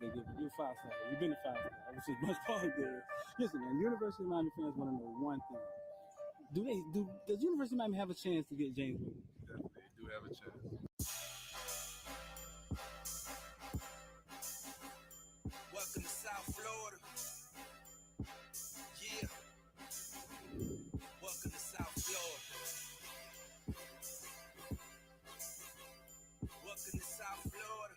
They give you a 5-star. You've been a 5-star, which is much positive. Listen, man, University of Miami fans want to know one thing. Does University of Miami have a chance to get James Williams? Definitely do have a chance. Welcome to South Florida. Yeah. Welcome to South Florida. Welcome to South Florida.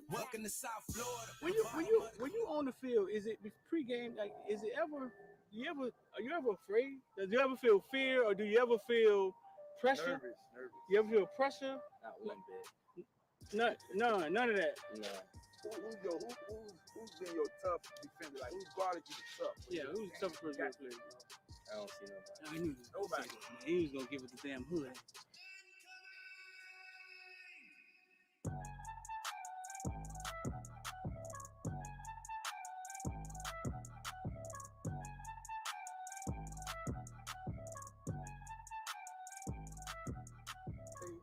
Welcome to South Florida. When you on the field, is it pregame? Like, is it ever? Are you ever afraid? Does you ever feel fear, or do you ever feel pressure? Nervous. You ever feel pressure? Not one bit. None of that. No. Who's been your tough defender? Like, who's guarded you the tough? Yeah, who's the toughest person to play? I don't see nobody. I knew this. Nobody. Man, he was gonna give it the damn hood.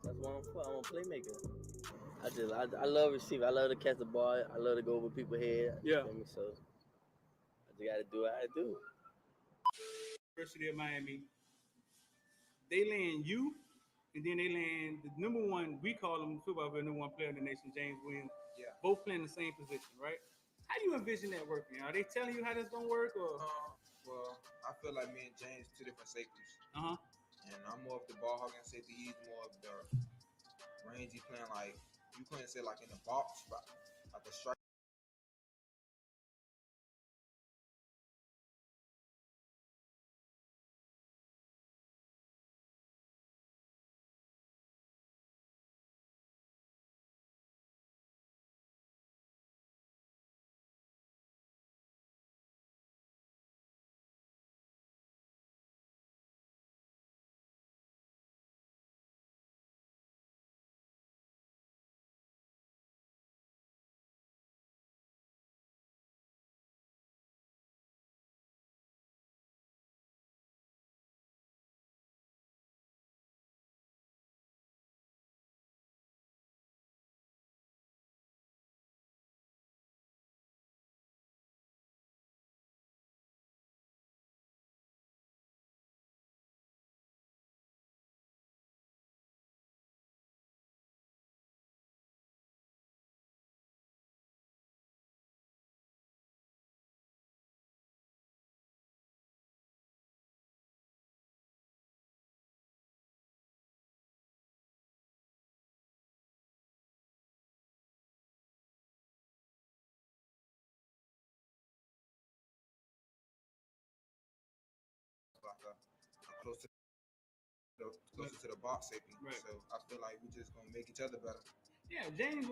That's what I'm for. I'm a playmaker. I love receiving. I love to catch the ball. I love to go over people's head. Yeah. You know, so I just got to do what I do. University of Miami, they land you, and then they land the number one. We call him football player, number one player in the nation, James Williams. Yeah. Both playing the same position, right? How do you envision that working? Are they telling you how that's gonna work, or? Well, I feel like me and James two different safeties. Uh huh. And I'm more of the ball hogging safety. He's more of the rangy playing, like you couldn't say like in the box, but like a strike. Like a closer to the box safety. Right. So I feel like we just gonna make each other better. Yeah, James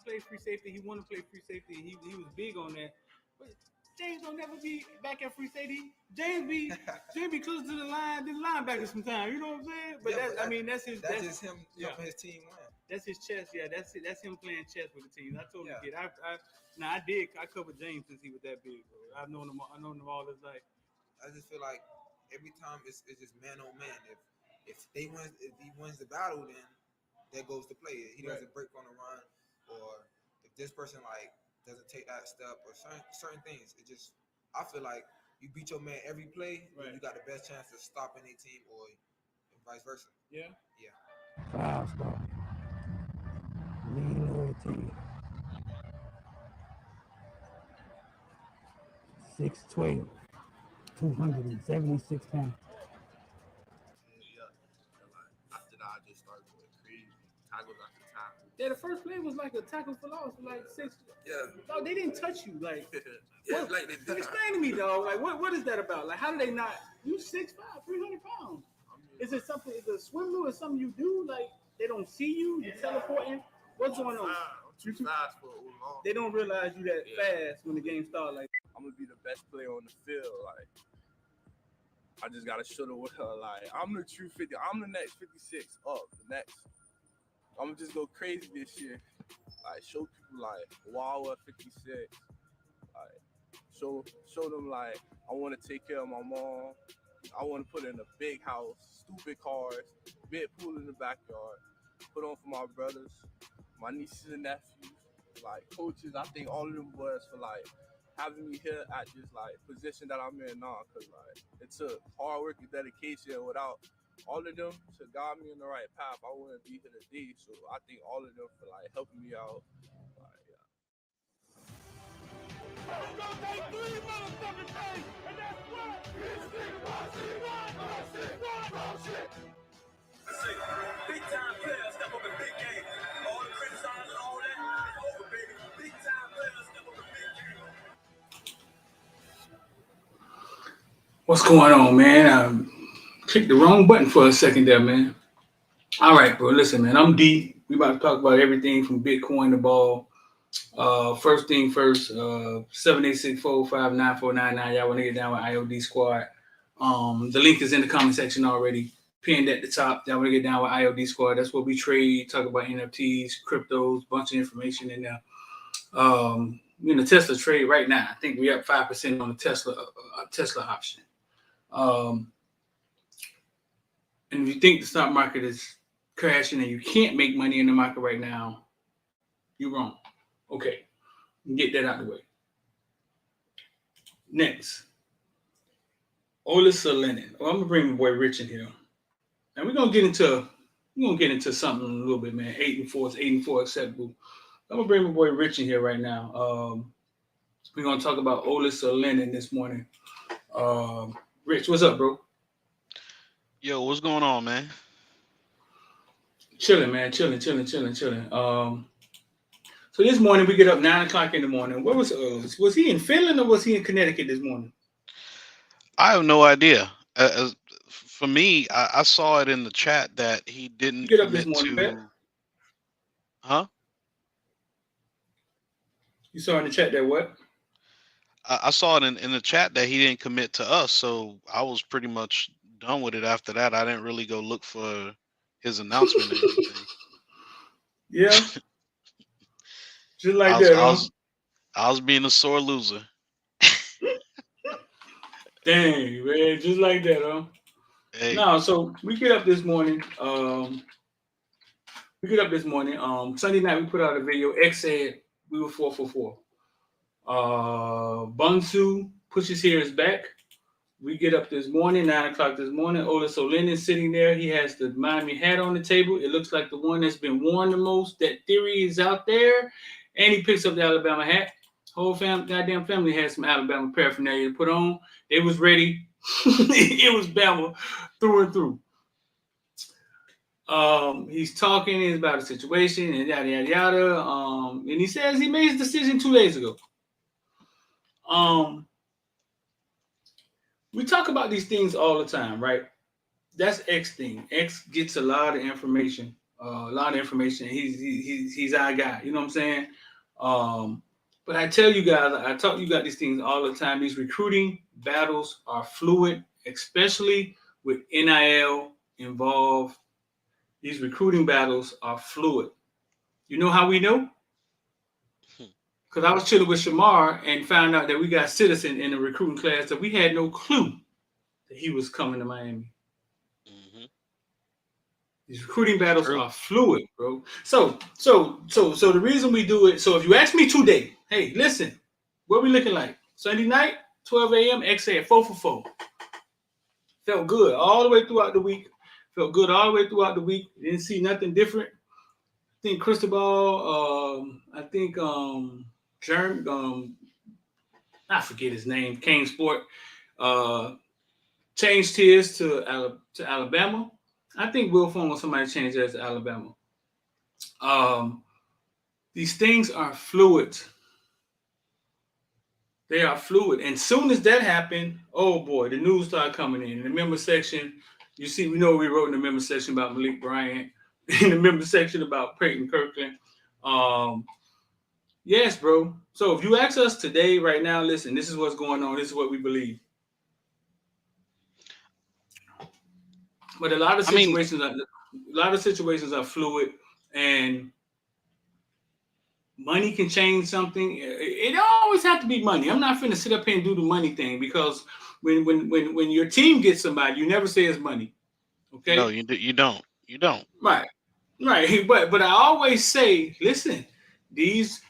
played free safety. He wanted to play free safety. He was big on that. But James don't never be back at free safety. James be close to the line, the linebacker sometimes. You know what I'm saying? But Yeah, that's his. That's just him yeah. helping his team win. That's his chess. Yeah, that's it. That's him playing chess with the team. I told Yeah. the kid. I covered James since he was that big. Bro. I've known him all his life. I just feel like every time it's just man on man. If he wins the battle, then that goes to play. He doesn't break on the run, or if this person like doesn't take that step, or certain things. It just I feel like you beat your man every play, Right. you got the best chance to stop any team, or vice versa. Yeah. Yeah. 5-star. Lean loyalty. 6'12", 276 pounds. Yeah. After that, I just started going crazy. Tackles after tackle. Yeah, the first play was like a tackle for loss, like 6. Yeah. No, they didn't touch you. Like, Yeah, it's like they did. explain to me, dog. Like, what is that about? Like, how do they not? You 6'5", 300 pounds. Is it something? Is it a swim move or something you do? Like, they don't see you. You're teleporting. What's going on? I'm too fast for long. They don't realize you that fast when the game starts. Like, I'm gonna be the best player on the field. Like, I just gotta show the world. Like, I'm the true 50. I'm the next 56 up. The next. I'm gonna just go crazy this year. Like, show people like, wow, at 56. Like, show them like I want to take care of my mom. I want to put in a big house, stupid cars, big pool in the backyard. put on for my brothers, my nieces and nephews, like coaches. I think all of them boys for like having me here at this like position that I'm in now, cause like it took hard work and dedication. Without all of them to guide me in the right path, I wouldn't be here today. So I think all of them for like helping me out. Like, yeah. Big time players step up in big games. All the criticize and all that is over, baby. Big time players step up in big games. What's going on, man? I clicked the wrong button for a second there, man. All right, bro. Listen, man. I'm deep. We about to talk about everything from Bitcoin to ball. First thing first. 786-459-4999. Y'all want to get down with IOD Squad? The link is in the comment section already. Pinned at the top. Y'all want to get down with IOD Squad? That's what we trade. Talk about NFTs, cryptos, bunch of information in there. We're in the Tesla trade right now. I think we're up 5% on the Tesla option. And if you think the stock market is crashing and you can't make money in the market right now, you're wrong. Okay, get that out of the way. Next, Olaus Alinen. I'm gonna bring my boy Rich in here, and we're gonna get into something a little bit, man. 8-4 is 8-4 acceptable. I'm gonna bring my boy Rich in here right now. We're gonna talk about Olaus Alinen this morning. Rich, what's up, bro? Yo, what's going on, man? Chilling, man. Chilling. So this morning we get up 9 o'clock in the morning. Where was Olaus? Was he in Finland or was he in Connecticut this morning? I have no idea. For me, I saw it in the chat that he didn't Get up this commit morning, to. Pat. Huh? You saw in the chat that what? I saw it in the chat that he didn't commit to us, so I was pretty much done with it after that. I didn't really go look for his announcement or anything. Yeah. Just like that, huh? I was being a sore loser. Dang, man. Just like that, huh? Hey, No, so we get up this morning. Sunday night we put out a video. X said we were 4 for 4. Bunsu pushes here is back. We get up this morning, 9 o'clock this morning. Olaus Alinen sitting there. He has the Miami hat on the table. It looks like the one that's been worn the most. That theory is out there. And he picks up the Alabama hat. Whole goddamn family had some Alabama paraphernalia to put on. They was ready. It was Bama through and through. He's talking about the situation and yada yada yada. And he says he made his decision 2 days ago. We talk about these things all the time, right? That's X thing. X gets a lot of information. He's our guy. You know what I'm saying? But I tell you guys, I talk to you about these things all the time. These recruiting battles are fluid, especially with NIL involved. These recruiting battles are fluid. You know how we know? Because I was chilling with Shamar and found out that we got Citizen in the recruiting class that we had no clue that he was coming to Miami. mm-hmm. These recruiting battles are fluid, bro. So the reason we do it, so if you ask me today, hey, listen, what we looking like? Sunday night, 12 a.m., X at 4 for 4. Felt good all the way throughout the week. Didn't see nothing different. I think Cristobal, I forget his name, Kane Sport, changed his to Alabama. I think Will Fong or somebody changed theirs to Alabama. These things are fluid. They are fluid. And soon as that happened, oh boy, the news started coming in. In the member section, you see, we know we wrote in the member section about Malik Bryant, in the member section about Peyton Kirkland. Yes, bro. So if you ask us today, right now, listen, this is what's going on. This is what we believe. But a lot of situations are fluid, and money can change something. It don't always have to be money. I'm not finna sit up here and do the money thing, because when your team gets somebody, you never say it's money. Okay? No, you don't. Right. Right, but I always say, listen, these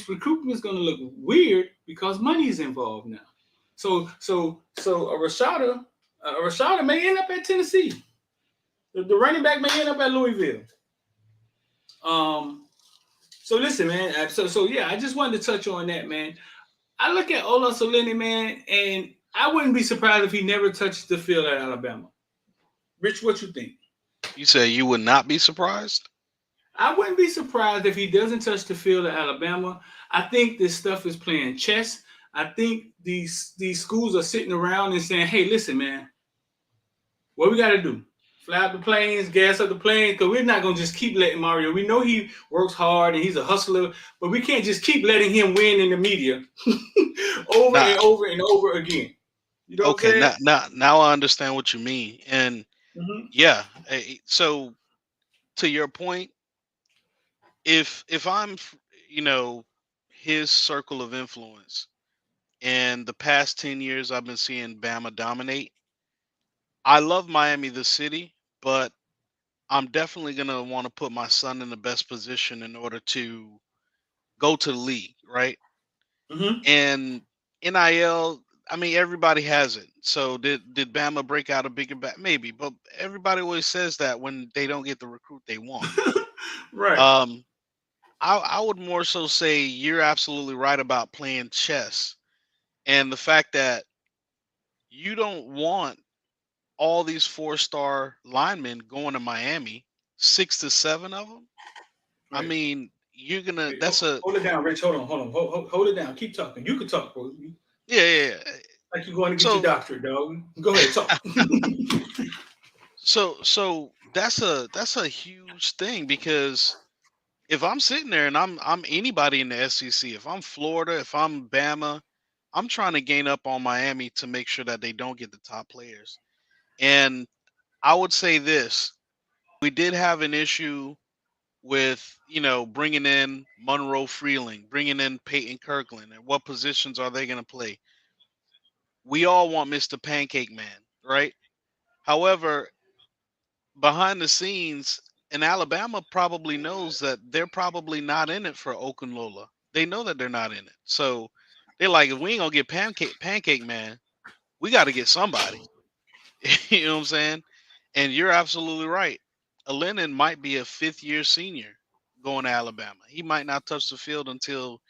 recruitment's gonna look weird because money is involved now. So a Rashada may end up at Tennessee. The running back may end up at Louisville. Um, so listen, man. So yeah, I just wanted to touch on that, man. I look at Olaus Alinen, man, and I wouldn't be surprised if he never touched the field at Alabama. Rich, what you think? You say you would not be surprised? I wouldn't be surprised if he doesn't touch the field at Alabama. I think this stuff is playing chess. I think these schools are sitting around and saying, "Hey, listen, man, what we got to do? Fly up the planes, gas up the plane, because we're not gonna just keep letting Mario. We know he works hard and he's a hustler, but we can't just keep letting him win in the media over Not and over and over again." You know what I'm okay. saying? Now I understand what you mean. And Mm-hmm. yeah, so to your point, if I'm you know his circle of influence, and the past 10 years I've been seeing Bama dominate. I love Miami the city, but I'm definitely going to want to put my son in the best position in order to go to the league, right? Mm-hmm. And NIL, I mean, everybody has it. So did Bama break out a bigger bat? Maybe, but everybody always says that when they don't get the recruit they want. Right. Um, I would more so say you're absolutely right about playing chess and the fact that you don't want all these four-star linemen going to Miami, 6 to 7 of them. I Right. mean, you're gonna. Wait, That's a hold it down, Rich. Hold it down. Keep talking. You can talk, bro. yeah, yeah, yeah. Like you're going to get your So doctorate, dog. Go ahead, talk. so that's a huge thing because if I'm sitting there and I'm anybody in the SEC, if I'm Florida, if I'm Bama, I'm trying to gain up on Miami to make sure that they don't get the top players. And I would say this: we did have an issue with bringing in Monroe Freeling, bringing in Peyton Kirkland, and what positions are they going to play? We all want Mr. Pancake Man, right? However, behind the scenes, and Alabama probably knows that they're probably not in it for Okunlola. They know that they're not in it, so they're like, if we ain't gonna get Pancake Man, we got to get somebody. You know what I'm saying? And you're absolutely right. Lennon might be a fifth-year senior going to Alabama. He might not touch the field until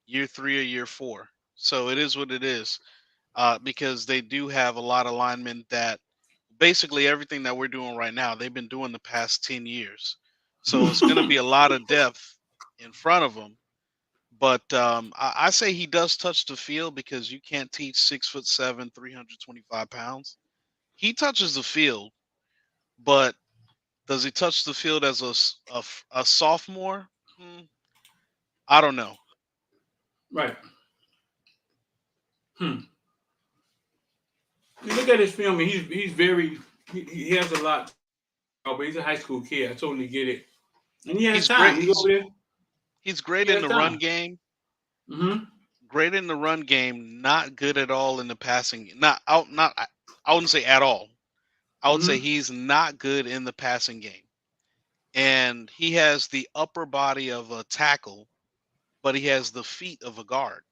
year 3 or year 4. So it is what it is, because they do have a lot of linemen that basically everything that we're doing right now, they've been doing the past 10 years. So it's going to be a lot of depth in front of them. But I say he does touch the field because you can't teach 6'7", 325 pounds. He touches the field, but does he touch the field as a sophomore? Hmm, I don't know. Right. Hmm. You look at his film, and he's very he has a lot. But he's a high school kid. I totally get it, and he has He's great. time. He's over there. He's He great in has the run time. game. Mm-hmm. Great in the run game. Not good at all in the passing. Not out. Not. I wouldn't say at all. I would say Mm-hmm. he's not good in the passing game. And he has the upper body of a tackle, but he has the feet of a guard.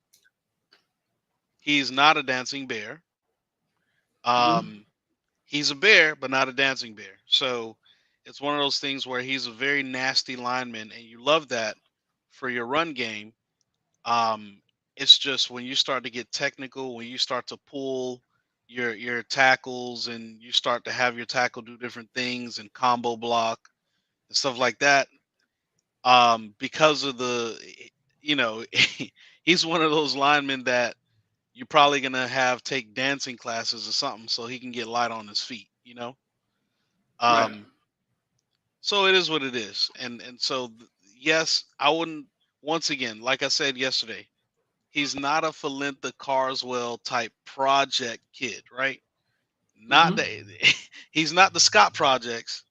He's not a dancing bear. Mm-hmm. Um, he's a bear, but not a dancing bear. So it's one of those things where he's a very nasty lineman, and you love that for your run game. Um, it's just when you start to get technical, when you start to pull your tackles, and you start to have your tackle do different things and combo block and stuff like that. Because of you know, he's one of those linemen that you're probably gonna have take dancing classes or something so he can get light on his feet. Right. Um, so it is what it is, and so yes, I wouldn't. Once again, like I said yesterday, he's not a Falenta Carswell type project kid, right? Not Mm-hmm. that he's not the Scott projects.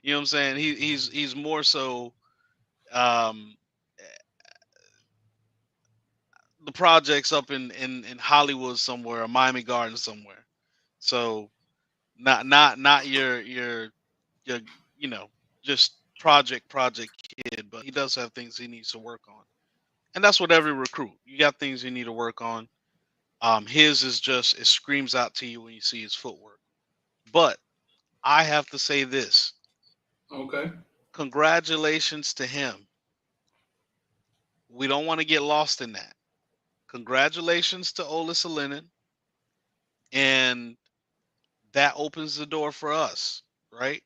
You know what I'm saying? He's more so um, the projects up in Hollywood somewhere or Miami Gardens somewhere. So not your you know. just project kid, but he does have things he needs to work on. And that's what every recruit. You got things you need to work on. His is just it screams out to you when you see his footwork. But I have to say this. Okay. Congratulations to him. We don't want to get lost in that. Congratulations to Olaus Alinen, and that opens the door for us, right?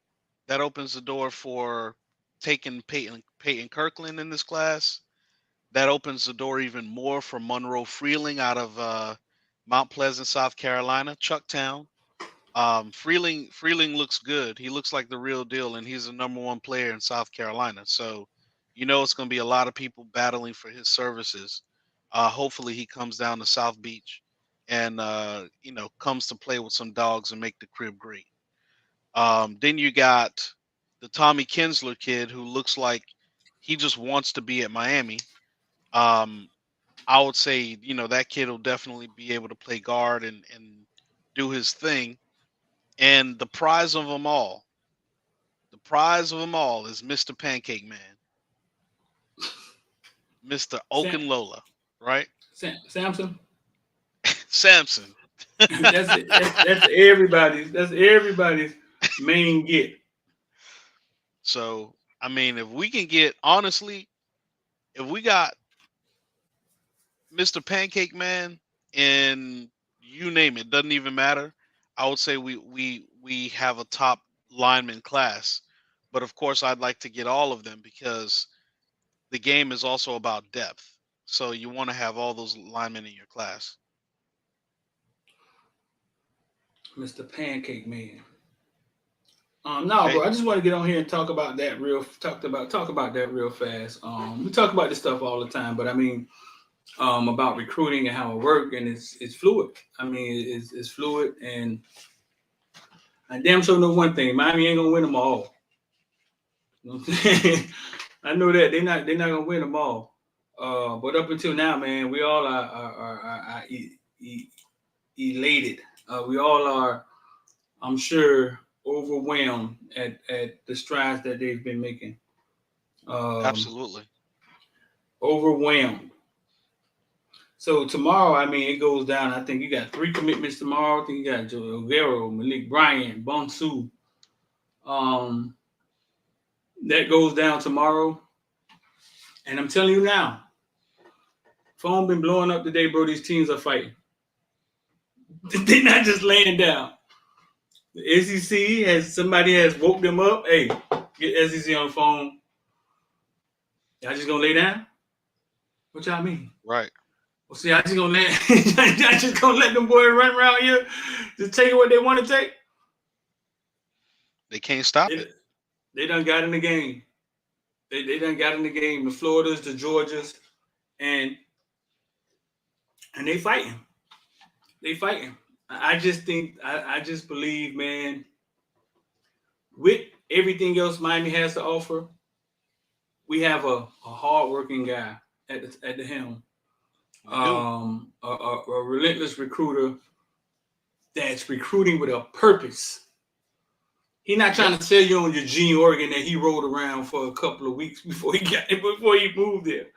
That opens the door for taking Peyton Kirkland in this class. That opens the door even more for Monroe Freeling out of Mount Pleasant, South Carolina, Chucktown. Freeling looks good. He looks like the real deal, and he's the number one player in South Carolina. So, it's going to be a lot of people battling for his services. Hopefully, he comes down to South Beach and comes to play with some dogs and make the crib great. Then you got the Tommy Kinsler kid who looks like he just wants to be at Miami. Um, I would say, that kid will definitely be able to play guard and do his thing. And the prize of them all is Mr. Pancake Man, Mr. Sam, Okunlola, right? Samson. Samson. That's it. That's everybody's. That's everybody's main get. So, I mean, if we can get, honestly, if we got Mr. Pancake Man and you name it, doesn't even matter. I would say we have a top lineman class. But of course, I'd like to get all of them because the game is also about depth. So you want to have all those linemen in your class. Mr. Pancake Man. No, Hey, bro. I just want to get on here and talk about that real fast. We talk about this stuff all the time, but I mean, about recruiting and how it works, and it's fluid. I mean, it's fluid, and I damn sure know one thing: Miami ain't gonna win them all. You know what I'm saying? I know that they're not gonna win them all. But up until now, man, we all are elated. We all are, I'm sure, overwhelmed at the strides that they've been making. Um, absolutely. Overwhelmed. So tomorrow, I mean, it goes down. I think you got 3 commitments tomorrow. I think you got Joe Elguero, Malik Bryant, Bonsu. Um, that goes down tomorrow. And I'm telling you now, phone been blowing up today, bro. These teams are fighting. They're not just laying down. The SEC has woke them up. Hey, get SEC on the phone. Y'all just gonna lay down? What y'all mean? Right. Well, see, I just gonna let them boys run around here, just take what they want to take. They can't stop They, it. they done got in the game. They done got in the game. The Floridas, the Georgias, and they fighting. They fighting. I just think I just believe, man, with everything else Miami has to offer, we have a hardworking guy at the helm. We do. A relentless recruiter that's recruiting with a purpose. He's not trying Yep. to sell you on Eugene, Oregon that he rode around for a couple of weeks before he moved there.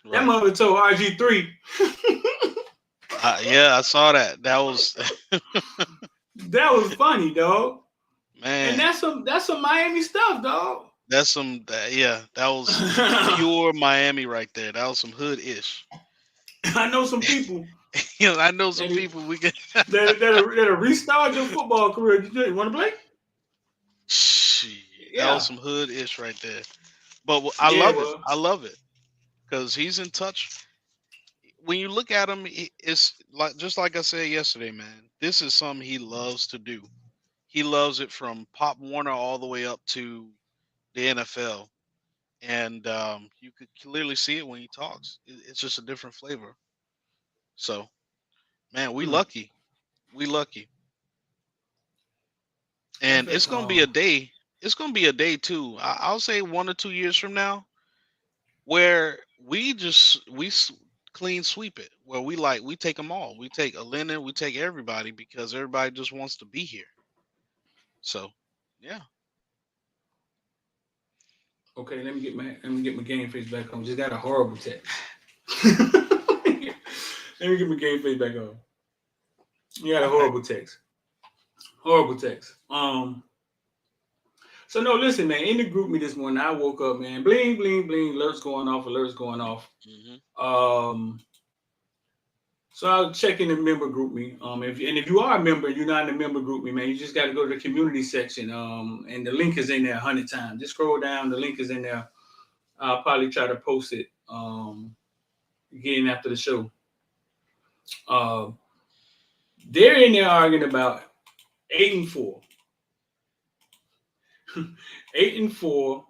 That Right. mother told RG3. Yeah, I saw that. That was That was funny, dog. And man. that's some Miami stuff, dog. That's yeah. That was pure Miami right there. That was some hood ish. I know some people I know some that people we can. that'll restart your football career. You want to play? Shit, that was Yeah. some hood ish right there. But I Yeah, love it. well. I love it because he's in touch. When you look at him, it's like just like I said yesterday, man. This is something he loves to do. He loves it from Pop Warner all the way up to the NFL, and you could clearly see it when he talks. It's just a different flavor. So, man, we Mm. lucky. We lucky, Matter of and it's fact, gonna be a day. It's gonna be a day too. I'll say 1 or 2 years from now, where clean sweep it. Where we take them all. We take a Lennon. We take everybody because everybody just wants to be here. So, yeah. Okay, let me get my game face back on. Just got a horrible text. Let me get my game face back on. You got a horrible text. Horrible text. So no, listen, man. In the group me this morning, I woke up, man. Bling, bling, bling. Alerts going off. Alerts going off. So I'll check in the member group me. If you are a member, you're not in the member group me, man. You just got to go to the community section. And the link is in there 100 times. Just scroll down. The link is in there. I'll probably try to post it again after the show. They're in there arguing about 8-4. 8-4.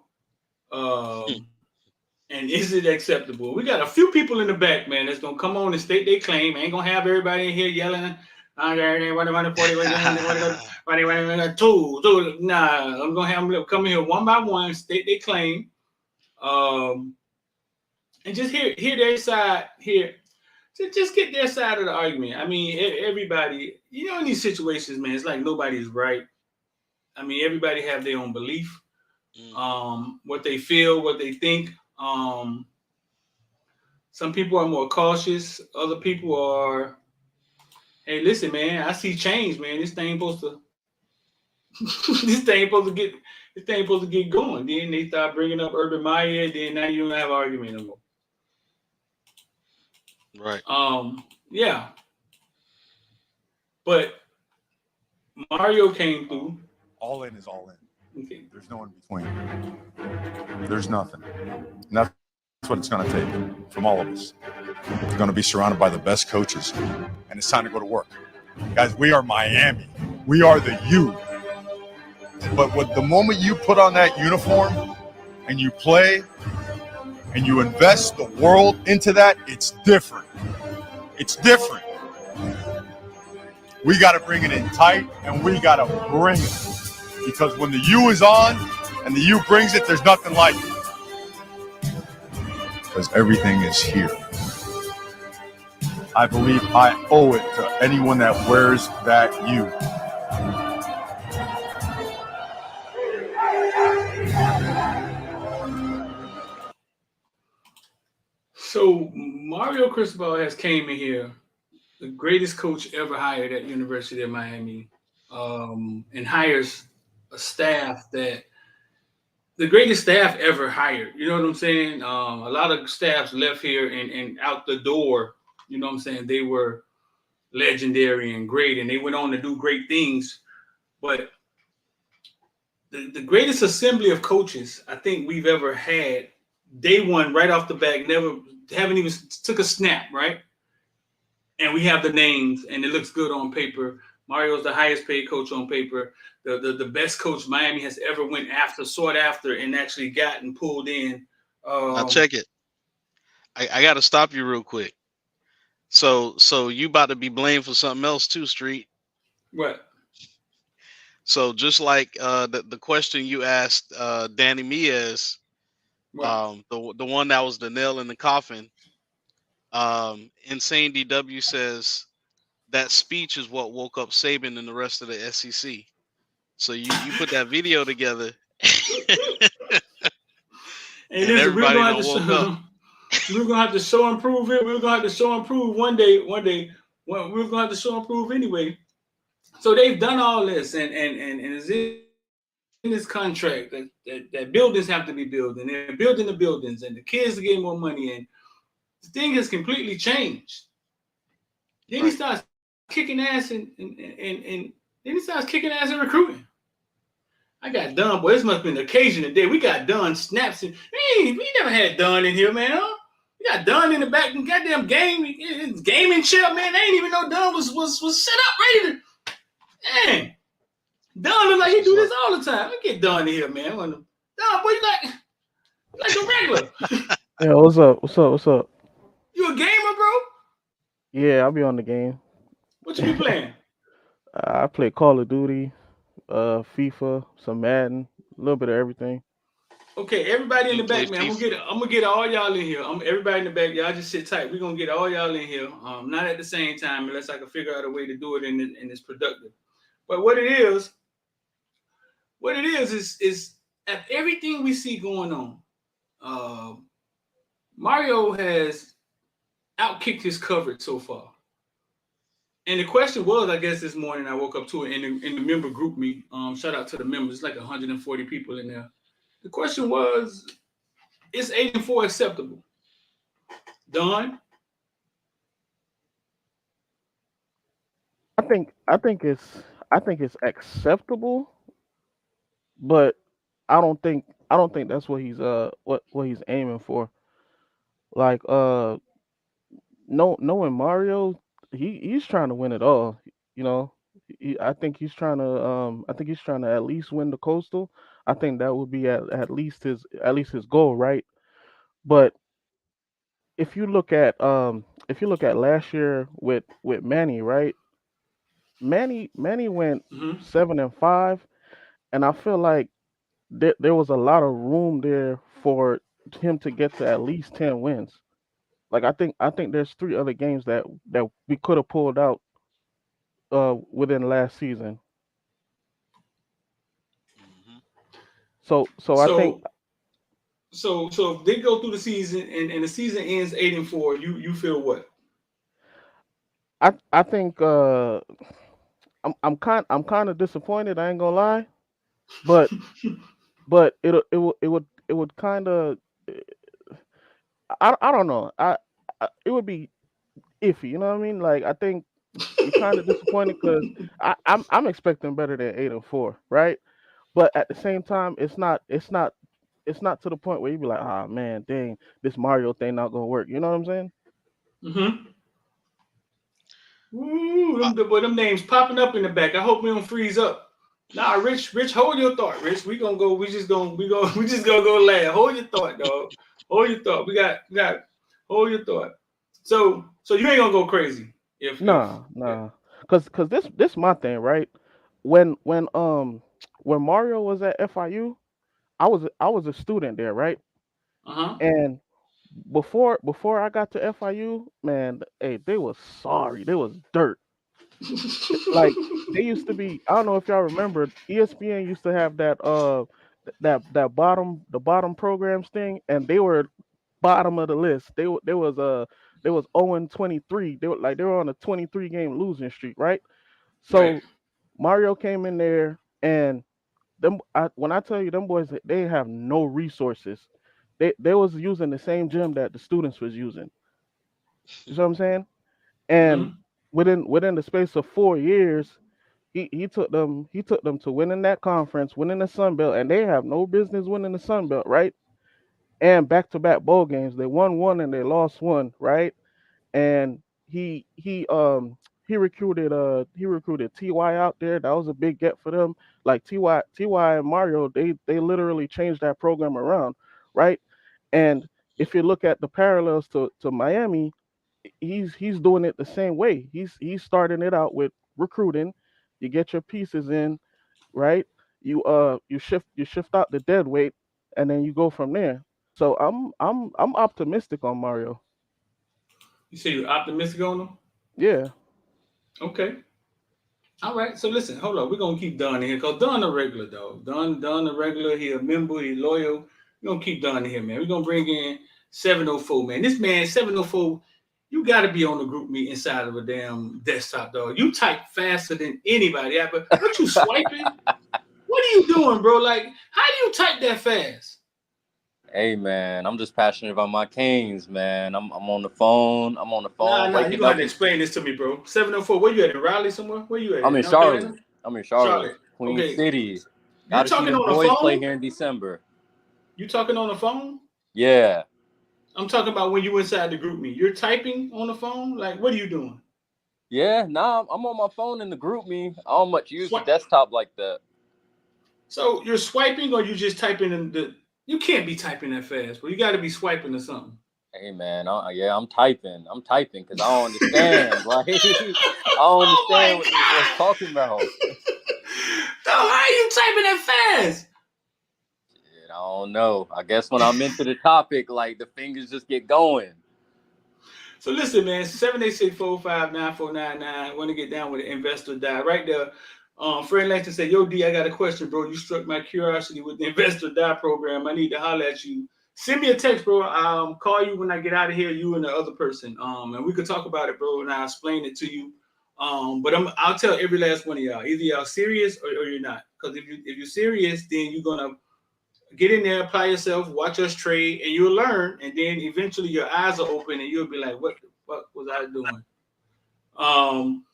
And is it acceptable? We got a few people in the back, man, that's gonna come on and state their claim. Ain't gonna have everybody in here yelling. Nah, I'm gonna have them come in here one by one, state their claim, and just hear their side here. Just get their side of the argument. I mean, everybody, in these situations, man, it's like nobody's right. I mean, everybody have their own belief, what they feel, what they think. Some people are more cautious. Other people are, hey, listen, man, I see change, man. This thing supposed to get going. Then they start bringing up Urban Meyer. Then now you don't have an argument no more. Right. Yeah. But Mario came through. All in is all in. Okay. There's no in between. There's nothing. And that's what it's going to take from all of us. We're going to be surrounded by the best coaches, and it's time to go to work. Guys, we are Miami. We are the U. But the moment you put on that uniform and you play and you invest the world into that, it's different. It's different. We got to bring it in tight, and we got to bring it. Because when the U is on and the U brings it, there's nothing like it. Because everything is here. I believe I owe it to anyone that wears that U. So Mario Cristobal has came in here, the greatest coach ever hired at University of Miami, and hires a staff that the greatest staff ever hired. You know what I'm saying? A lot of staffs left here and out the door. You know what I'm saying? They were legendary and great, and they went on to do great things. But the greatest assembly of coaches I think we've ever had, day one, right off the bat, haven't even took a snap, right? And we have the names, and it looks good on paper. Mario's the highest paid coach on paper, the best coach Miami has ever sought after, and actually got and pulled in. I'll check it. I got to stop you real quick. So you about to be blamed for something else too, Street. What? So just like the question you asked Danny Miez, the one that was the nail in the coffin, Insane DW says that speech is what woke up Saban and the rest of the SEC. So you put that video together, and everybody don't woke up. We're gonna have to show and prove it. We're gonna have to show and prove one day. We're gonna have to show and prove anyway. So they've done all this, and it's in this contract that buildings have to be built, and they're building the buildings, and the kids are getting more money, and the thing has completely changed. Then he starts kicking ass and then he starts kicking ass in recruiting. I got done, boy. This must have been the occasion today. We got done snaps. We never had done in here, man. Huh? We got done in the back and goddamn gaming chair, man. They ain't even know Dunn was set up ready to. Man, Dunn look like he do this all the time. Let me get Dunn in here, man. Dunn, boy, you like a regular. Yeah, what's up? You a gamer, bro? Yeah, I'll be on the game. What you be playing? I play Call of Duty, FIFA, some Madden, a little bit of everything. Okay, everybody in the back, man. I'm gonna get all y'all in here. Everybody in the back, y'all just sit tight. We're gonna get all y'all in here. Not at the same time, unless I can figure out a way to do it in this productive. But what it is at everything we see going on, Mario has outkicked his coverage so far. And the question was, I guess this morning I woke up to it in the member group me. Shout out to the members. It's like 140 people in there. The question was, is 8-4 acceptable? Don? I think it's acceptable, but I don't think that's what he's aiming for. Like no knowing Mario, he's trying to win it all. You know, I think he's trying to at least win the Coastal. I think that would be at least his goal, right? But if you look at last year with Manny, right? Manny went Mm-hmm. 7-5, and I feel like there was a lot of room there for him to get to at least 10 wins. Like I think there's three other games that we could have pulled out within last season. Hmm. So I think So so if they go through the season and the season ends 8-4, you feel what? I think I'm kind of disappointed. I ain't gonna lie, but it would kind of I don't know. It would be iffy. You know what I mean? Like I think you're kind of disappointed because I'm expecting better than 8-4, right? But at the same time, it's not to the point where you be like, ah man, dang, this Mario thing not gonna work. You know what I'm saying? Mm-hmm. Ooh, them names popping up in the back. I hope we don't freeze up. Nah, Rich, hold your thought, Rich. We gonna go. We just gonna go last. Hold your thought, dog. Hold your thought. We got. Hold your thought. So you ain't gonna go crazy if Nah, yeah. nah, cause this my thing, right? When when um when Mario was at FIU, I was a student there, right? Uh And before I got to FIU, man, hey, they was sorry, they was dirt. Like they used to be. I don't know if y'all remember. ESPN used to have that bottom programs thing, and they were bottom of the list. They was 0-23. They were on a 23 game losing streak, right? Right. So Mario came in there, and when I tell you them boys, they have no resources. They was using the same gym that the students was using. You know what I'm saying? And Mm-hmm. within the space of 4 years, he took them to winning that conference, winning the Sun Belt, and they have no business winning the Sun Belt, right? And back to back bowl games, they won one and they lost one, right? And he recruited Ty out there. That was a big get for them. Like Ty and Mario, they literally changed that program around, right? And if you look at the parallels to Miami, he's doing it the same way. He's starting it out with recruiting. You get your pieces in, right? You shift out the dead weight, and then you go from there. So I'm optimistic on Mario. You say you're optimistic on them? Yeah. Okay. All right. So listen, hold on. We're gonna keep Don in here because Don a regular dog. Don a regular. He a member. He loyal. We're gonna keep Don in here, man. We're gonna bring in 704, man. This man 704. You got to be on the group meet inside of a damn desktop, dog. You type faster than anybody. Yeah, but what you swiping? What are you doing, bro? Like, how do you type that fast? Hey man, I'm just passionate about my Kings, man. I'm on the phone. I'm on the phone Nah. You waking gonna have up. to explain this to me, bro. 704. Where you at? In Raleigh somewhere? Where you at? I'm In in North Charlotte. Carolina? I'm in Charlotte, Charlotte. Queen Okay. City. Got You're to see talking them on the boys play phone? here in December. You talking on the phone? Yeah, I'm talking about when you inside the group me. You're typing on the phone? Like, what are you doing? yeah. Nah, I'm on my phone in the group me. I don't much use the Swipe. desktop like that. So you're swiping or you just typing in the you can't be typing that fast, but you gotta be swiping or something. Hey man, yeah, I'm typing. I'm typing because I don't understand. Like I don't Oh understand my what this boy's god! talking about. So how are you typing that fast? I don't know. I guess when I'm into the topic, like the fingers just get going. So listen, man, 786-459-9499. Want to get down with the investor die right there. Fred Langston said, "Yo, D, I got a question, bro. You struck my curiosity with the investor die program. I need to holler at you. Send me a text, bro. I'll call you when I get out of here. You and the other person, and we could talk about it, bro. And I'll explain it to you. But I'll tell every last one of y'all. Either y'all serious or you're not. Because if you're serious, then you're gonna get in there, apply yourself, watch us trade, and you'll learn. And then eventually your eyes are open, and you'll be like, "What the fuck was I doing?" Um.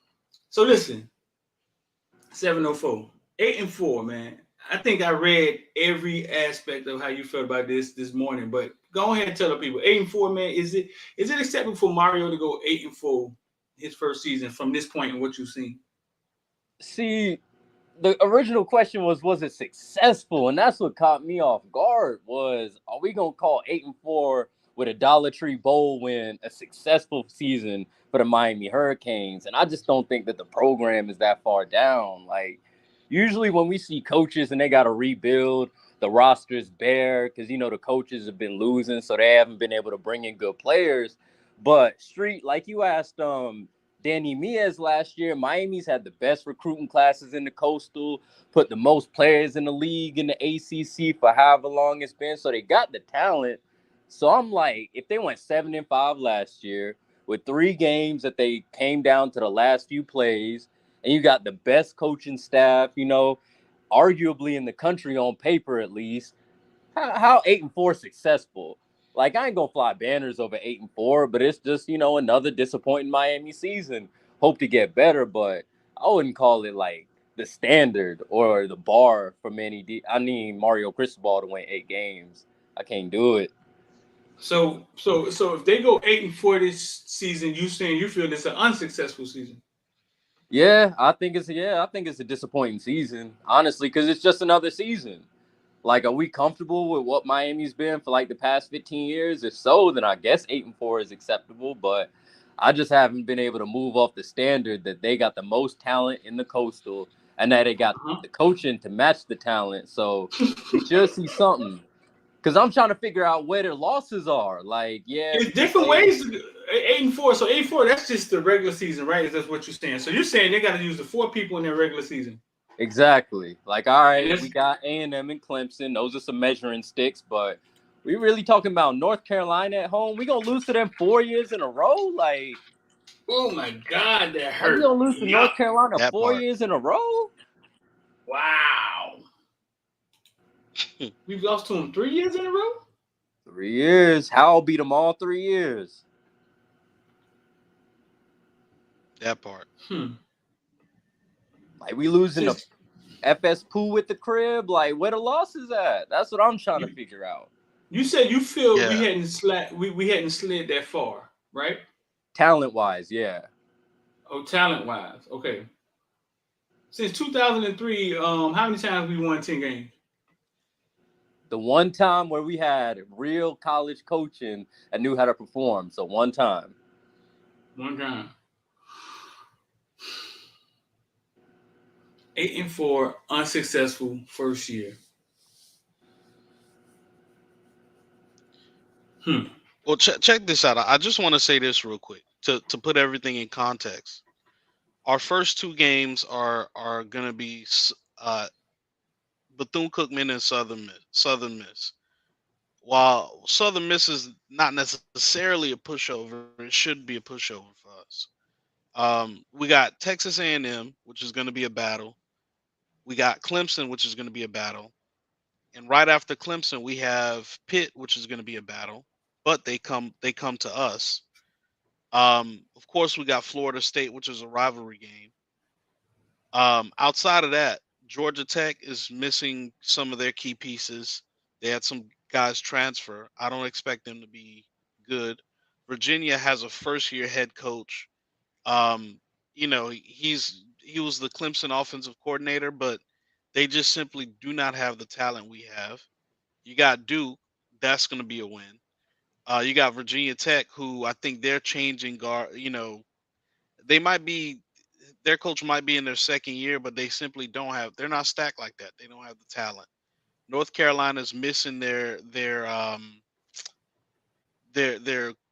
So listen, 704, 8-4, man. I think I read every aspect of how you felt about this morning. But go ahead and tell the people, 8-4, man. Is it acceptable for Mario to go 8-4 his first season from this point and what you've seen? See, the original question was it successful? And that's what caught me off guard was, are we going to call 8-4 with a Dollar Tree Bowl win a successful season for the Miami Hurricanes? And I just don't think that the program is that far down. Like, usually when we see coaches and they got to rebuild, the roster's bare because, the coaches have been losing, so they haven't been able to bring in good players. But Street, like you asked, Danny Miez last year, Miami's had the best recruiting classes in the Coastal, put the most players in the league in the ACC for however long it's been. So they got the talent. So I'm like, if they went 7-5 last year with 3 games that they came down to the last few plays, and you got the best coaching staff, arguably in the country on paper at least, how 8-4 successful? Like, I ain't gonna fly banners over 8-4, but it's just another disappointing Miami season. Hope to get better, but I wouldn't call it like the standard or the bar for I need Mario Cristobal to win 8 games. I can't do it. So if they go 8-4 this season, you saying you feel it's an unsuccessful season? I think it's a disappointing season, honestly, because it's just another season. Like, are we comfortable with what Miami's been for like the past 15 years? If so, then I guess 8-4 is acceptable. But I just haven't been able to move off the standard that they got the most talent in the Coastal and that they got Uh-huh. the coaching to match the talent. So we should see something. Because I'm trying to figure out where their losses are. Like, yeah, we It's can different say ways. 8-4. So 8-4. That's just the regular season, right? Is that what you're saying? So you're saying they got to use the 4 people in their regular season, exactly. Like, all and right, that's we got A&M and Clemson. Those are some measuring sticks, but we really talking about North Carolina at home. We gonna lose to them 4 years in a row? oh my god, that Like we hurt. gonna lose to Yuck. North Carolina That four part. years in a row? Wow. We've lost to them 3 years in a row. 3 years. Howell beat them all 3 years. That part. Like we losing to Just FS Pooh with the crib. Like where the losses at? That's what I'm trying to you, figure out. you said you feel we Yeah. hadn't slid that far, right? Talent wise, yeah. Oh, talent wise, okay. Since 2003, how many times we won 10 games? The one time where we had real college coaching and knew how to perform. So one time. One time. 8-4, unsuccessful first year. Well, check this out. I just want to say this real quick to put everything in context. Our first 2 games are gonna be Bethune Cookman and Southern Miss. While Southern Miss is not necessarily a pushover, it should be a pushover for us. We got Texas A&M, which is going to be a battle. We got Clemson, which is going to be a battle. And right after Clemson, we have Pitt, which is going to be a battle. But they come to us. Of course, we got Florida State, which is a rivalry game. Outside of that, Georgia Tech is missing some of their key pieces. They had some guys transfer. I don't expect them to be good. Virginia has a first year head coach. Um, he was the Clemson offensive coordinator, but they just simply do not have the talent we have. You got Duke, that's going to be a win. You got Virginia Tech, who I think they're changing guard. They might be their coach might be in their second year, but they simply don't have. They're not stacked like that. They don't have the talent. North Carolina's missing their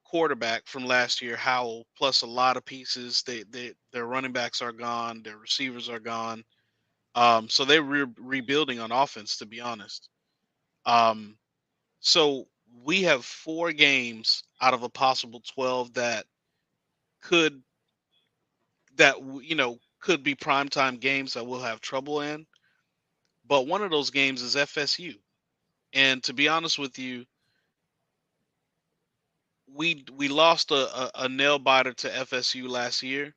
quarterback from last year, Howell, plus a lot of pieces. Their running backs are gone, their receivers are gone. So they're rebuilding on offense, to be honest. Um, so we have 4 games out of a possible 12 that could could be primetime games that we'll have trouble in. But one of those games is FSU. And to be honest with you, we lost a nail biter to FSU last year,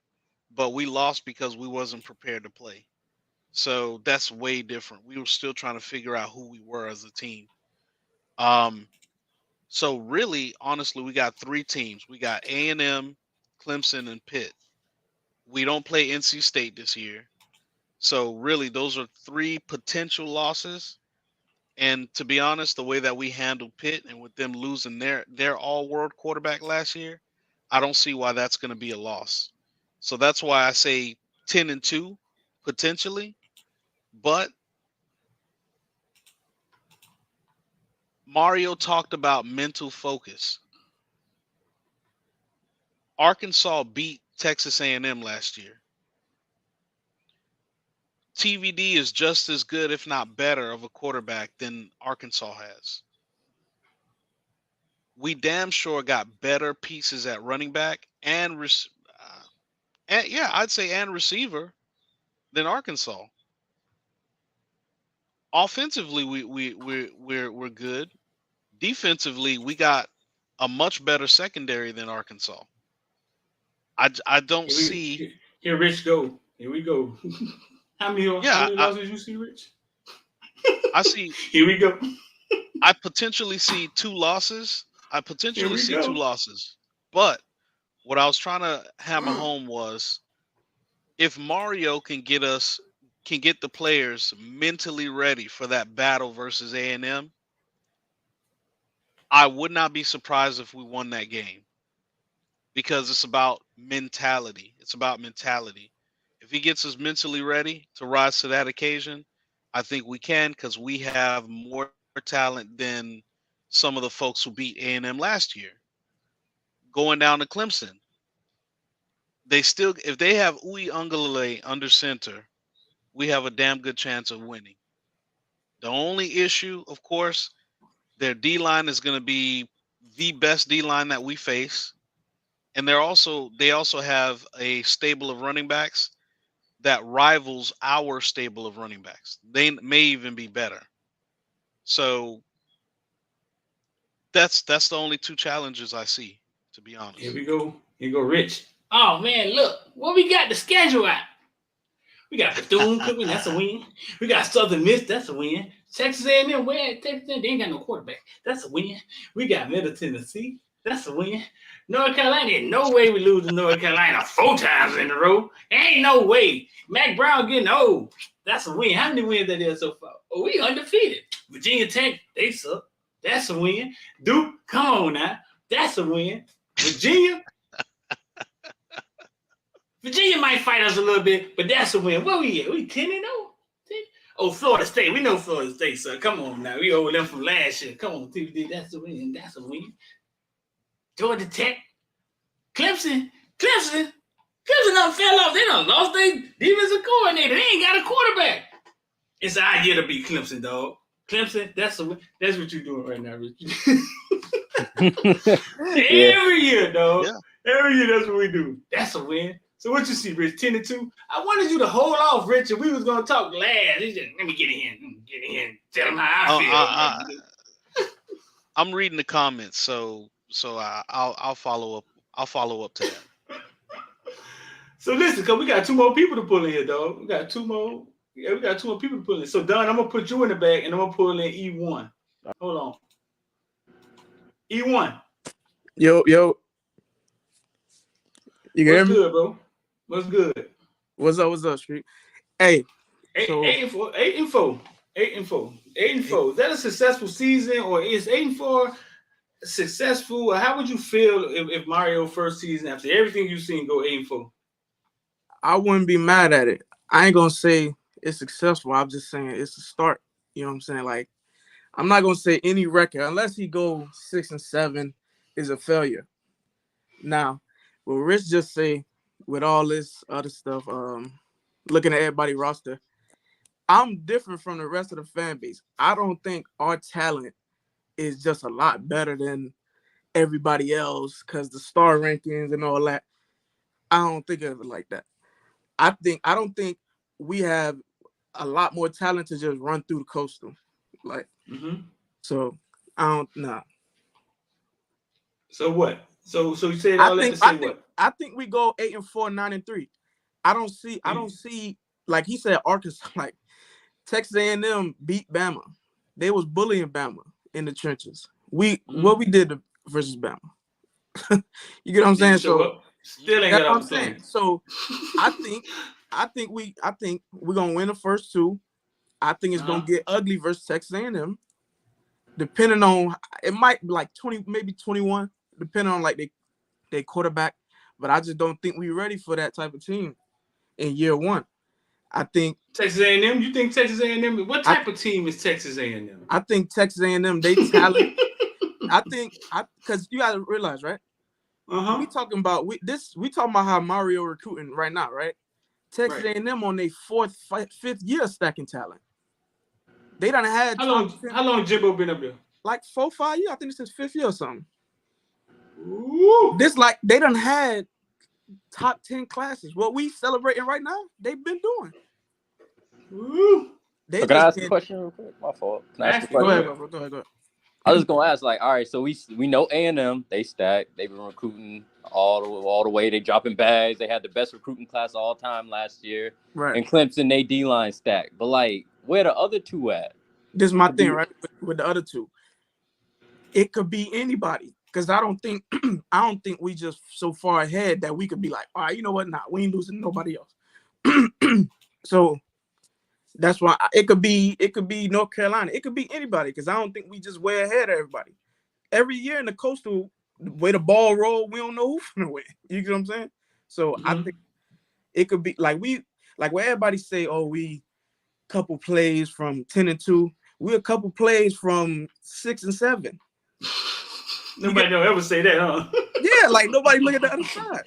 but we lost because we wasn't prepared to play. So that's way different. We were still trying to figure out who we were as a team. Um, so really, honestly, we got 3 teams. We got A&M, Clemson, and Pitt. We don't play NC State this year. So really, those are 3 potential losses. And to be honest, the way that we handled Pitt and with them losing their all-world quarterback last year, I don't see why that's going to be a loss. So that's why I say 10-2 potentially. But Mario talked about mental focus. Arkansas beat Texas A&M last year. TVD is just as good, if not better, of a quarterback than Arkansas has. We damn sure got better pieces at running back and I'd say and receiver than Arkansas. Offensively, we're good. Defensively, we got a much better secondary than Arkansas. I don't see. Here, Rich, go. Here we go. How many losses you see, Rich? I see. Here we go. I potentially see 2 losses. Here we go. 2 losses. But what I was trying to hammer home was if Mario can get the players mentally ready for that battle versus A&M, I would not be surprised if we won that game. Because it's about mentality. It's about mentality. If he gets us mentally ready to rise to that occasion, I think we can because we have more talent than some of the folks who beat A&M last year. Going down to Clemson, if they have Uwe Ungalale under center, we have a damn good chance of winning. The only issue, of course, their D-line is going to be the best D-line that we face. And they also have a stable of running backs that rivals our stable of running backs. They may even be better. So that's the only 2 challenges I see, to be honest. Here we go. Here go Rich. Oh man, look what we got the schedule out. We got Bethune-Cookman, that's a win. We got Southern Miss, that's a win. Texas A&M, Texas A&M, they ain't got no quarterback. That's a win. We got Middle Tennessee, that's a win. North Carolina, ain't no way we lose to North Carolina 4 times in a row. Ain't no way. Mac Brown getting old. That's a win. How many wins that is so far? Oh, we undefeated. Virginia Tech, they suck. That's a win. Duke, come on now. That's a win. Virginia might fight us a little bit, but that's a win. Where we at? We 10-0? Oh, Florida State. We know Florida State, son. Come on now. We over them from last year. Come on, TVD. That's a win. That's a win. Georgia Tech. Clemson done fell off. They done lost their defensive coordinator. They ain't got a quarterback. It's our year to beat Clemson, dog. Clemson, that's what you're doing right now, Rich. Every year, dog. Yeah. Every year, that's what we do. That's a win. So what you see, Rich? 10-2. I wanted you to hold off, Rich, and we was gonna talk last. He said, let me get in here. Tell him how I feel. I'm reading the comments, so I'll follow up. I'll follow up to that. So listen, cause we got 2 more people to pull in here, dog. We got 2 more. Yeah, we got 2 more people to pull in. So Don, I'm gonna put you in the back, and I'm gonna pull in E1. Hold on. E1. Yo. You hear me? What's good, bro? What's good? What's up, Street? Hey. 8-4. Is that a successful season, or is 8-4 successful? Or how would you feel if Mario first season after everything you've seen go 8-4? I wouldn't be mad at it. I ain't gonna say it's successful. I'm just saying it's a start. You know what I'm saying? Like, I'm not gonna say any record unless he go 6-7 is a failure. Now, what Rich just say with all this other stuff, looking at everybody's roster, I'm different from the rest of the fan base. I don't think our talent is just a lot better than everybody else because the star rankings and all that. I don't think of it like that. I don't think we have a lot more talent to just run through the coastal. Like, so I don't know. So what? So you said all that to say what? I think we go 8-4, 9-3. I don't see like he said Arkansas, like Texas A&M beat Bama. They was bullying Bama in the trenches. What we did versus Bama. You get what I'm saying? So still ain't got what off I'm the saying. plane. So I think we're gonna win the first two. I think it's gonna get ugly versus Texas A&M. Depending on it might be like 20, maybe 21, depending on like they quarterback. But I just don't think we're ready for that type of team in year one. I think Texas A&M. You think Texas A&M? What type of team is Texas A&M? I think Texas A&M, they talent. Because you gotta realize, right? We talking about how Mario recruiting right now, right? Texas A&M on their fifth year stacking talent. They done had how long Jimbo been up there? Like 4-5 years. I think it's his fifth year or something. Ooh. This like they done had top 10 classes. What we celebrating right now, they've been doing. Ooh. Can I ask a question real quick? My fault. Can I ask a question? Go ahead. I was gonna ask, like, all right, so we know A&M, they stacked, they've been recruiting all the way, they dropping bags, they had the best recruiting class of all time last year. Right. And Clemson, they D-line stacked. But like, where the other two at? This is my thing, right? With the other two. It could be anybody. Because I don't think we just so far ahead that we could be like, all right, you know what? Nah, we ain't losing nobody else. So that's why it could be North Carolina. It could be anybody because I don't think we just way ahead of everybody. Every year in the coastal, the way the ball roll, we don't know who's gonna win. You get what I'm saying? So I think it could be like where everybody say, oh, we couple plays from 10-2. We're a couple plays from 6-7. Nobody don't ever say that, huh? Yeah, like nobody look at the other side.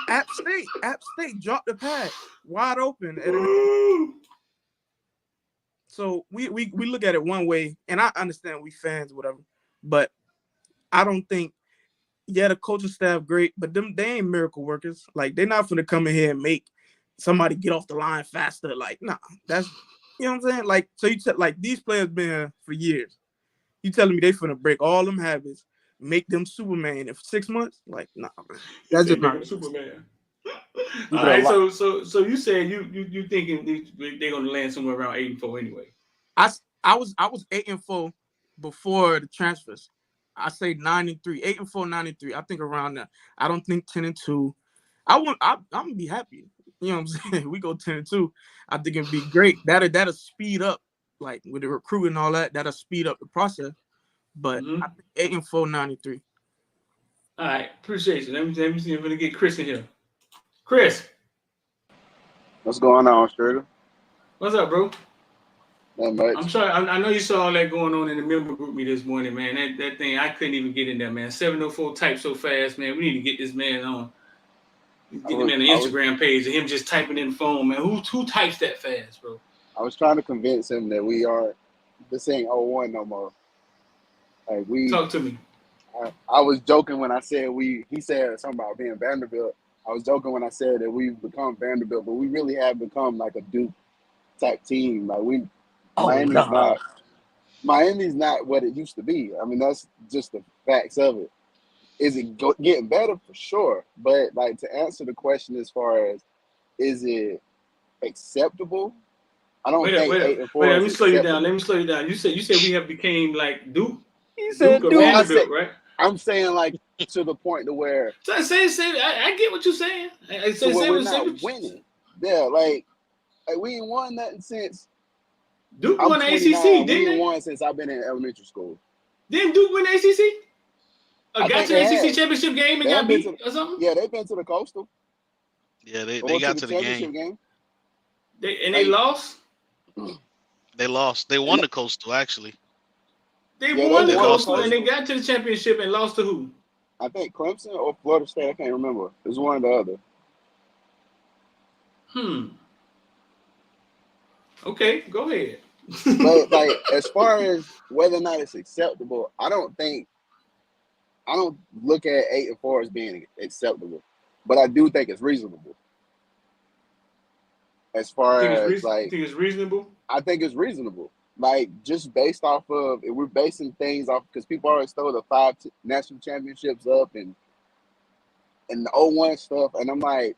App State dropped the pad wide open. So we look at it one way, and I understand we fans, whatever, but I don't think, the coaching staff great, but they ain't miracle workers. Like they're not gonna come in here and make somebody get off the line faster. Like, nah, that's you know what I'm saying. Like, so you like these players been here for years. You telling me they finna break all them habits, make them Superman in 6 months? Like, nah, man. That's just not Superman. All right, so you said you thinking they're gonna land somewhere around 8-4 anyway. I was 8-4 before the transfers. I say 9-3, 8-4, 9-3. I think around that. I don't think 10-2. I'm gonna be happy. You know what I'm saying? We go 10-2. I think it'd be great. That'll speed up, like with the recruiting and all that. That'll speed up the process. But I think 8-4, 9-3. All right, appreciate you. Let me see if we can get Chris in here. Chris, what's going on, Strider? What's up, bro? Not much. I'm sorry. I know you saw all that going on in the member group me this morning, man. That thing, I couldn't even get in there, man. 704 typed so fast, man. We need to get this man on. Get him on the Instagram page of him just typing in the phone, man. Who types that fast, bro? I was trying to convince him that we are this ain't 01 no more. Like talk to me. I was joking when I said he said something about being Vanderbilt. I was joking when I said that we've become Vanderbilt, but we really have become like a Duke type team. Like Miami's not what it used to be. I mean, that's just the facts of it. Is it getting better? For sure. But like to answer the question as far as is it acceptable? I don't think 8-4. Let me slow you down. You said we have became like Duke. He said Duke or Vanderbilt, right? I'm saying like to the point to where I get what you're saying. We're not winning. Yeah, like we ain't won nothing since Duke won the ACC, didn't they? We ain't won since I've been in elementary school. Didn't Duke win the ACC? Got to the ACC championship game and got beat or something? Yeah, they've been to the Coastal. Yeah, they got to the game. They lost? They lost. They won the Coastal, actually. They won the Coastal and they got to the championship and lost to who? I think Clemson or Florida State. I can't remember. It was one or the other. Okay, go ahead. But like as far as whether or not it's acceptable, I don't look at 8-4 as being acceptable, but I do think it's reasonable. As far as You like, think it's reasonable? I think it's reasonable. Like just based off of, if we're basing things off, because people always throw the national championships up and the '01 stuff, and I'm like,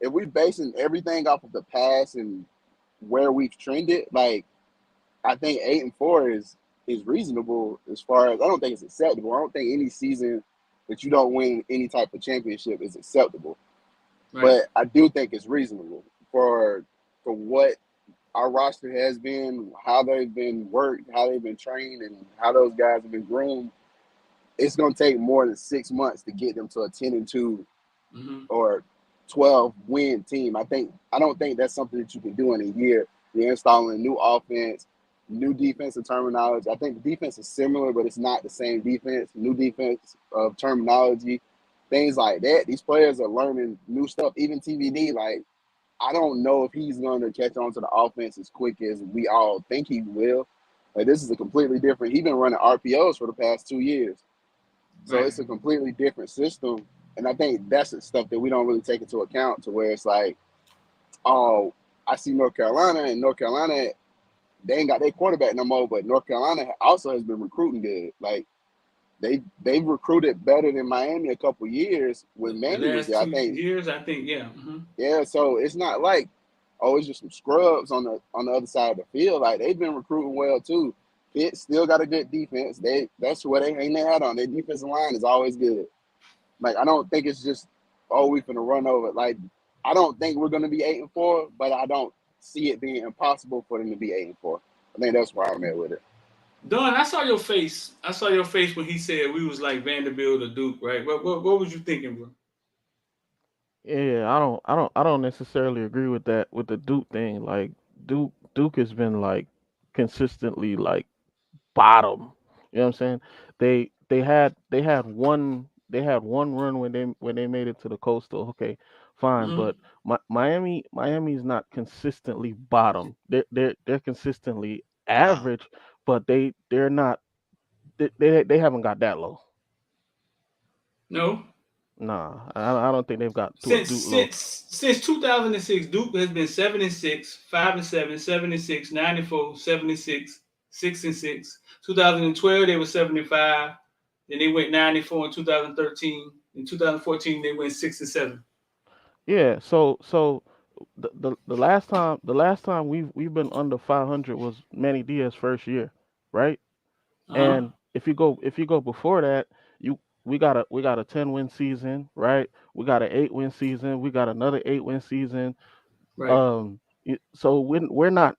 if we're basing everything off of the past and where we've trended, like I think 8-4 is reasonable. As far as, I don't think it's acceptable. I don't think any season that you don't win any type of championship is acceptable. Right. But I do think it's reasonable for what our roster has been, how they've been worked, how they've been trained, and how those guys have been groomed. It's going to take more than 6 months to get them to a 10-2 or 12 win team. I don't think that's something that you can do in a year. You're installing a new offense, new defensive terminology. I think the defense is similar, but it's not the same defense. New defense of terminology, things like that. These players are learning new stuff. Even TVD, like, I don't know if he's going to catch on to the offense as quick as we all think he will. Like, this is a completely different. He's been running RPOs for the past 2 years. So Right. it's a completely different system. And I think that's the stuff that we don't really take into account, to where it's like, oh, I see North Carolina, and North Carolina, they ain't got their quarterback no more, but North Carolina also has been recruiting good. Like, they've recruited better than Miami a couple years when The Manny was last there. I 2 think, years, I think, yeah. yeah, so it's not like, oh, it's just some scrubs on the other side of the field. Like, they've been recruiting well too. Pitt still got a good defense. That's where they hang their hat on. Their defensive line is always good. Like, I don't think it's just, oh, we finna run over. Like, I don't think we're gonna be 8-4, but I don't see it being impossible for them to be 8-4. I think that's where I'm at with it. Don, I saw your face. I saw your face when he said we was like Vanderbilt or Duke, right? What was you thinking, bro? Yeah, I don't necessarily agree with that with the Duke thing. Like Duke has been like consistently like bottom. You know what I'm saying? They had one run when they made it to the coastal. Okay, fine, but Miami's not consistently bottom. They're consistently average, but they're not they haven't got that low. No. Nah, I don't think they've got to a Since Duke low. since since 2006, Duke has been 7-6, 5-7, 7-6, 94, 76, 6-6. 2012 they were 75. Then they went 94 in 2013. In 2014 they went 6-7. Yeah, so the last time we've been under 500 was Manny Diaz's first year, right? Uh huh. And if you go before that, you we got a 10-win season, right? We got an 8-win season. We got another 8-win season. Right. So we're not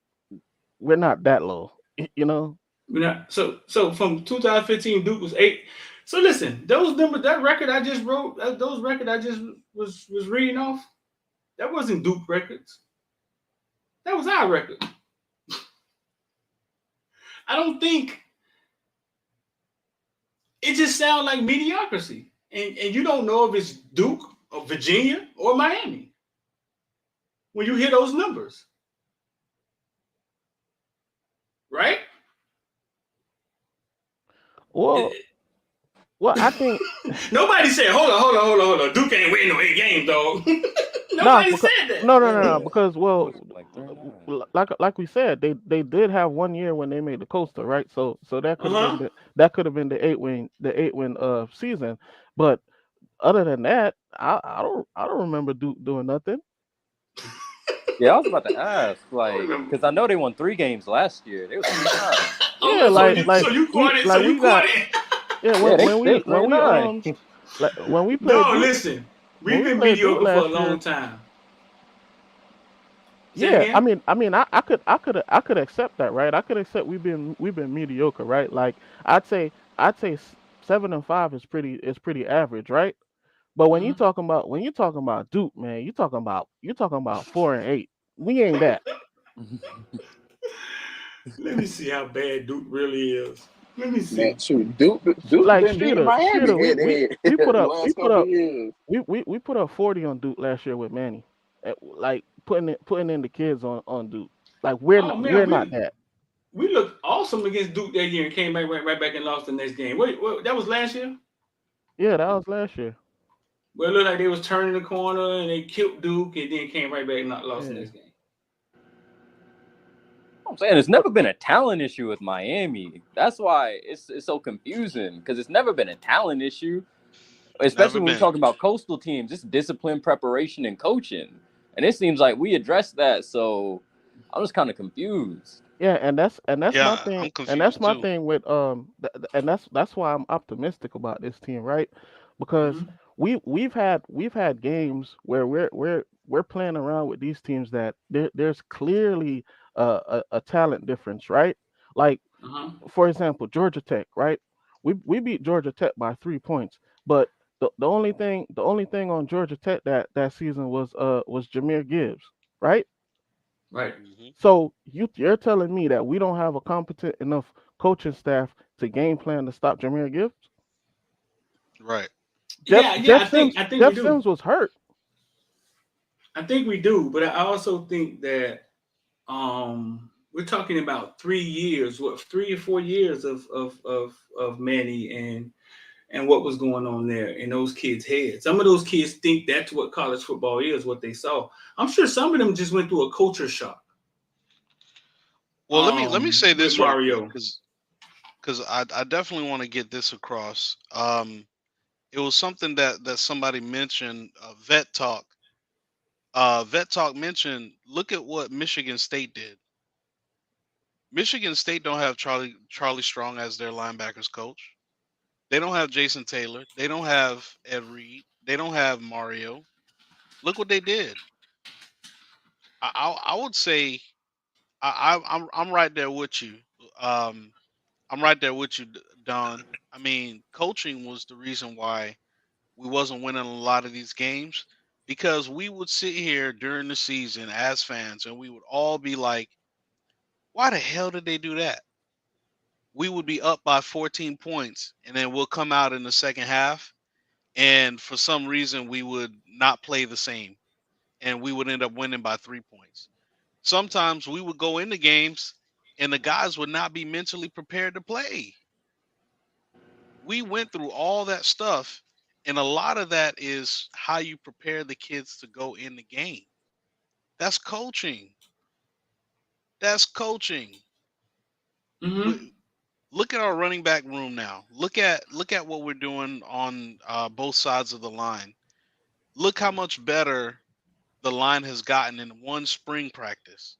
that low, you know. So from 2015 Duke was 8. So listen, those numbers, that record I just wrote, those record I just was reading off, that wasn't Duke records. That was our record. I don't think it just sounds like mediocrity. And you don't know if it's Duke or Virginia or Miami when you hear those numbers. Right? Well, I think Nobody said, hold on. Duke ain't winning no 8 games, dog. nah, Nobody because said that. no, because like we said, they did have one year when they made the coastal, right? So Uh-huh. that could have been the 8-win season, but other than that, I don't remember Duke doing nothing. Yeah, I was about to ask, I like, remember. because I know they won 3 games last year. They was 29. Yeah, So you caught it. So like you we caught got it. yeah They was when we 29. like when we played No, Duke listen. when We've we been played Duke mediocre for a last long year. time. Say it Yeah, again. I could accept that, right? I could accept we've been mediocre, right? Like I'd say 7-5 is pretty average, right? But when you talking about Duke, man, you talking about 4-8. We ain't that. Let me see how bad Duke really is. Let me Man, see. shoot, Duke Like been beating Miami shooter, head to head the last couple of years. we put up 40 on Duke last year with Manny. Like putting in the kids on Duke. Like Oh we're man, not that. We looked awesome against Duke that year and came back right back and lost the next game. Wait, that was last year. Yeah, that was last year. Well, it looked like they was turning the corner and they killed Duke and then came right back and not lost the Yeah. next game. I'm saying it's never been a talent issue with Miami. That's why it's so confusing because it's never been a talent issue, especially Never when we're been. talking about coastal teams. It's discipline, preparation, and coaching, and it seems like we addressed that. So I'm just kind of confused. Yeah, and that's my Yeah, thing, I'm and that's confused my too. thing with and that's why I'm optimistic about this team, right? Because Mm-hmm. we've had games where we're playing around with these teams that there's clearly a talent difference, right? Like Uh-huh. for example, Georgia Tech, right? We beat Georgia Tech by 3 points, but the only thing on Georgia Tech that season was Jameer Gibbs, right? Right. Hmm. So you're telling me that we don't have a competent enough coaching staff to game plan to stop Jameer Gibbs? Right. Jeff Yeah. Jeff I Sims think we Jeff do. Sims was hurt. I think we do, but I also think that we're talking about 3 years, what 3 or 4 years of Manny and what was going on there in those kids' heads. Some of those kids think that's what college football is, what they saw. I'm sure some of them just went through a culture shock. Well, let me say With this real quick, Mario. because I definitely want to get this across. It was something that somebody mentioned. Vet Talk mentioned. Look at what Michigan State did. Michigan State don't have Charlie Strong as their linebackers coach. They don't have Jason Taylor. They don't have Ed Reed. They don't have Mario. Look what they did. I would say I'm right there with you. Um, I'm right there with you, Don. I mean, coaching was the reason why we wasn't winning a lot of these games because we would sit here during the season as fans and we would all be like, "Why the hell did they do that?" We would be up by 14 points and then we'll come out in the second half and for some reason we would not play the same and we would end up winning by 3 points. Sometimes we would go into games and the guys would not be mentally prepared to play. We went through all that stuff, and a lot of that is how you prepare the kids to go in the game. That's coaching. That's coaching. Mm-hmm. Look at our running back room now. Look at what we're doing on both sides of the line. Look how much better the line has gotten in one spring practice.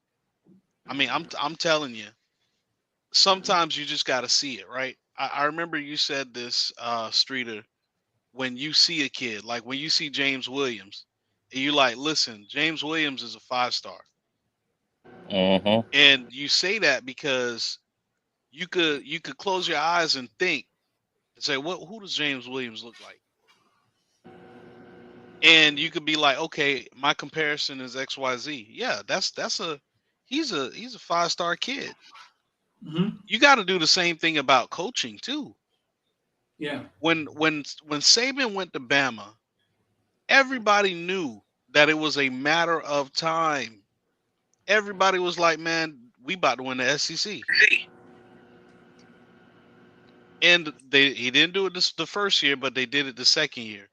I mean, I'm telling you, sometimes you just got to see it, right? I remember you said this, Streeter, when you see a kid, like when you see James Williams, and you like, listen, James Williams is a 5 star. Mm-hmm. And you say that because you could close your eyes and think and say, what who does James Williams look like? And you could be like, okay, my comparison is XYZ. Yeah, that's a he's a 5 star kid. Mm-hmm. You got to do the same thing about coaching too. Yeah. When Saban went to Bama, everybody knew that it was a matter of time. Everybody was like, "Man, we about to win the SEC," and he didn't do it the first year, but they did it the second year.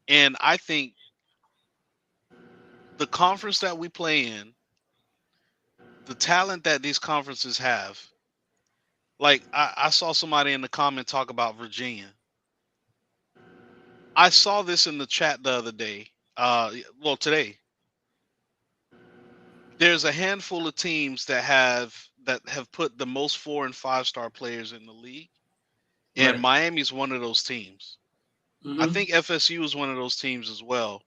And I think the conference that we play in, the talent that these conferences have, like I saw somebody in the comment talk about Virginia. I saw this in the chat the other day. Well, today there's a handful of teams that have put the most 4 and 5 star players in the league, and Right. Miami's one of those teams. I Mm-hmm. think FSU is one of those teams as well,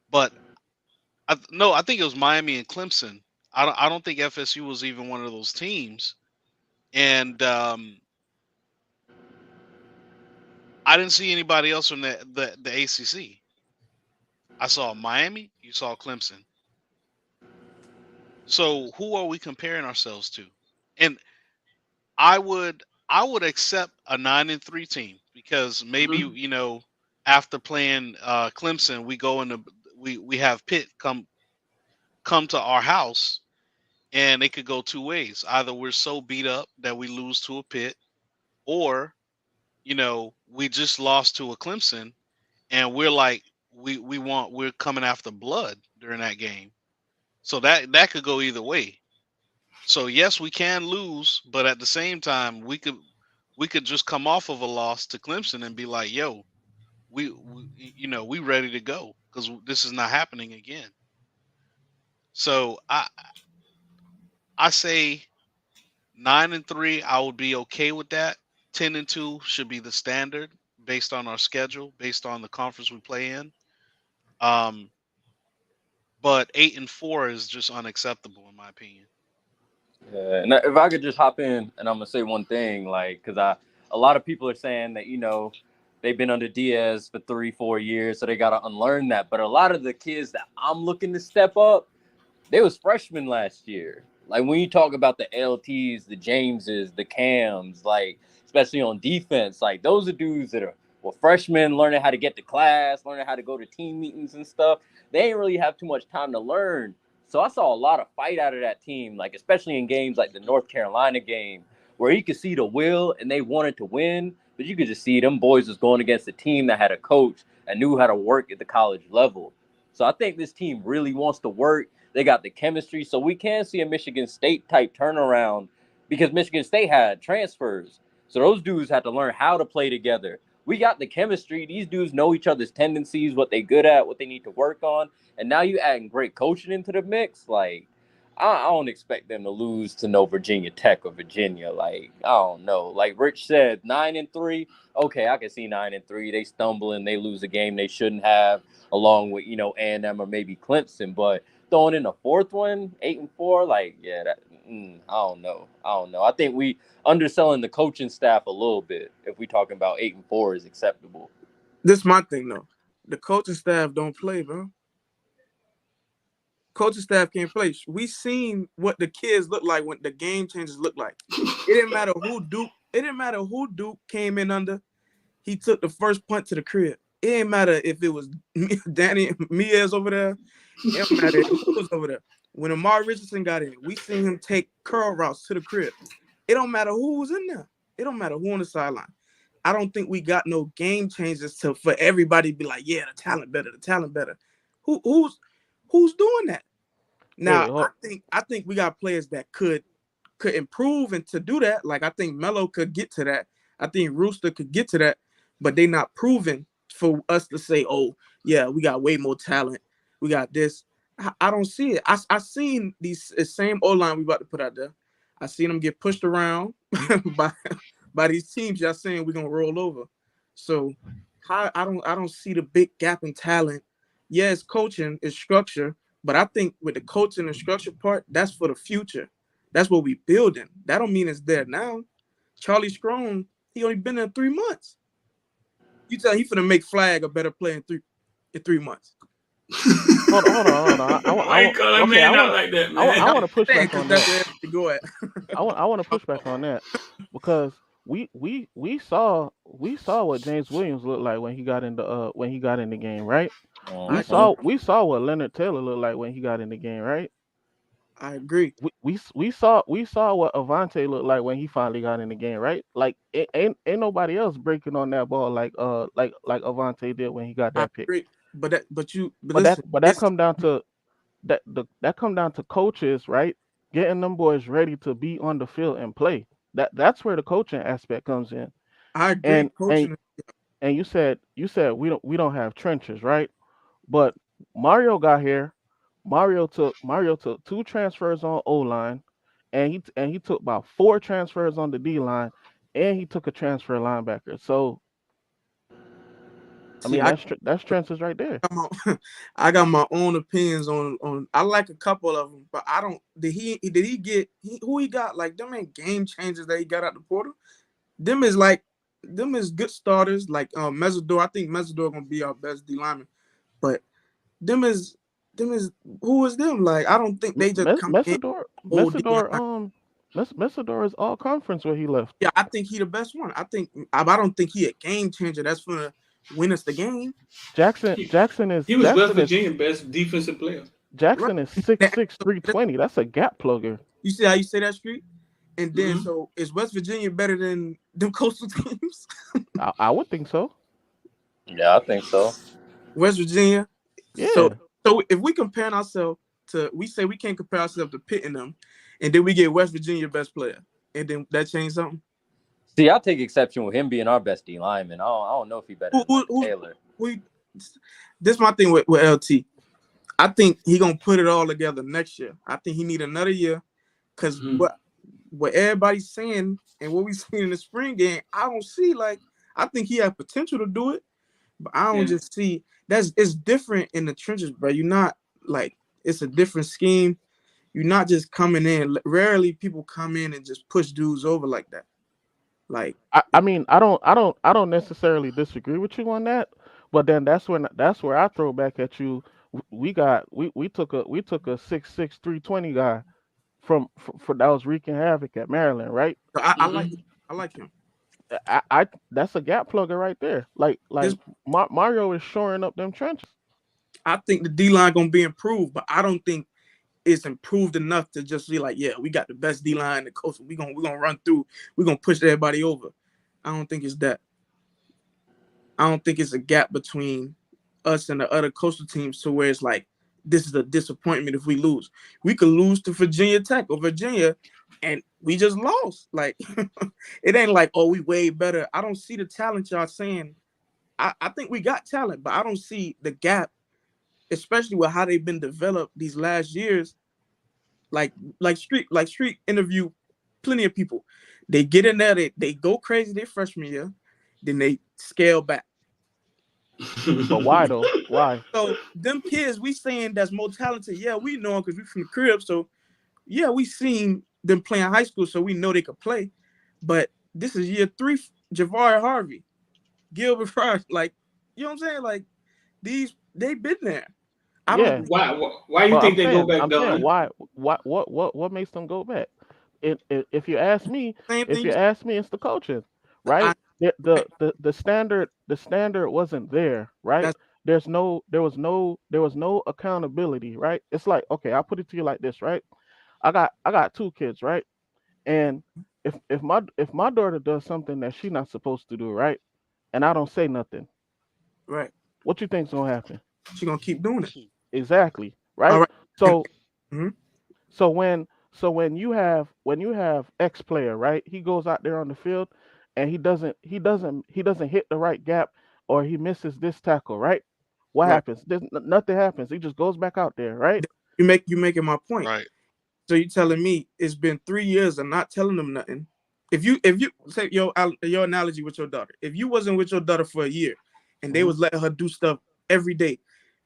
but no, I think it was Miami and Clemson. I don't think FSU was even one of those teams, and I didn't see anybody else from the ACC. I saw Miami, you saw Clemson. So who are we comparing ourselves to? And I would I would accept a 9-3 team because maybe Mm-hmm. after playing Clemson we go into we have Pitt come to our house And it could go two ways. Either we're so beat up that we lose to a Pitt, or we just lost to a Clemson, and we're like we're coming after blood during that game. So that could go either way. So yes, we can lose, but at the same time, we could just come off of a loss to Clemson and be like, yo, we ready to go because this is not happening again. So I say 9-3, I would be okay with that. 10-2 should be the standard based on our schedule, based on the conference we play in. But 8-4 is just unacceptable in my opinion. Yeah, and if I could just hop in, and I'm gonna say one thing, like, because a lot of people are saying that they've been under Diaz for 3-4 years, so they gotta unlearn that. But a lot of the kids that I'm looking to step up, they was freshmen last year. Like when you talk about the LTs, the Jameses, the Cams, like especially on defense, like those are dudes that were freshmen learning how to get to class, learning how to go to team meetings and stuff. They ain't really have too much time to learn. So I saw a lot of fight out of that team, like especially in games like the North Carolina game, where you could see the will and they wanted to win, but you could just see them boys was going against a team that had a coach and knew how to work at the college level. So I think this team really wants to work. They got the chemistry, so we can see a Michigan State type turnaround because Michigan State had transfers. So those dudes had to learn how to play together. We got the chemistry. These dudes know each other's tendencies, what they good at, what they need to work on. And now you adding great coaching into the mix. Like, I don't expect them to lose to no Virginia Tech or Virginia. Like, I don't know. Like Rich said, 9-3. Okay, I can see 9-3. They stumble and they lose a game they shouldn't have, along with A&M or maybe Clemson. But throwing in a fourth one, 8-4, like I don't know. I think we underselling the coaching staff a little bit if we talking about 8-4 is acceptable. This is my thing though. The coaching staff don't play, bro. Coaching staff can't play. We seen what the kids look like when the game changers look like. It didn't matter who Duke. It didn't matter who Duke came in under. He took the first punt to the crib. It didn't matter if it was Danny Miez over there. It didn't matter who was over there. When Amari Richardson got in, we seen him take curl routes to the crib. It don't matter who was in there. It don't matter who on the sideline. I don't think we got no game changers for everybody to be like, yeah, the talent better. Who's doing that? Now, I think we got players that could improve and to do that. Like I think Melo could get to that. I think Rooster could get to that, but they not proven for us to say, oh, yeah, we got way more talent. We got this. I don't see it. I seen these same O-line we about to put out there. I seen them get pushed around by these teams y'all saying we're gonna roll over. So I don't see the big gap in talent. Yeah, it's coaching, it's structure, but I think with the coaching and structure part, that's for the future. That's what we building. That don't mean it's there now. Charlie Strong, he only been there 3 months. You tell he finna make Flag a better player in 3 months. Hold on. Why you call that man out like that, man? I want to push back on that's that. where to go at. I want to push back on that because we saw what James Williams looked like when he got in the game, right? We saw what Leonard Taylor looked like when he got in the game, right? I agree. We saw what Avante looked like when he finally got in the game, right? Like ain't nobody else breaking on that ball like Avante did when he got that pick. But that come down to that come down to coaches, right? Getting them boys ready to be on the field and play. That's where the coaching aspect comes in. I agree. And you said we don't have trenches, right? But Mario got here. Mario took 2 transfers on O line, and he took about 4 transfers on the D line, and he took a transfer linebacker. So I mean that's trenches right there. I got my own opinions on. I like a couple of them, but I don't. Did he get who he got? Like them ain't game changers that he got out the portal. Them is good starters like Mesidor. I think Mesidor gonna be our best D lineman, but them is who is them? Like I don't think they just Mesidor is all conference where he left. Yeah, I think he the best one. I don't think he a game changer. That's gonna win us the game. Jackson is West Virginia best defensive player. Right. Jackson is That- 6'6", 320. That's a gap plugger. You see how you say that, Street? And then, Mm-hmm. so is West Virginia better than them coastal teams? I would think so. Yeah, I think so. West Virginia. So, Yeah. so if we compare ourselves to, we say we can't compare ourselves to Pitt and them, and then we get West Virginia best player, and then that change something. See, I take exception with him being our best D lineman. I don't know if he better Who, than who, Michael who, Taylor. who this my thing with LT. I think he gonna put it all together next year. I think he need another year because Mm-hmm. what everybody's saying and what we seen in the spring game, I don't see like I think he has potential to do it, but I don't Yeah. just see it's different in the trenches, bro. You're not like it's a different scheme. You're not just coming in. Rarely people come in and just push dudes over like that. Like I mean, I don't necessarily disagree with you on that, but then that's where I throw back at you. We took a 6'6", 320 guy for that was wreaking havoc at Maryland, right? I Mm-hmm. like him. I that's a gap plugger right there. Like This Mario is shoring up them trenches. I think the D line gonna be improved, but I don't think it's improved enough to just be like, yeah, we got the best D line in the coast. We gonna run through. We gonna push everybody over. I don't think it's that. I don't think it's a gap between us and the other coastal teams to where it's like this is a disappointment if we lose. We could lose to Virginia Tech or Virginia, and we just lost. Like it ain't like oh we way better. I don't see the talent y'all saying. I think we got talent, but I don't see the gap, especially with how they've been developed these last years. Like Street interview plenty of people. They get in there, they go crazy their freshman year, then they scale back. But why though? Why? So them kids, we saying that's more talented. Yeah, we know them because we from the crib. So yeah, we seen them playing high school, so we know they could play. But this is year 3. Javari Harvey, Gilbert Fry, like you know what I'm saying? Like these, they been there. I don't Yeah, think Why you but think they go back, I'm saying Don? why? What makes them go back? If you ask me, same thing. it's the coaching, I right? The standard wasn't there, right? that's There was no accountability, right? It's like, okay, I'll put it to you like this, right? I got two kids, right? And if my daughter does something that she's not supposed to do, right? And I don't say nothing, right. what you think's gonna happen? She gonna keep doing it. Exactly, All right? right. And, So mhm. So when you have X player, right? He goes out there on the field and he doesn't hit the right gap, or he misses this tackle, right? What Right. happens? Nothing happens. He just goes back out there, right? You making my point. Right. So you telling me it's been 3 years and not telling them nothing. If you say your analogy with your daughter, if you wasn't with your daughter for a year and they Hmm. was letting her do stuff every day,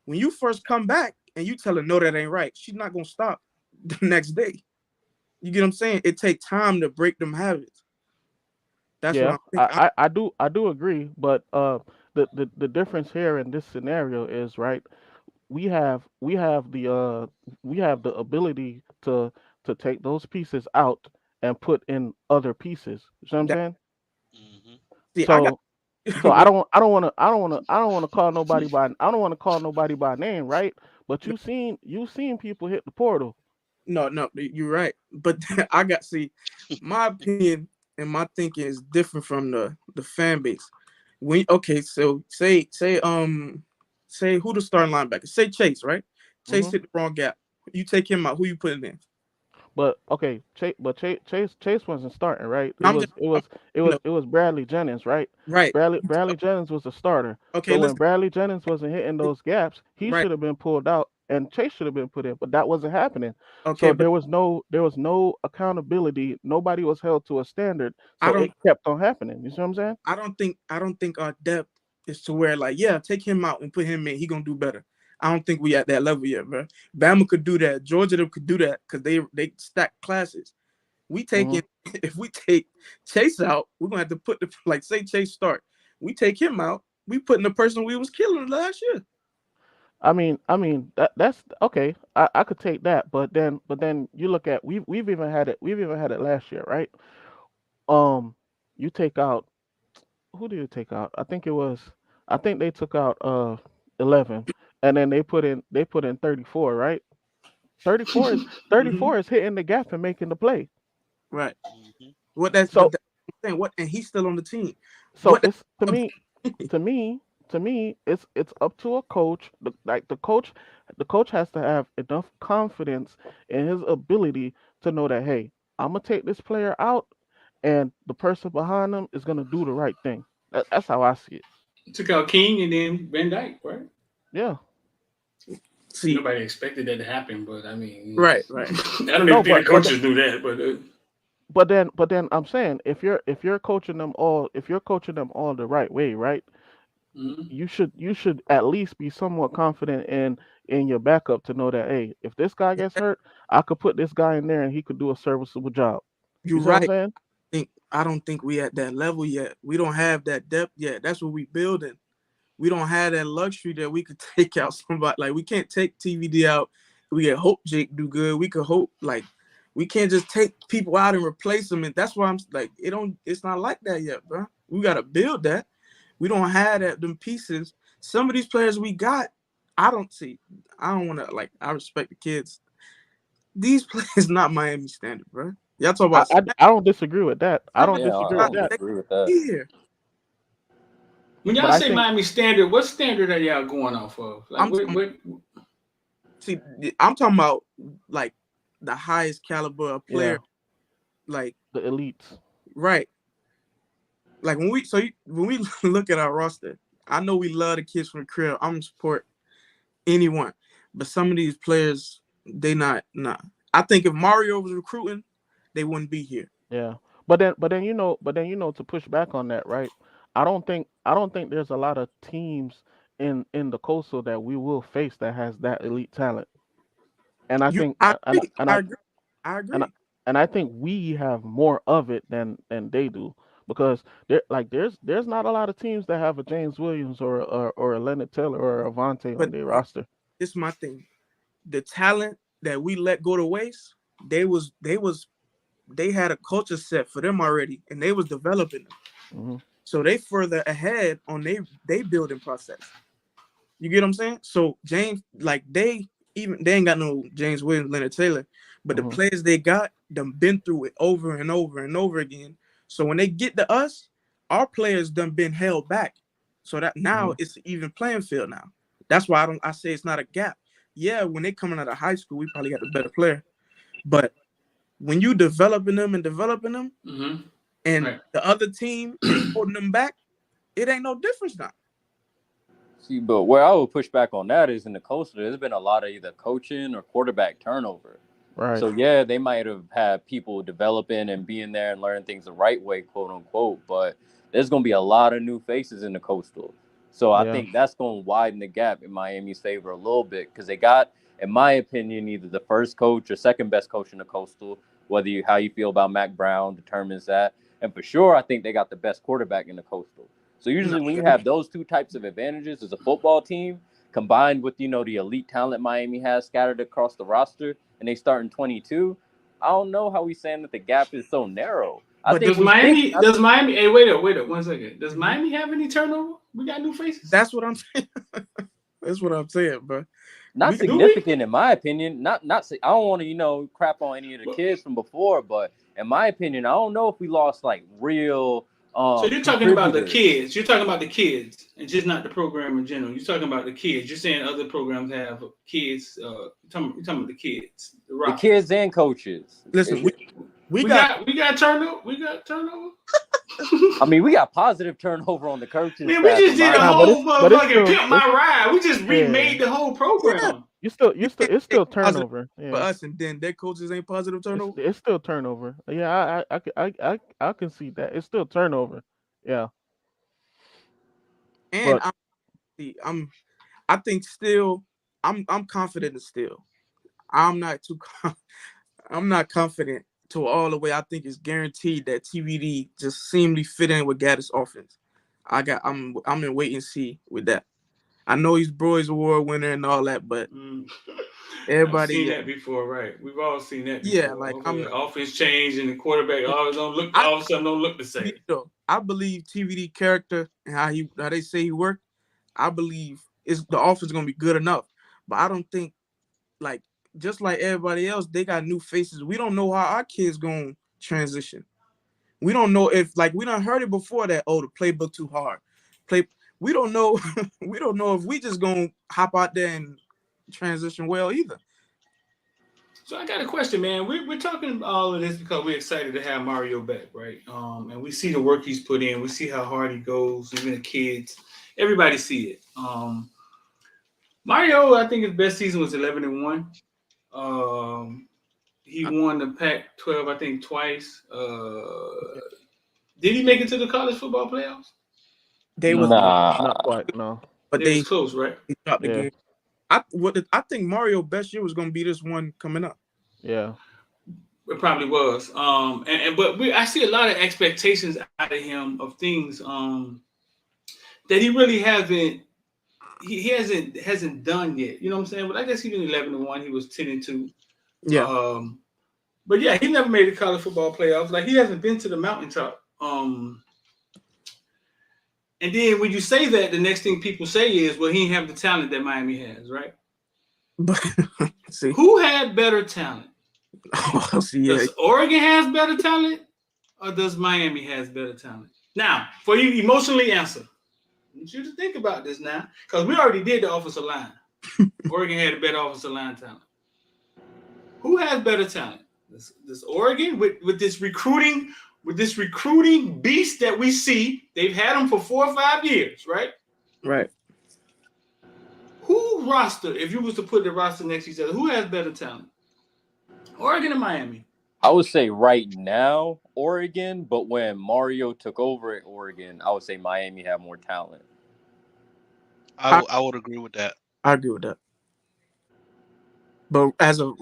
when you first come back and you tell her no, that ain't right, she's not gonna stop the next day. You get what I'm saying? It take time to break them habits. That's what Yeah, I'm thinking. I do agree, but the difference here in this scenario is, right, we have the ability to take those pieces out and put in other pieces. You know what I'm That, saying? Hmm. see, I got So so I don't want to call nobody by name, right? But you seen people hit the portal. no, you're right. But I got see, my opinion and my thinking is different from the fan base. When okay, so say who the starting linebacker? Say Chase, right? Chase Hmm. hit the wrong gap. You take him out. Who you putting in? But okay, Chase wasn't starting, right? It No, I'm just was it I'm, was it you was know, it was Bradley Jennings, right? right. Bradley Jennings was a starter. Okay, So when listen, Bradley Jennings wasn't hitting those gaps, he right. should have been pulled out and Chase should have been put in, but that wasn't happening. Okay, So but there was no accountability. Nobody was held to a standard. I So don't it kept on happening. You see what I'm saying? I don't think our depth is to where like yeah, take him out and put him in. He gonna do better. I don't think we at that level yet, bro. Bama could do that. Georgia them could do that because they stack classes. We Hmm. taking if we take Chase out, we're gonna have to put the like say Chase start. We take him out. We putting the person we was killing last year. I mean that's okay. I could take that, but then you look at we've even had it last year, right? Um, you take out who did you take out? I think they took out 11, and then they put in 34, right? 34 is Mhm. 34 is hitting the gap and making the play. Right. Mhm. What that's but So that's what I'm saying. What and he's still on the team. so What it's that, to me to me it's up to a coach. Like the coach has to have enough confidence in his ability to know that, hey, I'm gonna take this player out, and the person behind him is gonna do the right thing. That's how I see it. Took out King and then Van Dyke, right? Yeah. see, Nobody expected that to happen, but I mean, right, right. I don't No, even think the but coaches knew that. But but then I'm saying, if you're coaching them all the right way, right? mhm. You should at least be somewhat confident in your backup to know that, hey, if this guy gets hurt, I could put this guy in there and he could do a serviceable job. You're You see what I'm right. saying? I don't think we at that level yet. We don't have that depth yet. That's what we building. We don't have that luxury that we could take out somebody. Like we can't take TVD out. We can hope Jake do good. We could hope like we can't just take people out and replace them. And that's why I'm like it's not like that yet, bro. We gotta build that. We don't have that them pieces. Some of these players we got, I don't see. I don't want to like. I respect the kids. These players not Miami standard, bro. Y'all talk I, about I, I don't disagree with that. I some don't of Yeah, I disagree them with don't that. disagree with that. here. When But y'all I say think Miami standard, what standard are y'all going off of? Like, I'm what? see. I'm talking about like the highest caliber of yeah, player. Like the elites. right. Like when we look at our roster, I know we love the kids from the crib. I'm gonna support anyone, but some of these players they not nah. I think if Mario was recruiting, they wouldn't be here. Yeah. But then to push back on that, right? I don't think there's a lot of teams in the coastal that we will face that has that elite talent. And I You, think I and agree. and I I agree. I and I, agree. and I think we have more of it than they do, because there's not a lot of teams that have a James Williams or a Leonard Taylor or a Avante on But their roster. this is my thing. The talent that we let go to waste, they had a culture set for them already, and they was developing them. Hmm. So they further ahead on they building process. You get what I'm saying? So James, like they ain't got no James Williams, Leonard Taylor, but the Hmm. players they got them been through it over and over and over again. So when they get to us, our players done been held back. So that now Hmm. it's an even playing field now. That's why I say it's not a gap. Yeah, when they coming out of high school, we probably got the better player. But when you developing them, Mm-hmm. and Right. the other team is holding them back, it ain't no difference now. See, but where I would push back on that is in the coastal, there's been a lot of either coaching or quarterback turnover. Right. So yeah, they might have had people developing and being there and learning things the right way, quote unquote. But there's gonna be a lot of new faces in the coastal. So I Yeah. think that's gonna widen the gap in Miami's favor a little bit because they got, in my opinion, either the first coach or second best coach in the coastal. Whether you how you feel about Mac Brown determines that, and for sure, I think they got the best quarterback in the coastal. So No, usually when you have those two types of advantages as a football team, combined with the elite talent Miami has scattered across the roster, and they start in 22, I don't know how we saying that the gap is so narrow. I but think Does we think. Miami? Does Miami? Hey, wait up, 1 second. Does mhm. Miami have any turnover? We got new faces. That's what I'm saying. That's what I'm saying, bro. Not We got, Do we? significant in my opinion. Not I don't want to crap on any of the But- kids from before, but in my opinion, I don't know if we lost like real So you're talking about the contributors. kids. You're talking about the kids, and just not the program in general. You're talking about the kids. You're saying other programs have kids. You're talking about the kids, the The roster. kids and coaches. listen, we We got got turnover. We got turnover. I mean, we got positive turnover on the coaching Man, we staff just in did a my Nah, but whole it's but it's motherfucking still pimp my it's ride. We just yeah. remade the whole yeah. program. You You still can't it's say still positive turnover. for Yeah. us, and then their coaches ain't positive turnover. It's still turnover. Yeah, I can see that. It's still turnover. Yeah. And But I think still I'm confident in still. I'm not too I'm not confident to all the way. I think it's guaranteed that TVD just seemingly fit in with Gaddis offense. I'm in wait and see with that. I know he's Broy's Award winner and all that, but Mm. I've everybody, seen yeah, that before, right? We've all seen that yeah, before. like I'm Motherfucker, not. offense change and the quarterback I all of a sudden don't look the same. though. I believe TVD character and how they say he worked. I believe is the offense gonna be good enough, but I don't think like just like everybody else, they got new faces. We don't know how our kids gonna transition. We don't know if we done heard it before that the playbook too hard. We don't know we don't know if we just gonna hop out there and transition well either. So I got a question, man. We're talking all of this because we're excited to have Mario back, right? And we see the work he's put in. We see how hard he goes, even the kids. Everybody see it. Mario, I think his best season was 11-1. He won the Pac-12, I think, twice. Did he make it to the college football playoffs? They was Not quite, no. but They was close, right? They dropped the Yeah. game. I think Mario best year was gonna be this one coming up. Yeah. It probably was. But I see a lot of expectations out of him of things that he really hasn't. He hasn't done yet. You know what I'm saying? But I guess he was 11-1. He was 10-2. Yeah. But yeah, he never made the college football playoffs. Like he hasn't been to the mountaintop. And then when you say that, the next thing people say is, well, he didn't have the talent that Miami has, right? See. Who had better talent? Yeah. Does Oregon has better talent, or does Miami has better talent? Now, for you emotionally answer, I want you to think about this now, because we already did the offensive line. Oregon had a better offensive line talent. Who has better talent? This Oregon with this recruiting beast that we see. They've had them for 4 or 5 years, right? Right. Who roster, if you was to put the roster next to each other, who has better talent? Oregon or Miami? I would say right now Oregon, but when Mario took over at Oregon, I would say Miami had more talent. I would agree with that. I agree with that. But as of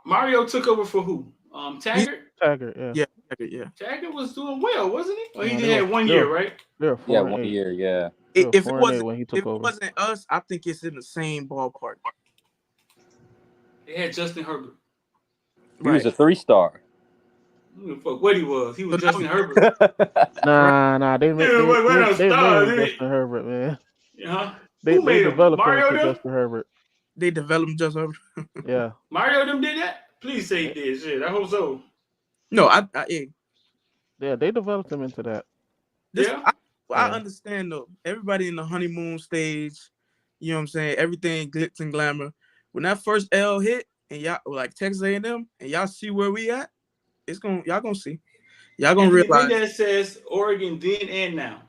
Mario took over for who? Taggart? Taggart, yeah. Yeah, Taggart, yeah. Taggart was doing well, wasn't he? Or he No, just they had were- 1 they year, were- right? They were 4-8. year, yeah. They were If it 4-8 wasn't when he took over. us, I think it's in the same ballpark. They had Justin Herbert. He was a 3-star. Fuck what he was. He was Justin Herbert. Nah, they made Yeah, what a they star, made him dude. Justin Herbert, man. Huh? They Who made him? developed Mario him to them? Justin Herbert. They developed Justin Herbert. Yeah. Mario them did that? Please say he did. Shit, I hope so. No, Yeah, they developed him into that. I understand though. Everybody in the honeymoon stage, you know what I'm saying? Everything glitz and glamour. When that first L hit and y'all like Texas A&M and y'all see where we at, y'all gonna see. Y'all gonna realize that says Oregon then and now.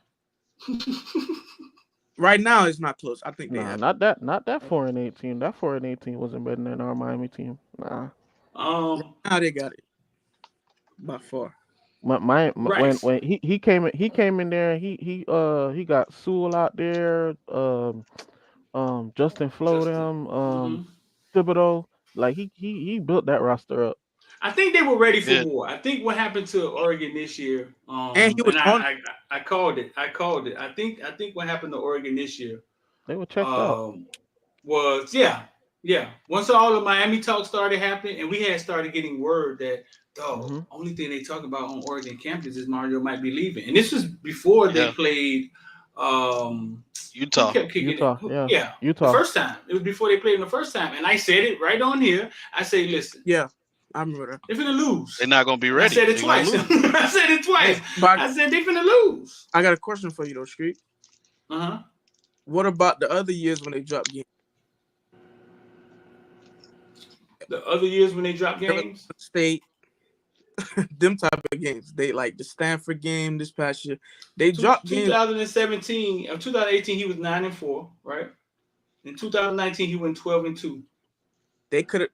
right now it's not close. I think they Nah, have. not that 4-8 team. That 4-8 team wasn't better than our Miami team. Nah. Now they got it by far. When he came in there, he got Sewell out there, Justin Flodem, Thibodeau. Like he built that roster up. I think they were ready for war. I think what happened to Oregon this year, and he was I called it. I think what happened to Oregon this year, they were checked out. Was once all the Miami talk started happening, and we had started getting word that only thing they talk about on Oregon campus is Mario might be leaving, and this was before they played Utah. Utah. The first time. It was before they played him the first time, and I said it right on here. I say, listen. Yeah. I remember that. They're finna lose. They're not gonna be ready. I said it twice. I said it twice. I said they're finna lose. I got a question for you though, Street. What about the other years when they dropped games? The other years when they dropped games? State, them type of games. They like the Stanford game this past year. They dropped games. 2017 or 2018, he was 9-4, right? In 2019, he went 12-2. They could have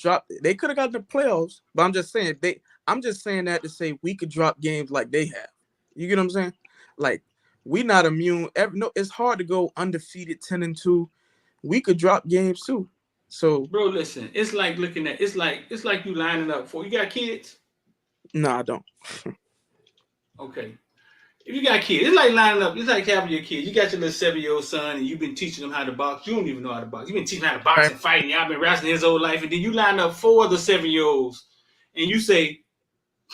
got the playoffs, but I'm just saying that to say we could drop games like they have. You get what I'm saying? Like we not immune. It's hard to go undefeated 10-2. We could drop games too. So, bro, listen, it's like it's like you lining up for. You got kids? No, I don't. Okay. If you got kids, it's like lining up. It's like having your kids. You got your little 7-year-old son, and you've been teaching him how to box. You don't even know how to box. You've been teaching him how to box and fight, and y'all been wrestling his whole life. And then you line up 4 other 7-year-olds, and you say,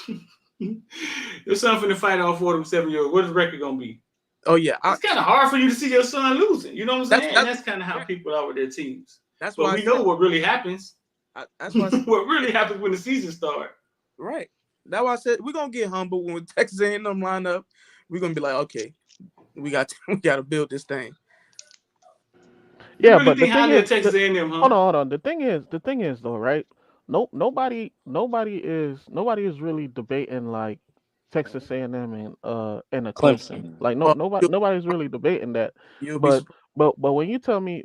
your son finna fight all 4 of them 7-year-olds. What is the record gonna be? Oh yeah, it's kind of hard for you to see your son losing. You know what I'm saying? That's kind of how people are with their teams. But we know what really happens. That's why I said, What really happens when the season starts? right. That's why I said we're gonna get humble when Texas A&M line up. We're gonna be like, okay, we got to build this thing. You Yeah, really but the think thing highly is, of Texas A&M, huh? hold on. The thing is though, right? No, nobody is really debating like Texas A&M and a Clemson. Clemson. Like Oh, nobody's really debating that. you'll be But surprised. but when you tell me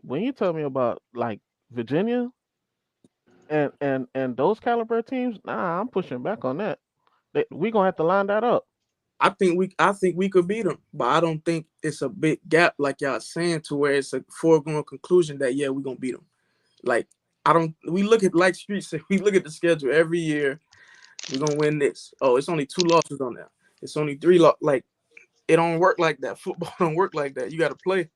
about like Virginia and those caliber teams, nah, I'm pushing back on that. We gonna have to line that up. I think we could beat them, but I don't think it's a big gap like y'all saying to where it's a foregone conclusion that yeah we're gonna beat them. Like I don't. We look at like Street said, we look at the schedule every year. We're gonna win this. Oh, it's only 2 losses on there. It's only 3 like it don't work like that. Football don't work like that. You got to play,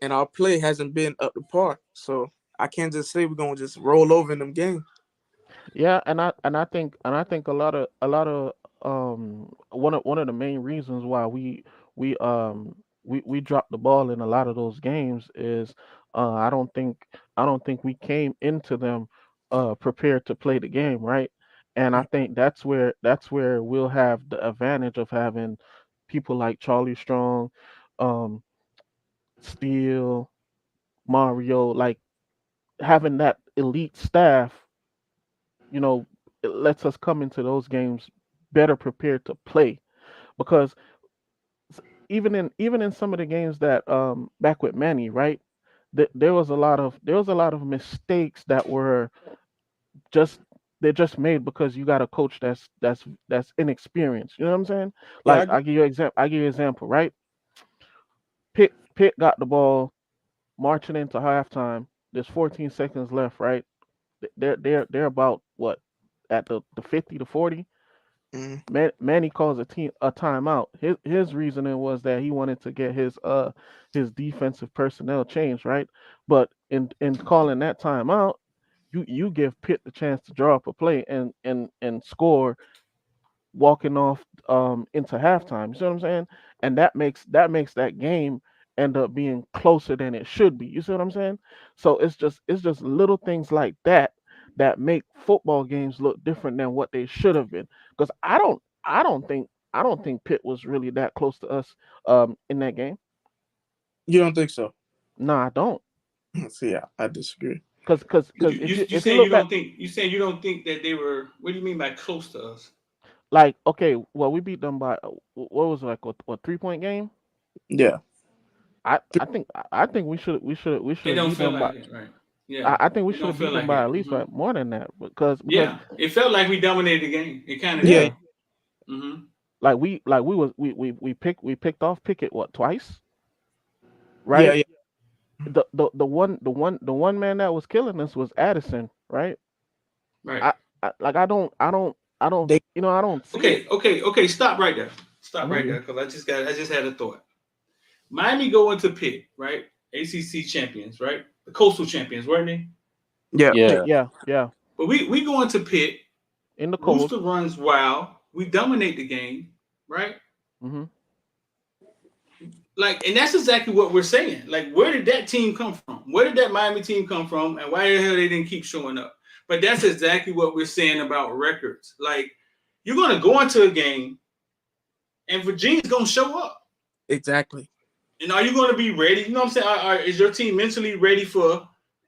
and our play hasn't been up to par. So I can't just say we're gonna just roll over in them games. Yeah, and I think a lot of one of the main reasons why we we dropped the ball in a lot of those games is uh I don't think I don't think we came into them prepared to play the game, right? And I think that's where we'll have the advantage of having people like Charlie Strong, um Steele, Mario, like having that elite staff, you know, it lets us come into those games better prepared to play because even in some of the games that back with Manny, right? There was a lot of mistakes that were just they're just made because you got a coach that's inexperienced. You know what I'm saying? Yeah, Like I give you an example, right? Pitt got the ball marching into halftime. There's 14 seconds left, right? They're about what at the 50 to 40. mm, Manny calls a timeout. His reasoning was that he wanted to get his defensive personnel changed, right? But in calling that timeout, you give Pitt the chance to draw up a play and score walking off into halftime. You see what I'm saying? And that makes that game end up being closer than it should be. You see what I'm saying? So it's just little things like that that make football games look different than what they should have been. Because I don't think Pitt was really that close to us in that game. you don't think so? No, I don't. See, I disagree. Because You if you you you if you saying look you back, don't think that they were? What do you mean by close to us? like, okay, well, we beat them by what was it, like a 3 point game. Yeah, I think we should It have don't beat feel them by. like it, right? Yeah, I think we it should don't have feel beat them like by it. at least like more than that because Yeah, it felt like we dominated the game. It kind of yeah, did. yeah, Hmm. like we picked off Pickett what twice, yeah, right? yeah. The one man that was killing us was Addison, right? Right. They I don't see it. Okay. Stop right there. Stop Hmm. right there, because I just had a thought. Miami going to Pitt, right? ACC champions, right? The Coastal champions, weren't they? yeah. Yeah. Yeah, But we going to Pitt. in the cold. Rooster runs wild. We dominate the game, right? Hmm. Like, and that's exactly what we're saying. Like, where did that team come from? Where did that Miami team come from? And why the hell they didn't keep showing up? But that's exactly what we're saying about records. Like, you're gonna go into a game and Virginia's gonna show up. Exactly. And are you gonna be ready? You know what I'm saying? Is your team mentally ready for it?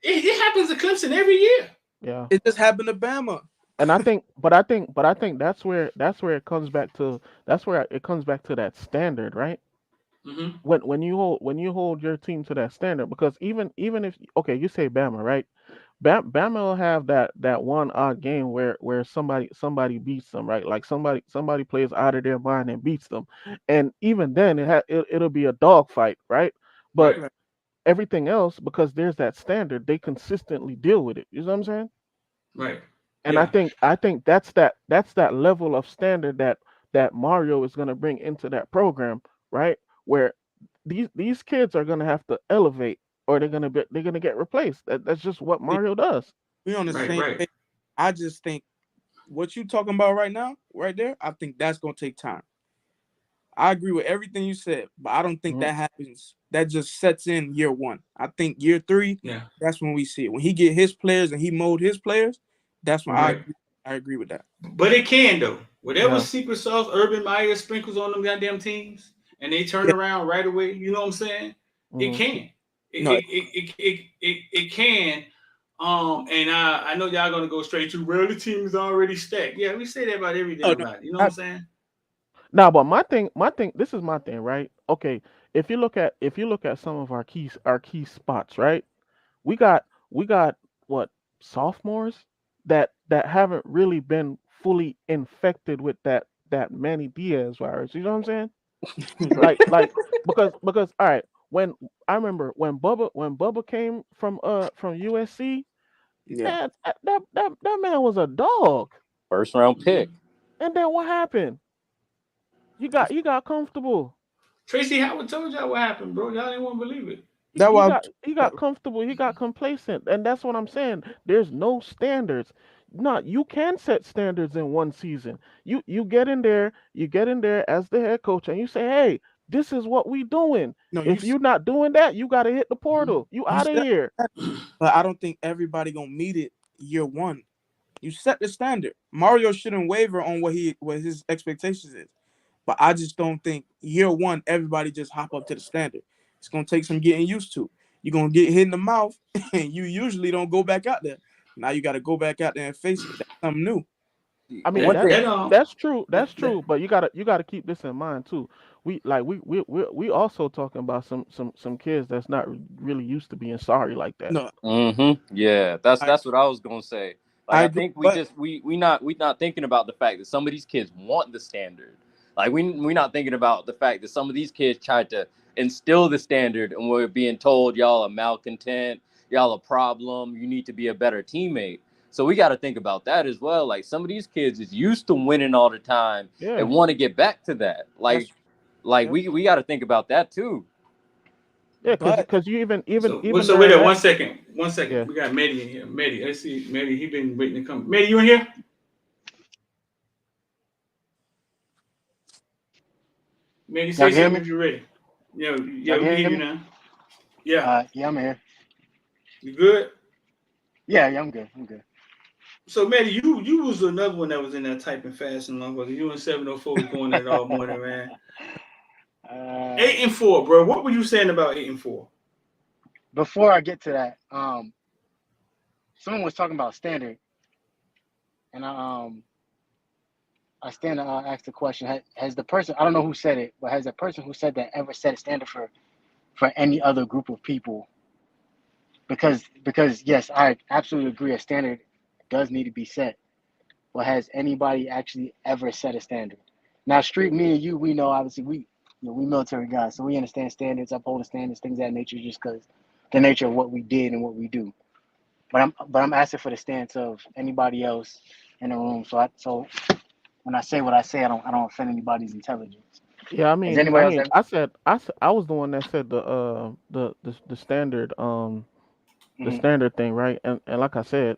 It happens to Clemson every year. Yeah. It just happened to Bama. And I think that's where it comes back to that standard, right? Mm-hmm. When you hold your team to that standard, because even if, okay, you say Bama, right? Bama will have that one odd game where somebody beats them, right? Like somebody plays out of their mind and beats them, and even then it'll be a dogfight, right? But Right. Right. everything else, because there's that standard, they consistently deal with it. You know what I'm saying? Right. And I Yeah. think I think that's that level of standard that Mario is going to bring into that program, right? Where these kids are going to have to elevate, or they're going to get replaced. That's just what See, Mario does. we on the Right. same Right. page. I just think what you talking about right now, right there, I think that's gonna take time. I agree with everything you said, but I don't think Mhm. that happens. That just sets in year one. I think year 3, Yeah. that's when we see it. When he get his players and he mold his players, that's when Right. I agree with that. But it can though. Whatever Yeah. secret sauce Urban Meyer sprinkles on them goddamn teams, and they turn Yeah, around right away. You know what I'm saying? It Mhm. can. no, It can. And I know y'all gonna go straight to well, the team is already stacked. Yeah, we say that about every no, damn no. body. You know what I, I'm saying? Now, but my thing, this is my thing, right? Okay, if you look at some of our key spots, right? We got what, sophomores that haven't really been fully infected with that Manny Diaz virus. You know what I'm saying? right. Like because all right, when I remember when Bubba came from USC, Yeah. man, that man was a dog. First round pick. Mm-hmm. And then what happened? You got comfortable. Tracy Howard told y'all what happened, bro. Y'all didn't want to believe it. He, That he why got he got comfortable. He got complacent, and that's what I'm saying. There's no standards. Not you can set standards in one season. You get in there. You get in there as the head coach, and you say, "Hey, this is what we doing. no, If you're not doing that, you got to hit the portal. You you out of said here." that, but I don't think everybody gonna meet it year one. You set the standard. Mario shouldn't waver on what his expectations is. But I just don't think year one everybody just hop up to the standard. It's gonna take some getting used to. You're gonna get hit in the mouth, and you usually don't go back out there. Now you got to go back out there and face it. That's something new. I mean One That thing. that that's true. that, That's that true. But you gotta keep this in mind too. We also talking about some kids that's not really used to being sorry like that. No, Yeah, that's I that's what I was gonna say. Like I I agree, think we but just we not thinking about the fact that some of these kids want the standard. Like we not thinking about the fact that some of these kids tried to instill the standard and we're being told y'all are malcontent, y'all a problem, you need to be a better teammate. So we got to think about that as well. Like some of these kids is used to winning all the time and Yeah. want to get back to that. Like that's like yep. we got to think about that too. Yeah, cause But cause you even even so even so wait during there that. one second. One second. Yeah. We got Medi in here. Medi, let's see. Medi, he been waiting to come. Medi, you in here? Medi, Y'all say can hear something me? if you're ready. Yeah, Y'all yeah, we can can hear hear you me? now. Yeah. Yeah, I'm here. You good? Yeah, I'm good. I'm good. So Medi, you was another one that was in that typing fast and long. You and 704 was going at it all morning, man. uh, 8-4, bro. What were you saying about 8-4? Before I get to that, someone was talking about standard, and I stand to ask the question: has the person, I don't know who said it, but has the person who said that ever set a standard for any other group of people? Because yes, I absolutely agree. A standard does need to be set, but has anybody actually ever set a standard? Now, Street, me and you, we know obviously we military guys, so we understand standards, upholding standards, things of that nature, just because the nature of what we did and what we do. But I'm asking for the stance of anybody else in the room. So when I say what I say, I don't offend anybody's intelligence. Yeah. I Has mean I anybody else mean ever? I was the one that said the standard the Mhm. standard thing, right? And like I said,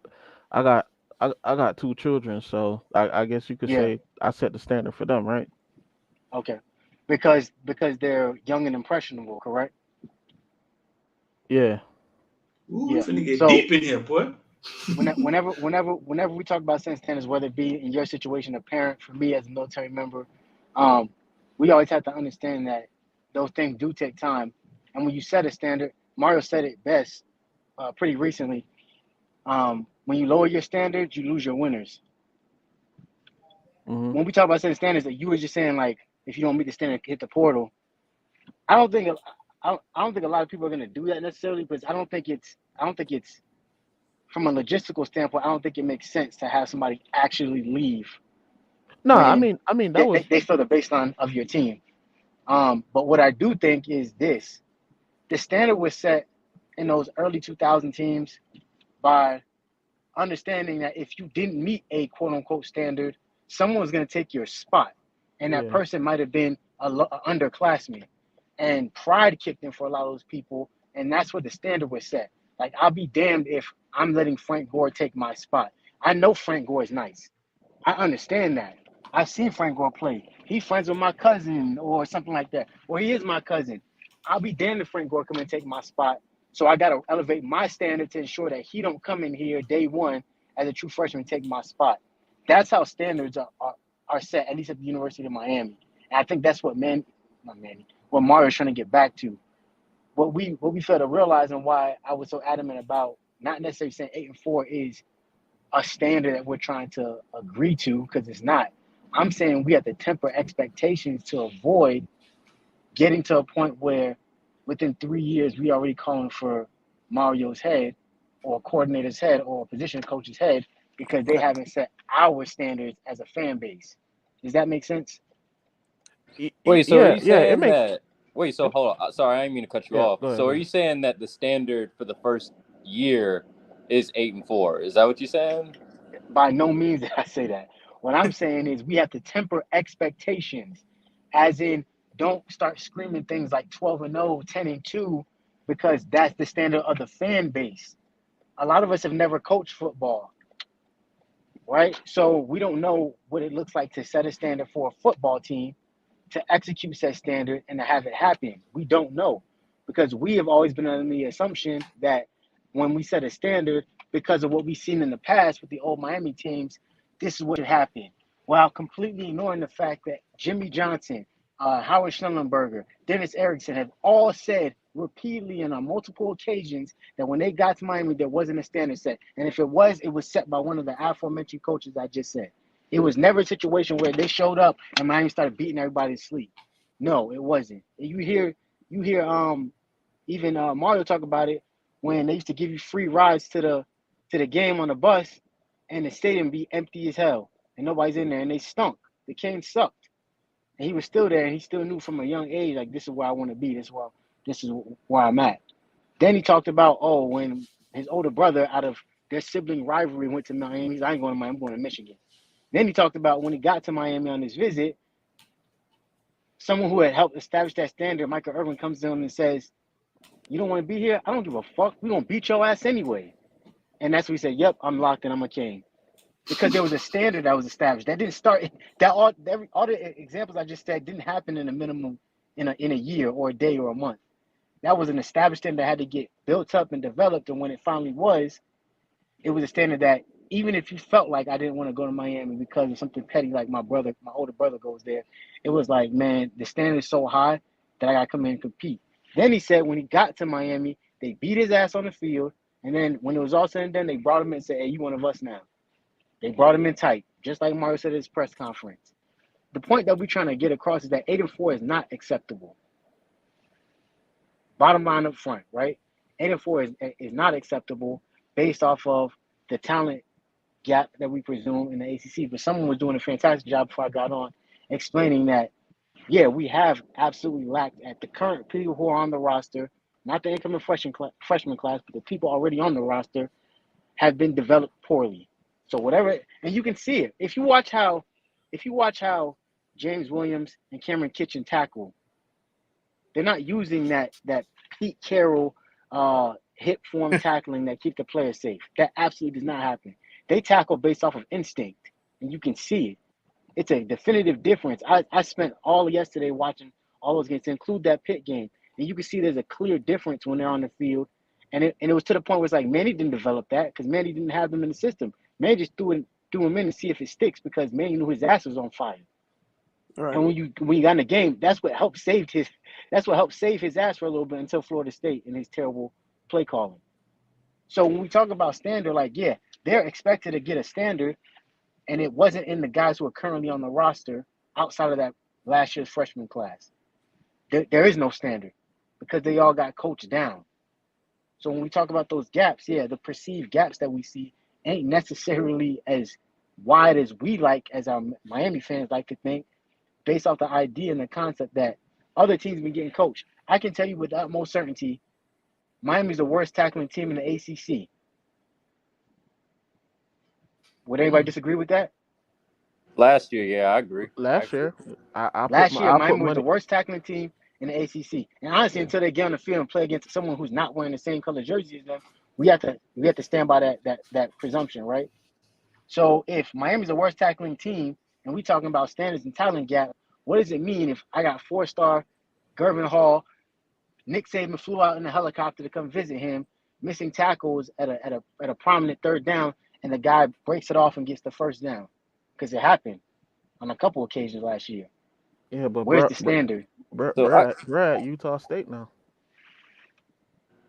I got I got two children, so I guess you could Yeah. say I set the standard for them, right? Okay. Because they're young and impressionable, correct? Yeah. Ooh, we Yeah. finna get So deep in here, boy. whenever we talk about sense standards, whether it be in your situation, a parent, for me as a military member, um, we always have to understand that those things do take time. And when you set a standard, Mario said it best pretty recently. When you lower your standards, you lose your winners. Mhm. When we talk about setting standards, that you were just saying like, if you don't meet the standard, hit the portal. I don't think I don't think a lot of people are going to do that necessarily, because I don't think it's from a logistical standpoint. I don't think it makes sense to have somebody actually leave No, I when mean I mean that they, was they, they feel the baseline of your team. But what I do think is this: the standard was set in those early 2000 teams by understanding that if you didn't meet a quote unquote standard, someone was going to take your spot. And that yeah. person might have been a underclassman. And pride kicked in for a lot of those people. And that's what the standard was set. Like, I'll be damned if I'm letting Frank Gore take my spot. I know Frank Gore is nice. I understand that. I've seen Frank Gore play. He's friends with my cousin or something like that. Or he is my cousin. I'll be damned if Frank Gore come and take my spot. So I got to elevate my standard to ensure that he don't come in here day one as a true freshman and take my spot. That's how standards are set, at least at the University of Miami. And I think that's what what Mario's trying to get back to. What we fail to realize and why I was so adamant about not necessarily saying 8-4 is a standard that we're trying to agree to, because it's not. I'm saying we have to temper expectations to avoid getting to a point where within 3 years we already calling for Mario's head or coordinator's head or position coach's head because they haven't set our standards as a fan base. Does that make sense? Wait, so are Yeah, you yeah, it saying makes that? Wait, so hold on. Sorry, I didn't mean to cut you yeah. off. Go ahead, So go are ahead. you saying that the standard for the first year is 8-4? Is that what you're saying? By no means did I say that. What I'm saying is we have to temper expectations, as in don't start screaming things like 12-0, 10-2, because that's the standard of the fan base. A lot of us have never coached football, right? So we don't know what it looks like to set a standard for a football team, to execute said standard, and to have it happen. We don't know, because we have always been under the assumption that when we set a standard, because of what we've seen in the past with the old Miami teams, this is what should happen, while completely ignoring the fact that Jimmy Johnson, Howard Schnellenberger, Dennis Erickson have all said repeatedly and on multiple occasions that when they got to Miami, there wasn't a standard set. And if it was set by one of the aforementioned coaches I just said. It was never a situation where they showed up and Miami started beating everybody to sleep. No, it wasn't. And you hear even Mario talk about it when they used to give you free rides to the game on the bus, and the stadium be empty as hell and nobody's in there, and they stunk. The Kings sucked, and he was still there, and he still knew from a young age, like, this is where I want to be. This is where I'm at. Then he talked about, when his older brother, out of their sibling rivalry, went to Miami. He's like, I ain't going to Miami, I'm going to Michigan. Then he talked about when he got to Miami on his visit, someone who had helped establish that standard, Michael Irvin, comes to him and says, you don't want to be here? I don't give a fuck. We're going to beat your ass anyway. And that's when he said, yep, I'm locked and I'm a king. Because there was a standard that was established. That didn't start, all the examples I just said didn't happen in a minimum in a year or a day or a month. That was an established standard that had to get built up and developed. And when it finally was, it was a standard that even if you felt like I didn't want to go to Miami because of something petty, like my older brother goes there, it was like, man, the standard is so high that I got to come in and compete. Then he said when he got to Miami, they beat his ass on the field. And then when it was all said and done, they brought him in and said, hey, you one of us now. They brought him in tight, just like Mario said at his press conference. The point that we're trying to get across is that 8-4 is not acceptable. Bottom line up front, right? 8-4 is not acceptable based off of the talent gap that we presume in the ACC. But someone was doing a fantastic job before I got on explaining that, yeah, we have absolutely lacked at the current people who are on the roster, not the incoming freshman class, but the people already on the roster have been developed poorly. So whatever, and you can see it. If you watch how James Williams and Cameron Kitchen tackle, they're not using that Pete Carroll hip form tackling that keep the player safe. That absolutely does not happen. They tackle based off of instinct, and you can see it. It's a definitive difference. I spent all yesterday watching all those games, to include that Pitt game, and you can see there's a clear difference when they're on the field. And it was to the point where it's like Manny didn't develop that because Manny didn't have them in the system. Manny just threw him in to see if it sticks because Manny knew his ass was on fire. Right. And when you got in the game, that's what helped save his ass for a little bit until Florida State and his terrible play calling. So when we talk about standard, like, yeah, they're expected to get a standard, and it wasn't in the guys who are currently on the roster outside of that last year's freshman class. There is no standard because they all got coached down. So when we talk about those gaps, yeah, the perceived gaps that we see ain't necessarily as wide as we like, as our Miami fans like to think, based off the idea and the concept that other teams been getting coached. I can tell you with utmost certainty, Miami's the worst tackling team in the ACC. Would anybody disagree with that? Last year, yeah, I agree. Last Actually. year, I Last year, put Miami was the money. worst tackling team in the ACC. And honestly, until they get on the field and play against someone who's not wearing the same color jersey as them, we have to stand by that presumption, right? So if Miami's the worst tackling team and we talking about standards and talent gap, what does it mean if I got 4-star Gervin Hall, Nick Saban flew out in a helicopter to come visit him, missing tackles at a prominent third down, and the guy breaks it off and gets the first down? Because it happened on a couple occasions last year. Yeah, but Where's the standard? So I, Brad, Utah State now.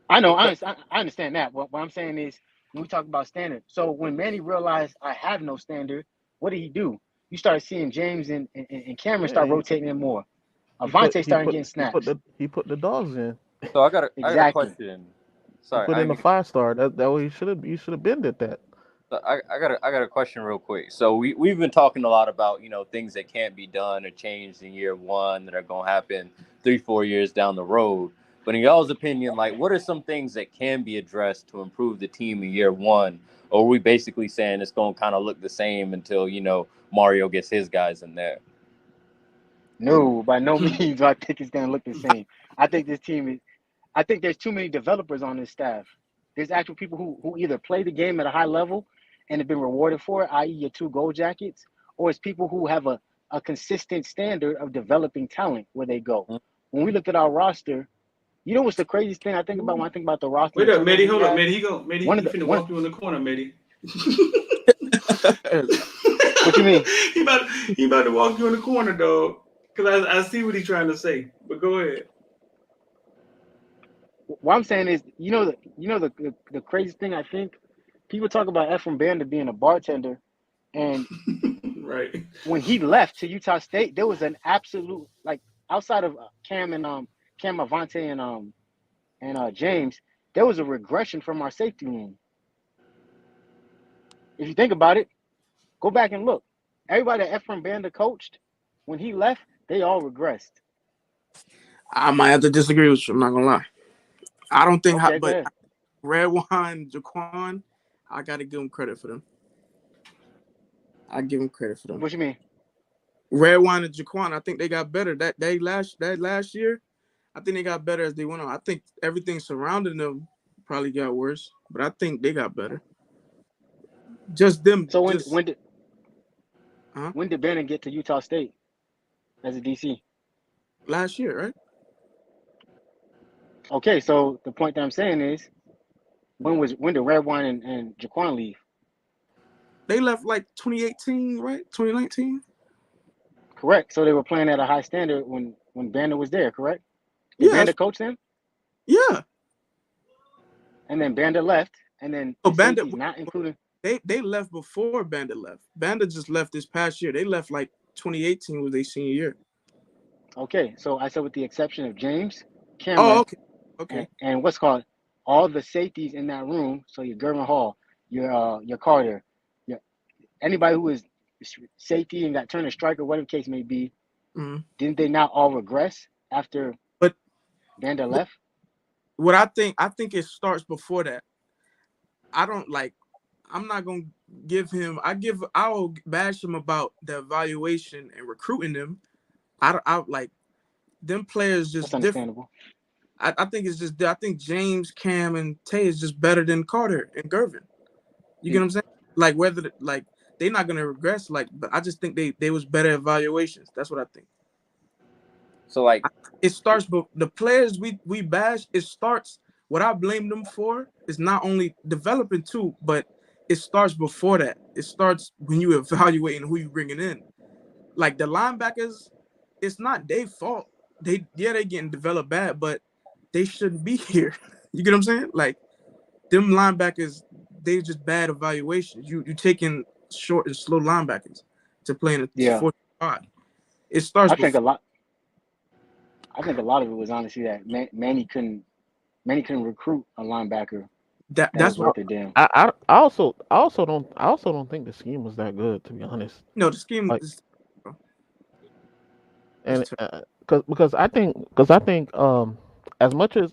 I know, I understand that. What I'm saying is, when we talk about standard, so when Manny realized I have no standard, what did he do? You start seeing James and Cameron start Yeah, rotating in more. Avante starting getting snaps. he put the dogs in. so I got a Exactly. question. He Sorry, put in a 5-star. That way you should have been at that. So I got a question real quick. So we've been talking a lot about, things that can't be done or changed in year one that are gonna happen 3-4 years down the road. But in y'all's opinion, like, what are some things that can be addressed to improve the team in year one? Or are we basically saying it's gonna kind of look the same until Mario gets his guys in there? No, by no means do I think it's gonna look the same. I think I think there's too many developers on this staff. There's actual people who either play the game at a high level and have been rewarded for it, i.e. your 2 gold jackets, or it's people who have a consistent standard of developing talent where they go. When we looked at our roster, you know what's the craziest thing I think about when I think about the roster? Wait up, turnover Medi. we Hold up, had? Medi. He finna walk you in the corner, Medi. What you mean? he about to walk you in the corner, dog. Because I see what he's trying to say. But go ahead. What I'm saying is, the craziest thing I think, people talk about Ephraim Banda being a bartender, and Right. when he left to Utah State, there was an absolute, like, outside of Cam Avante and James, there was a regression from our safety room. If you think about it, go back and look. Everybody that Ephraim Banda coached, when he left, they all regressed. I might have to disagree with you. I'm not gonna lie. I don't think, Okay, go but ahead. Red Wine, Jaquan, I gotta give him credit for them. I give him credit for them. What you mean? Red Wine and Jaquan, I think they got better. That last year, I think they got better as they went on. I think everything surrounding them probably got worse, but I think they got better. Just them. So just, when did Banda get to Utah State as a DC? Last year, right? Okay, so the point that I'm saying is, when did Red Wine and Jaquan leave? They left like 2018, right? 2019. Correct. So they were playing at a high standard when Banda was there, correct? Did Banda coach them? Yeah. And then Banda left, and then Banda, safeties, not including. They left before Banda left. Banda just left this past year. They left like 2018 was their senior year. Okay, so I said with the exception of James, Cameron, Oh, okay. And what's called all the safeties in that room. So your Gervin Hall, your Carter, anybody who is safety and got turned to striker, whatever the case may be, didn't they not all regress after Banda left? What I think it starts before that. I'm not gonna give him. I'll bash him about the evaluation and recruiting them. I like them players just That's understandable. I think it's just. I think James, Cam, and Tay is just better than Carter and Gervin. You get what I'm saying? Like whether they're not gonna regress. But I just think they was better evaluations. That's what I think. So it starts, but the players we bash. It starts. What I blame them for is not only developing too, but it starts before that. It starts when you evaluating who you bringing in. Like the linebackers, it's not their fault. They getting developed bad, but they shouldn't be here. You get what I'm saying? Like them linebackers, they just bad evaluations. You taking short and slow linebackers to play in a 45. It starts. I think a lot of it was honestly that Manny couldn't recruit a linebacker. That's worth it. Damn. I also don't think the scheme was that good, to be honest. No, the scheme is, and because I think as much as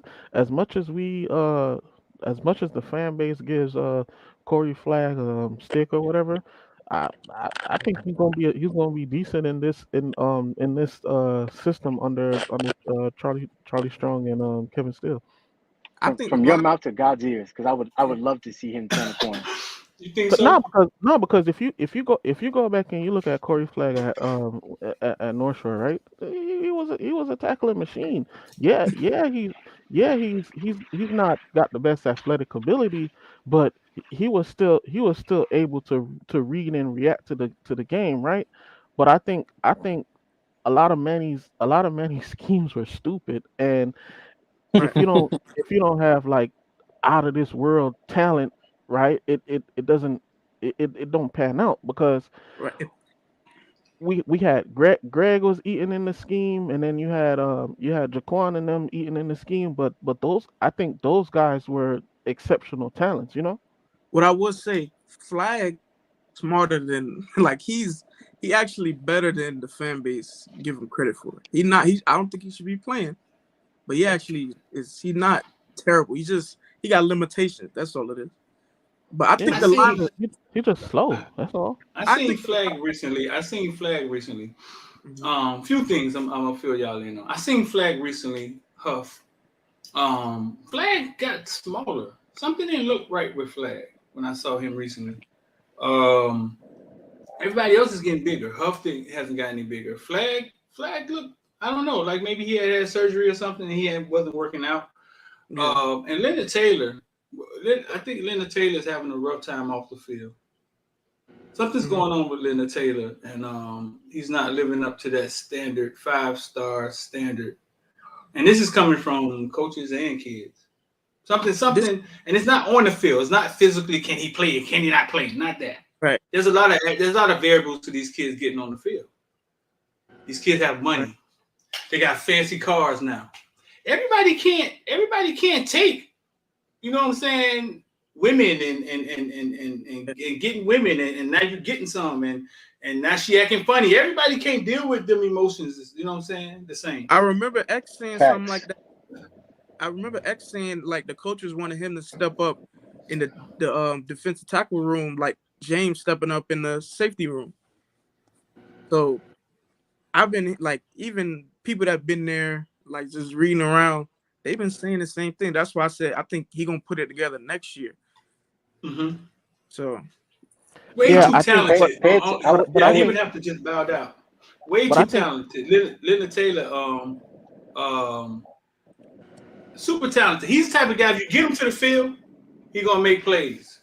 the fan base gives Corey Flag stick or whatever, I think he's gonna be decent in this system under Charlie Strong and Kevin Steele. From your mouth to God's ears, because I would love to see him turn the corner. You think But so? because if you go back and you look at Corey Flag at North Shore, right? He was a tackling machine. He's not got the best athletic ability, but he was still able to read and react to the game, right? But I think a lot of Manny's schemes were stupid, and Right. if you don't have like out of this world talent, right? It doesn't it don't pan out because Right. we had Greg was eating in the scheme, and then you had Jaquan and them eating in the scheme, but those I think those guys were exceptional talents, you know? What I would say, Flag smarter than like he actually better than the fan base give him credit for. I don't think he should be playing, but he actually is. He not terrible. He got limitations. That's all it is. But I Yeah, think I the line. he's just slow. That's all. I I seen think. Flag recently. Mhm. Few things I'm gonna fill y'all in on. I seen Flag recently. Huff. Flag got smaller. Something didn't look right with Flag when I saw him recently. Um, Everybody else is getting bigger. Hasn't got any bigger. Flag look. I don't know. Like maybe he had surgery or something, and wasn't working out. Yeah. And Leonard Taylor. I think Leonard Taylor's having a rough time off the field. Something's Mhm. going on with Leonard Taylor, and he's not living up to that standard 5-star standard. And this is coming from coaches and kids. This Something, and it's not on the field. It's not physically. Can he play? Can he not play? Not that. right. There's a lot of variables to these kids getting on the field. These kids have Right. money. They got fancy cars now. Everybody can't take, you know what I'm saying, women and getting women, and now you're getting some, and now she acting funny. Everybody can't deal with them emotions, you know what I'm saying? The same. I remember X saying something like Facts. that. I remember X saying like the coaches wanted him to step up in the defensive tackle room, like James stepping up in the safety room. So I've been like even people that've been there, like just reading around, they've been saying the same thing. That's why I said I think he gonna put it together next year. Mm-hmm. So Way Yeah, too I think, but talented. but Yeah, I he think, would have to just bow down. Way but I too think, talented. Leonard Taylor, um, super talented. He's the type of guy. If you get him to the field, he gonna make plays.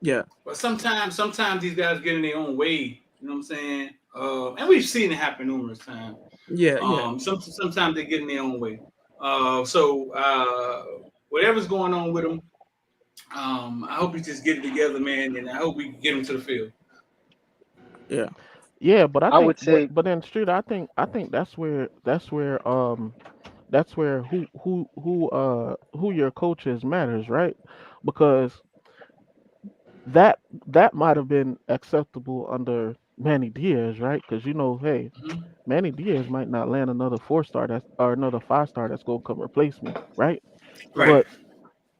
yeah, But sometimes these guys get in their own way. You know what I'm saying? And we've seen it happen numerous times. yeah. Sometimes they get in their own way. Whatever's going on with him, I hope he just get it together, man, and I hope we can get him to the field. Yeah. yeah, but I I think, would say but then Street, I think that's where who your coach is matters, right? Because that might have been acceptable under Manny Diaz, right? Because hey, Mhm. Manny Diaz might not land another 4-star that's or another 5-star that's gonna come replace me, right? Right. But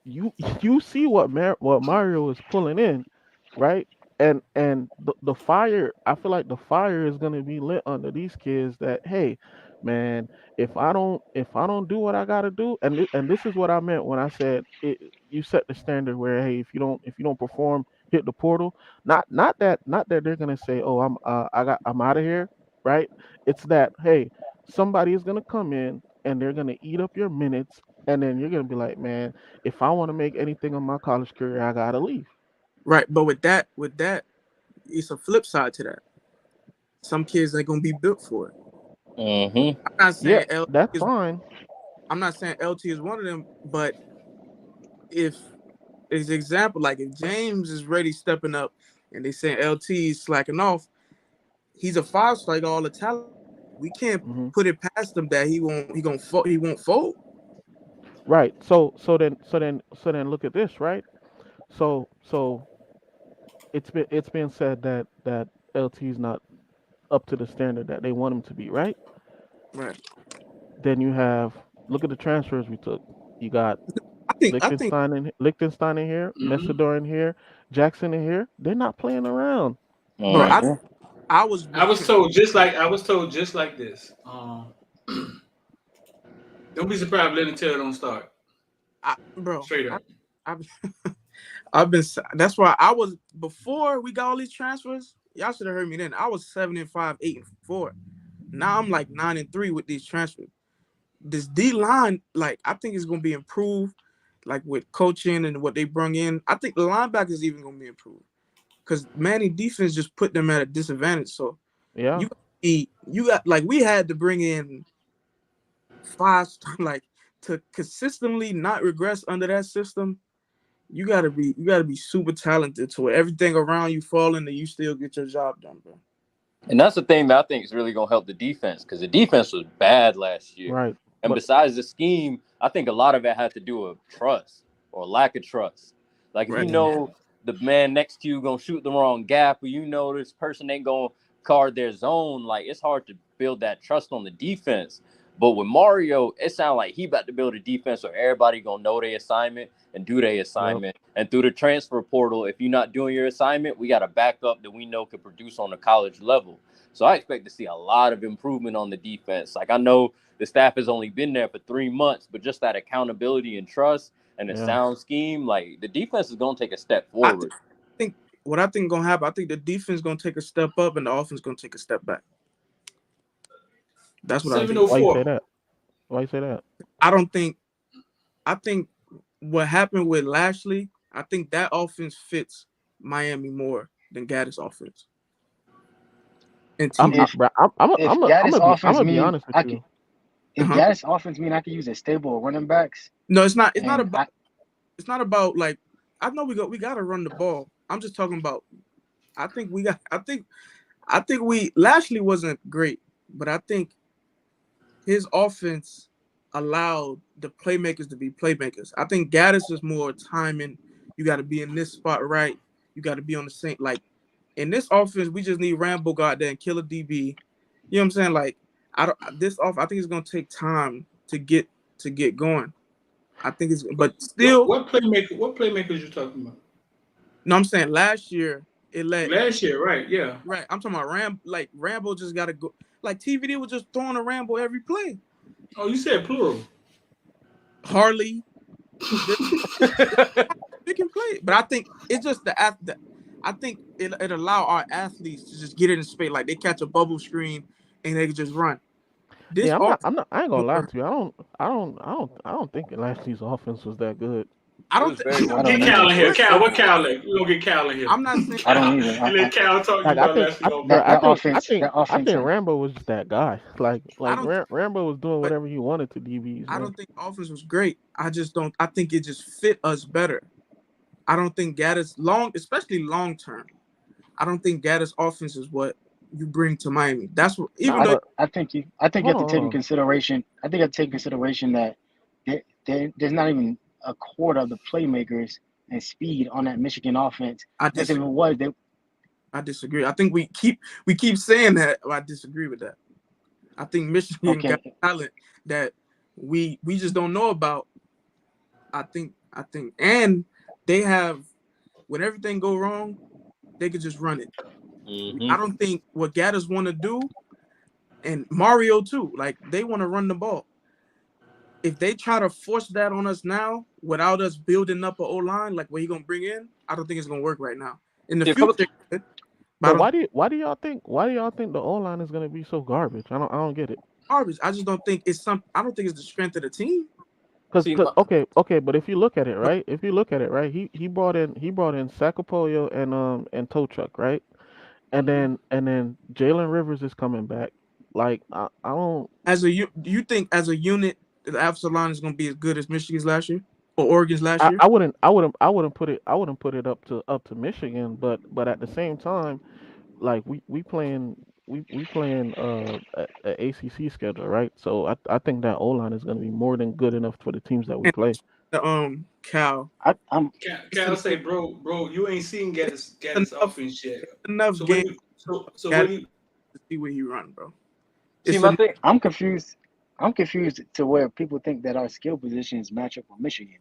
you you see what Mario is pulling in, right? And the fire, I feel like the fire is gonna be lit under these kids. That hey, man, if I don't do what I gotta do, and this is what I meant when I said you set the standard where hey, if you don't perform, hit the portal. Not that they're gonna say oh I'm out of here, right? It's that hey, somebody is gonna come in and they're gonna eat up your minutes, and then you're gonna be like, man, if I want to make anything of my college career, I gotta leave. Right. But with that, it's a flip side to that. Some kids ain't gonna be built for it. Mm-hmm. I'm not Yeah, saying LT that's is fine. I'm not saying LT is one of them, but if as example, like if James is ready stepping up and they saying LT is slacking off, he's a 5-star, got all the talent. We can't Hmm. put it past him that he won't fold. Right. So then look at this, right? So it's been said that LT is not up to the standard that they want him to be, right? Right. Then you have look at the transfers we took. You got I think Liechtenstein in here, Mm-hmm. Messidor in here, Jackson in here. They're not playing around. bro, Right. Mm-hmm. I was I was told just like this. Don't be surprised if Leonard Taylor don't start. bro, Straight I, up. I That's why I was before we got all these transfers. Y'all should have heard me then. I was 7-5, 8-4. Now I'm like 9-3 with these transfers. This D line, like I think it's gonna be improved, like with coaching and what they bring in. I think the linebackers even gonna be improved because Manny defense just put them at a disadvantage. So Yeah. you got like we had to bring in 5-star like to consistently not regress under that system. You gotta be super talented to where everything around you falling and you still get your job done, bro. And that's the thing that I think is really going to help the defense because the defense was bad last year. Right. And But besides the scheme, I think a lot of it had to do with trust or lack of trust. Like if you Right. know the man next to you going to shoot the wrong gap or you know this person ain't going to guard their zone, like it's hard to build that trust on the defense. But with Mario, it sounds like he about to build a defense where everybody going to know their assignment and do their assignment. And through the transfer portal, if you're not doing your assignment, we got a backup that we know could produce on the college level. So I expect to see a lot of improvement on the defense. Like I know the staff has only been there for 3 months, but just that accountability and trust and the sound scheme, like the defense is going to take a step forward. I think gonna happen. I think the defense gonna take a step up and the offense gonna take a step back. That's what I think. Why you say that? Why you say that? I think what happened with Lashley, I think that offense fits Miami more than Gaddis' offense. And If Gaddis' offense be mean honest with you. If Gaddis' offense mean I can use a stable of running backs. No, it's not. It's not about. It's not about like. I know we got to run the ball. I'm just talking about. I think Lashley wasn't great, but I think his offense allowed the playmakers to be playmakers. I think Gaddis is more timing. You got to be in this spot right. You got to be on the same like. In this offense, we just need Rambo go out there and kill a DB. You know what I'm saying? Like I think it's gonna take time to get going. I think it's, but still. What playmakers you talking about? No, I'm saying last year it let. Last year, right? Yeah. Right. I'm talking about Rambo just got to go. Like TVD was just throwing a Rambo every play. Oh, you said plural. Harley. They can play, but I think it's just I think it allow our athletes to just get in space, like they catch a bubble screen and they can just run. I ain't gonna lie to you. I don't think Lashley's offense was that good. I don't think. Get Cal in here. Cal, what Cal like? We gonna get Cal in here. I'm not saying. I don't either. Let Cal talk about Lashley. I think Rambo was just that guy. Like Rambo was doing whatever he wanted to DBs. I don't think offense was great. I just don't. I think it just fit us better. I don't think Gaddis especially long term. I don't think Gaddis offense is what you bring to Miami. That's what. I think you have to take in consideration. I think I take consideration that there's not even a quarter of the playmakers and speed on that Michigan offense. I disagree. I think we keep saying that. I disagree with that. I think Michigan got talent that we just don't know about. I think, and they have, when everything go wrong, they could just run it. Mm-hmm. I don't think what Gaddis want to do, and Mario too, like they want to run the ball. If they try to force that on us now without us building up an O-line, like what he gonna bring in, I don't think it's gonna work right now. In the future, but why do y'all think the O-line is gonna be so garbage? I don't get it. Garbage. I just don't think it's I don't think it's the strength of the team. Okay, but if you look at it, right? He brought in Sacapollo and Tow Truck, right? And then Jalen Rivers is coming back. Like I don't. Do you think as a unit the Absalon is going to be as good as Michigan's last year or Oregon's last year? I wouldn't put it up to Michigan, but at the same time, like we playing a ACC schedule, right? So I think that O-line is going to be more than good enough for the teams that we play. Cal. Cal say, bro, you ain't seen Gaddis offense yet. Enough so game. So what do you to see where he run, bro? I'm confused. I'm confused to where people think that our skill positions match up with Michigan.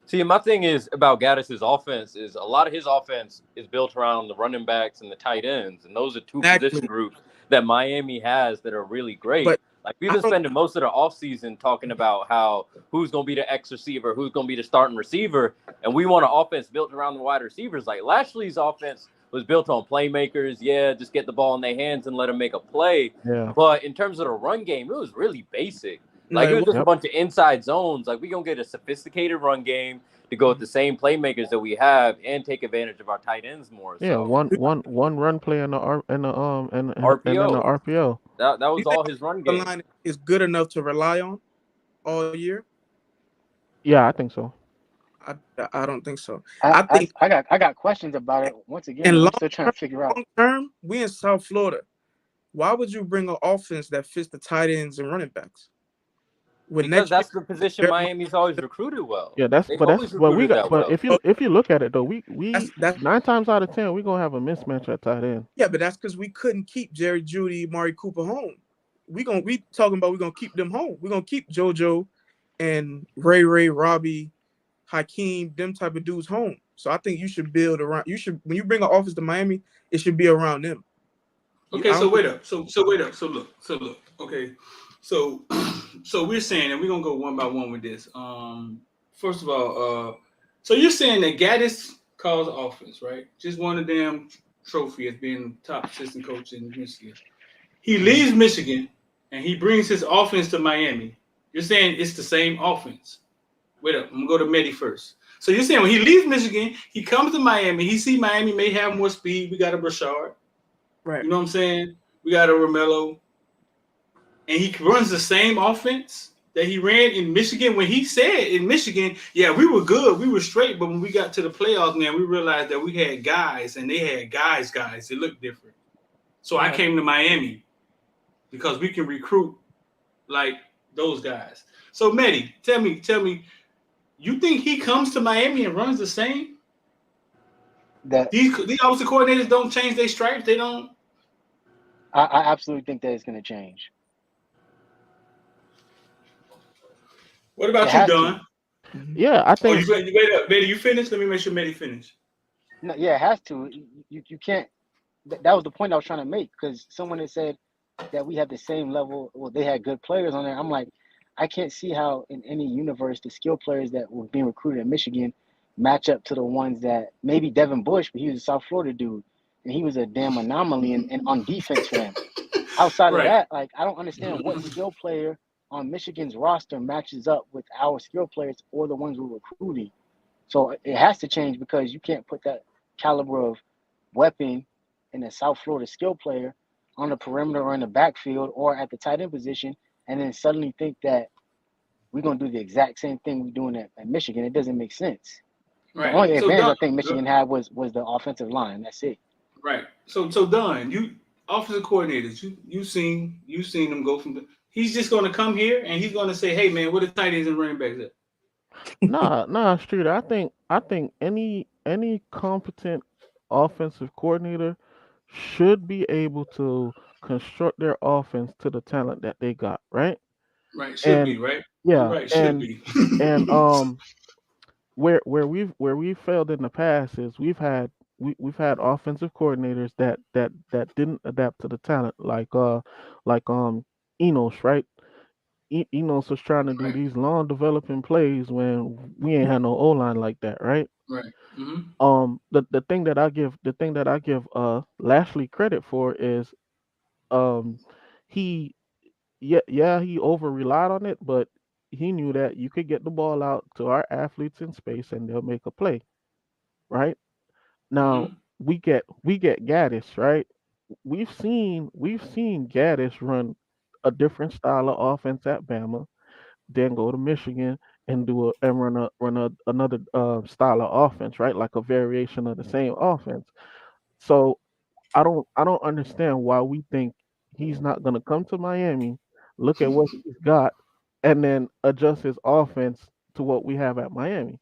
See, my thing is about Gaddis' offense is a lot of his offense is built around the running backs and the tight ends, and those are two position groups that Miami has that are really great. Like we've I been don't. spending most of the offseason talking about how who's gonna be the X receiver, who's gonna be the starting receiver, and we want an offense built around the wide receivers. Like Lashley's offense was built on playmakers. Yeah, just get the ball in their hands and let them make a play. Yeah. But in terms of the run game, it was really basic. No, Like it it was wa- just a Yep. bunch of inside zones. Like we gonna get a sophisticated run game to go with the same playmakers that we have and take advantage of our tight ends more. Yeah. So One run play in the R in the and then the RPO, RPO. that do was you think all his run the game. line is good enough to rely on all year? Yeah, I think so. I, I don't think so. I, I I think I got questions about it. Once again, in though, long I'm still trying to figure out. long term, we in South Florida. Why would you bring an offense that fits the tight ends and running backs? With Because next year, that's the position Jeremiah, Miami's always recruited well. Yeah, that's They've but that's always but we recruited got that but well. if you look at it though, we that's 9 times out of 10 we gonna have a mismatch at tight end. yeah, but that's because we couldn't keep Jerry Judy, Mari Cooper home. We talking about we're gonna keep them home. We're gonna keep JoJo and Ray, Robbie, Hakeem, them type of dudes home. So I think you should build around. You should when you bring an office to Miami, it should be around them. Okay, I so don't wait think up. So wait up. So look. Okay, so so we're saying, and we're gonna go one by one with this. First of all, so you're saying that Gaddis calls offense, right? Just one of them trophy as being top assistant coach in Michigan. He leaves Michigan and he brings his offense to Miami. You're saying it's the same offense. Wait up, I'm gonna go to Medi first. So you're saying when he leaves Michigan, he comes to Miami. He see Miami may have more speed. We got a Brashard. right. You know what I'm saying? We got a Romello, and he runs the same offense that he ran in Michigan. When he said in Michigan, yeah, we were good, we were straight, but when we got to the playoffs, man, we realized that we had guys, and they had guys. It looked different. So I Right. came to Miami because we can recruit like those guys. So Medi, tell me, you think he comes to Miami and runs the same? That These offensive coordinators don't change their stripes. They don't. I absolutely think that it's going to change. What It about you, has to. Don? Mhm. Yeah, I Oh, think you wait up, Medi. You finished? Let me make sure Medi finished. No, yeah, it has to. You can't. That was the point I was trying to make because someone had said that we have the same level. Well, they had good players on there. I'm like, I can't see how in any universe the skill players that were being recruited in Michigan match up to the ones that maybe Devin Bush, but he was a South Florida dude and he was a damn anomaly and on defense for them. Outside of Right. that, like I don't understand what skill player on Michigan's roster matches up with our skill players or the ones we're recruiting. So it has to change because you can't put that caliber of weapon in a South Florida skill player on the perimeter or in the backfield or at the tight end position and then suddenly think that we're going to do the exact same thing we're doing at Michigan. It doesn't make sense. The Right. only So advantage Don, I think Michigan had was the offensive line. That's it. right. So Don, you offensive coordinators, you seen them go from the. He's just going to come here and he's going to say, "Hey man, what the tight ends and running backs at?" nah, Street. I think any competent offensive coordinator should be able to construct their offense to the talent that they got, right? Right. Should And be right. You're yeah, right. Should and be. and where we've failed in the past is we've had offensive coordinators that didn't adapt to the talent, like Enos, right? Enos was trying to do Right. these long developing plays when we ain't had no O line like that, right? Right. Mm-hmm. The thing that I give Lashley credit for is um he yeah, he over relied on it, but he knew that you could get the ball out to our athletes in space and they'll make a play, right? Now Mm-hmm. we get Gaddis, right? We've seen Gaddis run a different style of offense at Bama, then go to Michigan and run another style of offense, right? Like a variation of the same offense. So I don't understand why we think he's not gonna come to Miami, look at what he's got, and then adjust his offense to what we have at Miami.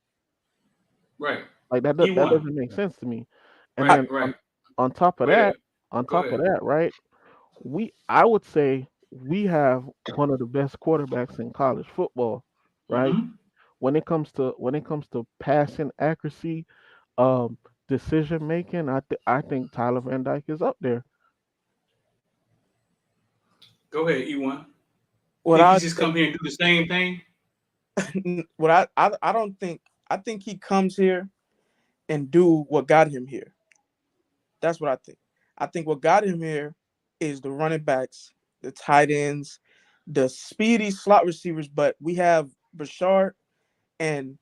Right. Like He that won. doesn't make sense to me. And Right. then Right. on top of Wait that, up. on Go top of ahead. that, right? I would say we have one of the best quarterbacks in college football, right? Mm-hmm. When it comes to passing accuracy, um, decision making, I think Tyler Van Dyke is up there. Go ahead, E1. What Think he I just say, come here and do the same thing? what I don't think. I think he comes here and do what got him here. That's what I think. I think what got him here is the running backs, the tight ends, the speedy slot receivers. But we have Bashard, and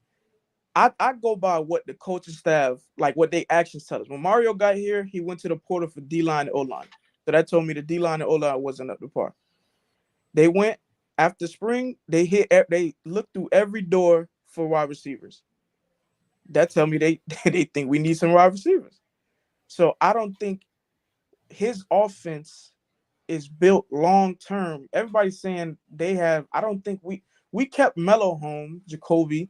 I go by what the coaching staff, like what they actions tell us. When Mario got here, he went to the portal for D line and O line. So that told me the D line and O line wasn't up to par. They went after spring. They looked through every door for wide receivers. That tell me they they think we need some wide receivers. So I don't think his offense is built long term. Everybody's saying they have. I don't think we kept Mello home, Jacoby,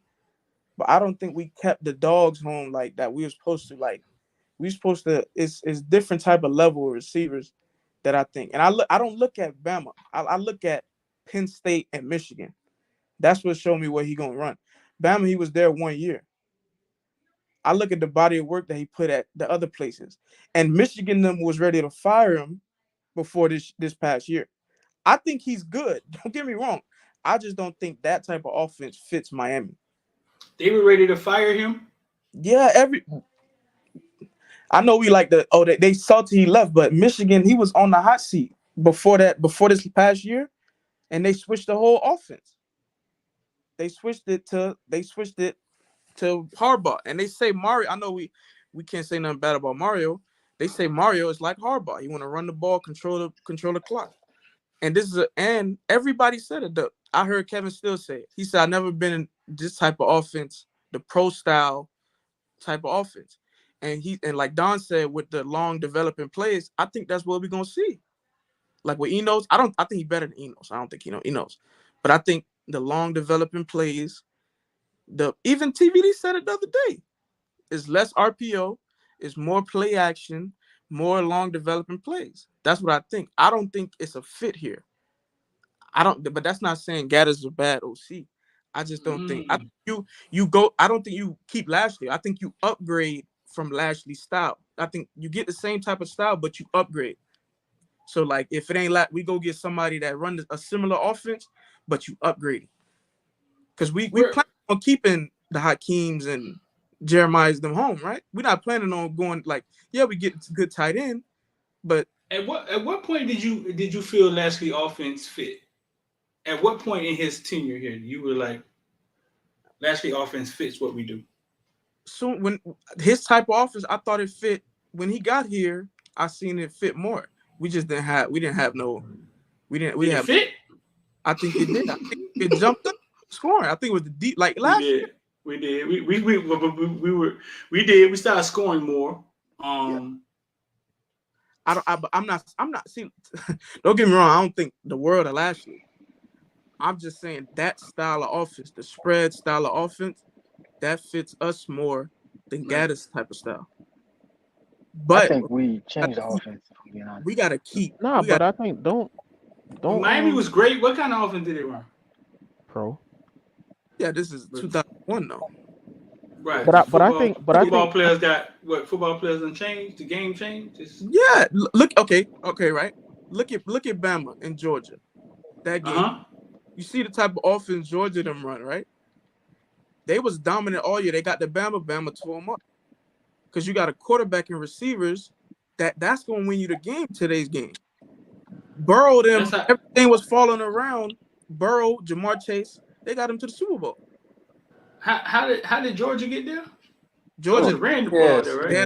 but I don't think we kept the dogs home like that. We were supposed to like. We were supposed to. It's different type of level of receivers that I think. And I don't look at Bama. I look at Penn State and Michigan. That's what showed me where he gonna run. Bama, he was there 1 year. I look at the body of work that he put at the other places, and Michigan them was ready to fire him before this past year. I think he's good. Don't get me wrong. I just don't think that type of offense fits Miami. They were ready to fire him. Yeah, I know we like they salty he left, but Michigan, he was on the hot seat before this past year, and they switched the whole offense. They switched it to Harbaugh, and they say Mario. I know we can't say nothing bad about Mario. They say Mario is like Harbaugh. You want to run the ball, control the clock. And and everybody said it. I heard Kevin Steele say it. He said, "I've never been in this type of offense, the pro style type of offense." And like Don said, with the long developing plays, I think that's what we're gonna see. Like with Enos, I think he's better than Enos. I don't think Enos, but I think the long developing plays, even TVD said it the other day, is less RPO, is more play action, more long developing plays. That's what I think. I don't think it's a fit here. But that's not saying Gattis is a bad OC. I just don't think. I think you go. I don't think you keep Lashley. I think you upgrade from Lashley's style. I think you get the same type of style, but you upgrade. So like, if it ain't we go get somebody that runs a similar offense, but you upgrade it. Because we plan on keeping the Hakeems and Jeremiah's them home, right? We're not planning on going like, yeah, we get a good tight end, but At what point did you feel Lashley offense fit? At what point in his tenure here you were like, Lashley offense fits what we do? Soon, when his type of offense, I thought it fit. When he got here, I seen it fit more. We just didn't have. We didn't have fit. I think it did. I think it jumped up scoring. I think it was the deep like last year. We did. We did. We started scoring more. I'm not. See, don't get me wrong. I don't think the world of Lashley. I'm just saying that style of offense, the spread style of offense, that fits us more than Gattis type of style. But I think we changed the offense. We gotta keep. But I think don't. Miami was great. What kind of offense did they run? Pro. Yeah, this is 2001 though. Right. But I think football players got what? Football players done changed. The game changed. Yeah. Look. Okay. Right. Look at Bama and Georgia. That game. You see the type of offense Georgia them run, right? They was dominant all year. They got the Bama tore them up. Because you got a quarterback and receivers that's going to win you the game today's game. Burrow, everything was falling around. Burrow, Jamar Chase, they got him to the Super Bowl. How did Georgia get there? Georgia ran the ball there, right?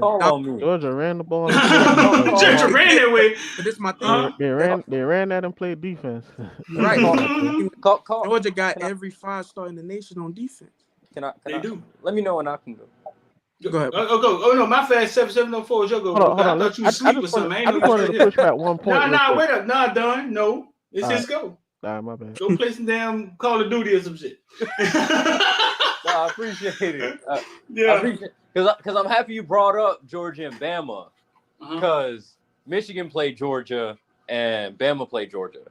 Georgia ran the ball. Georgia ran that way. But this is my thing. They ran that and played defense. Right. Georgia got every 5-star in the nation on defense. They do. Let me know when I can go. Go ahead. Oh no, my fast 7704 is your go. Hold on. I thought you sleep or something. I just wanted to push back one point. Wait up. Nah, done. No. It's just go. All right, my bad. Go play some damn Call of Duty or some shit. I appreciate it. Because I'm happy you brought up Georgia and Bama. Because Michigan played Georgia and Bama played Georgia.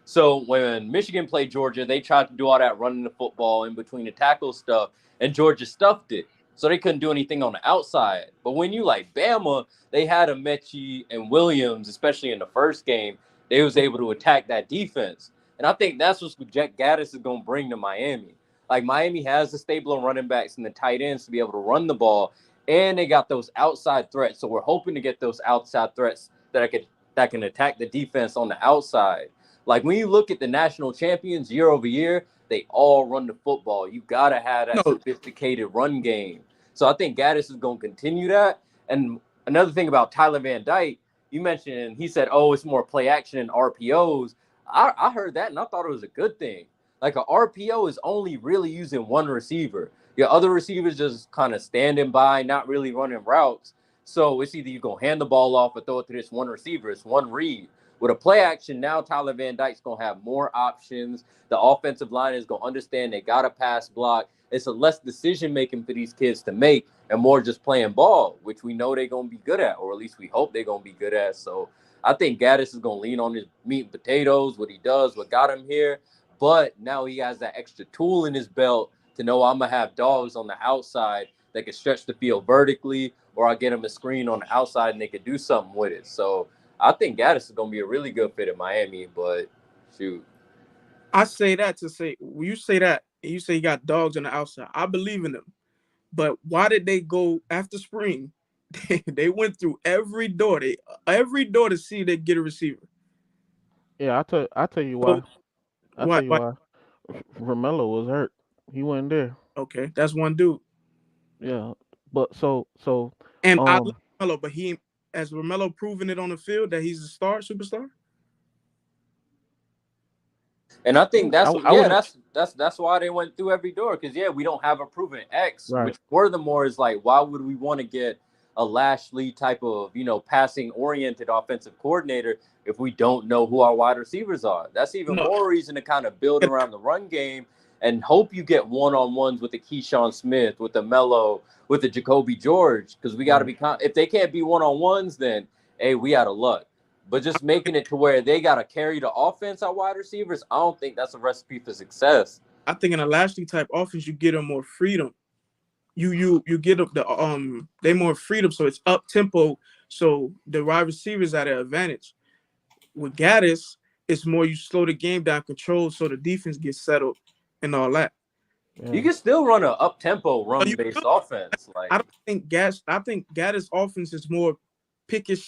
So when Michigan played Georgia, they tried to do all that running the football in between the tackle stuff, and Georgia stuffed it. So they couldn't do anything on the outside. But when you like Bama, they had Mechie and Williams, especially in the first game, they was able to attack that defense. And I think that's what Jack Gaddis is going to bring to Miami. Like, Miami has the stable of running backs and the tight ends to be able to run the ball, and they got those outside threats. So we're hoping to get those outside threats that can attack the defense on the outside. Like, when you look at the national champions year over year, they all run the football. You got to have that No, sophisticated run game. So I think Gaddis is going to continue that. And another thing about Tyler Van Dyke, you mentioned, he said, oh, it's more play action and RPOs. I heard that, and I thought it was a good thing. Like, a RPO is only really using one receiver. Your other receivers just kind of standing by, not really running routes. So it's either you're going to hand the ball off or throw it to this one receiver. It's one read. With a play action, now Tyler Van Dyke's going to have more options. The offensive line is going to understand they got to pass block. It's a less decision-making for these kids to make and more just playing ball, which we know they're going to be good at, or at least we hope they're going to be good at. So I think Gaddis is going to lean on his meat and potatoes, what he does, what got him here. But now he has that extra tool in his belt to know I'm going to have dogs on the outside that can stretch the field vertically, or I'll get him a screen on the outside and they could do something with it. So I think Gaddis is going to be a really good fit in Miami, but shoot. I say that to say, when you say that, and you say you got dogs on the outside, I believe in them. But why did they go after spring? They went through every door. Every door to see if they get a receiver. Yeah, I tell you So why. I tell you why? why. Romello was hurt. He wasn't there. Okay, that's one dude. Yeah, but so And I love um Romello, but he has Romello proven it on the field that he's a superstar. And I think that's I wouldn't. that's why they went through every door, because we don't have a proven X, Right. which furthermore is like, why would we want to get a Lashley type of passing oriented offensive coordinator if we don't know who our wide receivers are? That's even No, more reason to kind of build around the run game and hope you get one-on-ones with the Keyshawn Smith, with the Mello, with the Jacoby George, because we got to be if they can't be one-on-ones, then hey, we out of luck. But just making it to where they got to carry the offense at wide receivers, I don't think that's a recipe for success. I think in a Lashley type offense, you get them more freedom. You get up they more freedom, so it's up tempo. So the wide receivers at an advantage. With Gaddis, it's more you slow the game down, control, so the defense gets settled and all that. Yeah. You can still run an up tempo But run based offense. Like, I think Gaddis offense is more pick his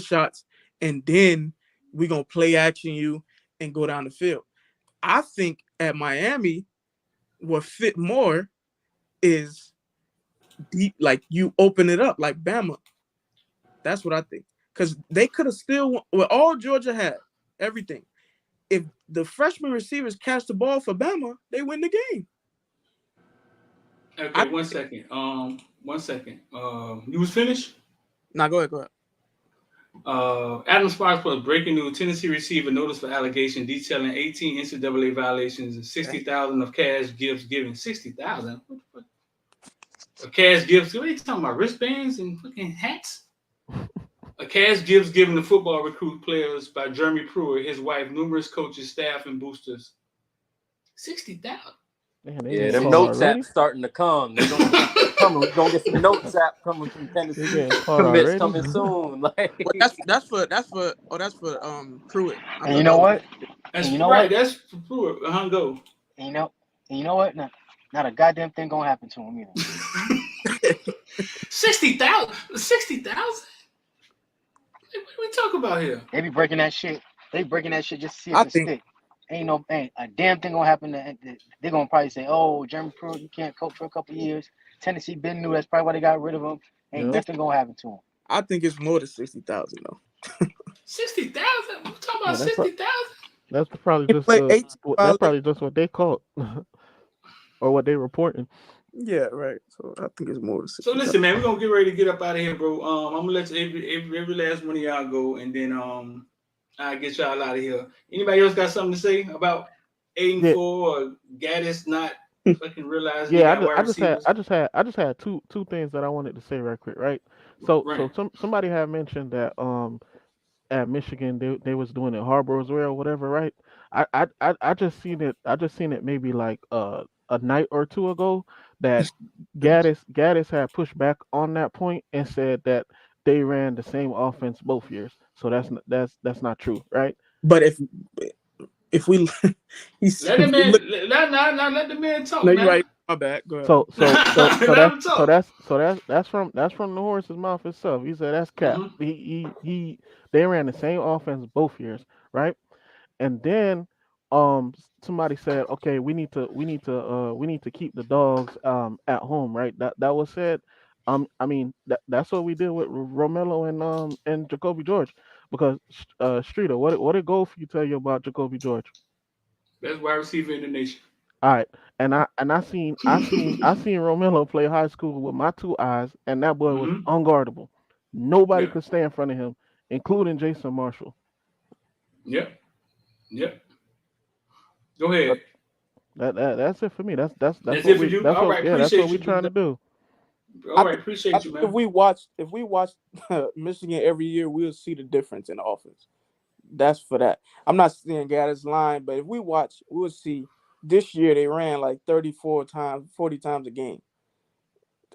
shots, and then we're gonna play action you and go down the field. I think at Miami, what fit more is deep, like you open it up like Bama. That's what I think. Because they could have still, with all Georgia had, everything. If the freshman receivers catch the ball for Bama, they win the game. Okay, 1 second. 1 second. You was finished? Nah, go ahead. Adam Sparks put breaking news: Tennessee receiver notice for allegation detailing 18 NCAA violations and 60,000 of cash gifts given. 60,000? What the fuck? Cash gifts? What are you talking about? Wristbands and fucking hats? A cash gifts given to football recruit players by Jeremy Pruitt, his wife, numerous coaches, staff, and boosters. 60,000. Yeah, them notes apps starting to come. They're gonna get coming. We're gonna get some notes app coming from Tennessee. Commits coming soon. Like, well, that's for Pruitt. And you know what? That's you know right. what? That's for Pruitt. Go. And you know what? Not a goddamn thing gonna happen to him either. 60,000. 60,000. What are we talking about here? They be breaking that shit. They breaking that shit just to see if it stick. Ain't a damn thing gonna happen. They're gonna probably say, "Oh, Jeremy Pruitt, you can't coach for a couple years." Tennessee been new. That's probably why they got rid of him. Ain't nothing gonna happen to him. I think it's more than 60,000 though. 60,000. We're talking about 60,000. That's probably just that's probably just what they caught or what they reporting. Yeah, right. So I think it's more than 60,000. So listen, man, we're gonna get ready to get up out of here, bro. I'm gonna let every last one of y'all go, and then I'll get y'all out of here. Anybody else got something to say about 8-4 or Gaddis not fucking realizing? Yeah, I just had two things that I wanted to say right quick, right? So somebody had mentioned that at Michigan they was doing it Harbor as well or whatever, right? I just seen it maybe like a night or two ago that Gaddis had pushed back on that point and said that they ran the same offense both years. So that's not true, right? But if we he's Let the if we man, look, let the man talk no, you're now. right. My bad. Go ahead. Let him talk. That's from the horse's mouth itself. He said that's cap. Mm-hmm. They ran the same offense both years, right? And then somebody said, okay, we need to keep the dogs at home, right? That was said. I mean that's what we did with Romelo and Jacoby George, because Streeter, what did Goldfew tell you about Jacoby George? Best wide receiver in the nation. All right, I seen Romelo play high school with my two eyes, and that boy was Mm-hmm. unguardable. Nobody Yeah. could stay in front of him, including Jason Marshall. Yep. Yep. Go ahead. That's it for me. That's That's what it for we you. that's All what right. yeah that's what Appreciate we you, big trying to dog. do. All I right. think I Appreciate you, think man. if we watch Michigan every year, we'll see the difference in the offense. That's for that. I'm not saying Gaddis line, but if we watch, we'll see. This year they ran like 34 times, 40 times a game.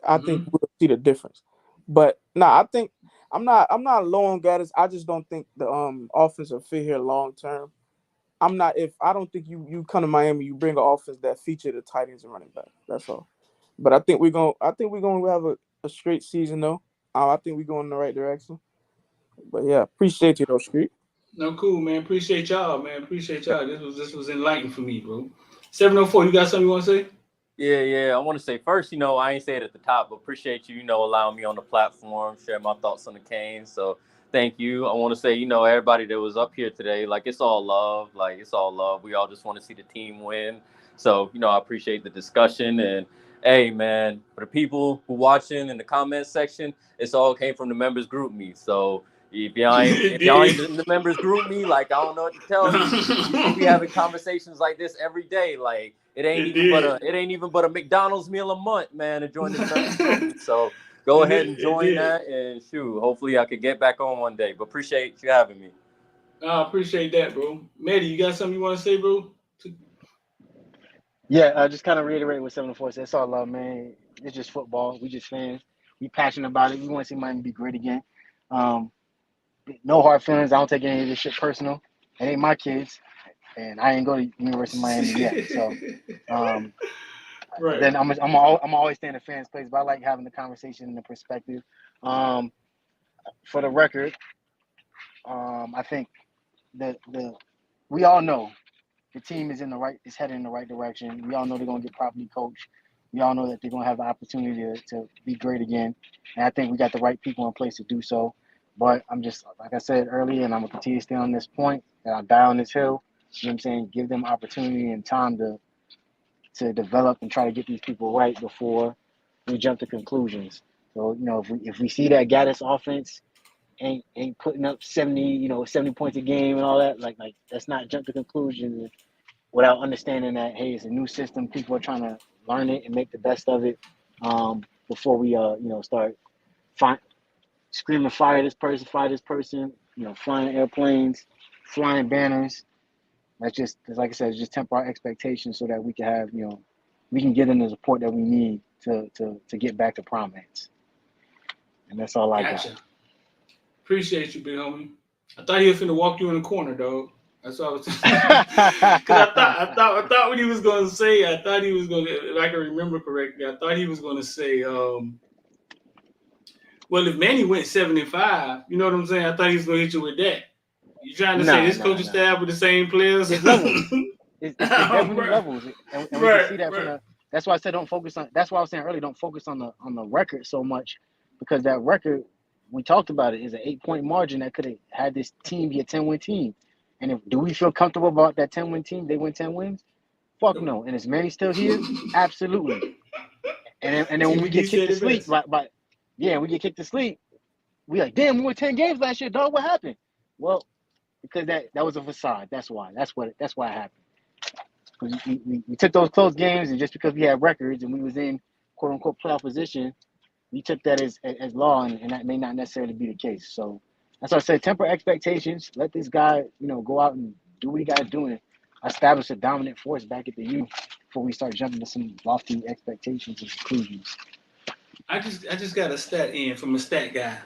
I think Mm-hmm. we'll see the difference. But I think I'm not low on Gaddis. I just don't think the offense will fit here long term. I don't think you come to Miami, you bring an offense that feature the tight ends and running back. That's all. But I think we're gonna have a straight season though. I think we're going in the right direction. But yeah, appreciate you though, Street. No, cool, man. Appreciate y'all, man. Appreciate y'all. This was enlightening for me, bro. 704. You got something you want to say? Yeah. I want to say first, I ain't say it at the top, but appreciate you, allowing me on the platform, share my thoughts on the Canes. So thank you. I want to say, everybody that was up here today, like it's all love. Like it's all love. We all just want to see the team win. So, I appreciate the discussion. And hey, man, for the people who watching in the comments section, it's all came from the members group me. So It if y'all ain't did. in the members group me, like I don't know what to tell you. We should be having conversations like this every day. Like It did. it ain't even but a McDonald's meal a month, man, to join this members group. So go ahead and It join did. that, and shoot, hopefully I could get back on one day. But appreciate you having me. I appreciate that, bro. Maddie, you got something you want to say, bro? Yeah, just kind of reiterate what 704 said. It's all love, man. It's just football. We just fans. We passionate about it. We want to see Miami be great again. Um, no hard feelings. I don't take any of this shit personal. It ain't my kids, and I ain't go to University of Miami yet. So Right. then I'm always stay in the fans' place, but I like having the conversation and the perspective. For the record, I think that we all know the team is heading in the right direction. We all know they're gonna get properly coached. We all know that they're gonna have the opportunity to be great again. And I think we got the right people in place to do so. But I'm just like I said earlier, and I'm gonna continue to stay on this point that I die on this hill. You know what I'm saying? Give them opportunity and time to develop and try to get these people right before we jump to conclusions. So, if we see that Gaddis offense ain't putting up 70 points a game and all that, like that's not jump to conclusions without understanding that, hey, it's a new system. People are trying to learn it and make the best of it before we start screaming fire this person, flying airplanes, flying banners. That's just, like I said, just temper our expectations so that we can have, we can get them the support that we need to get back to prominence. And that's all I got. Gotcha. Appreciate you, big homie. I thought he was finna walk you in the corner, dog. That's what I was. Because I thought what he was gonna say. I thought he was gonna, if I can remember correctly, I thought he was gonna say, well, if Manny went 75, you know what I'm saying? I thought he was gonna hit you with that. You trying to say Nah, this nah, coaching nah. staff with the same players? It's levels. It's definitely Right. levels, and we Right, can see that from right. the. That's why I said don't focus on. That's why I was saying earlier, don't focus on the record so much, because that record, we talked about it, is an 8-point margin that could have had this team be a 10-win team. And do we feel comfortable about that 10-win team? They win 10 wins? Fuck no. And is Manny still here? Absolutely. And then when we TBD get kicked said to it sleep, best. we get kicked to sleep. We like, damn, we won 10 games last year, dog. What happened? Well, because that was a facade. That's why. That's why it happened. Because we took those close games, and just because we had records and we was in quote unquote playoff position, we took that as law, and that may not necessarily be the case. So that's why I said temper expectations. Let this guy, go out and do what he got to do and establish a dominant force back at the U before we start jumping to some lofty expectations and conclusions. I just got a stat in from a stat guy.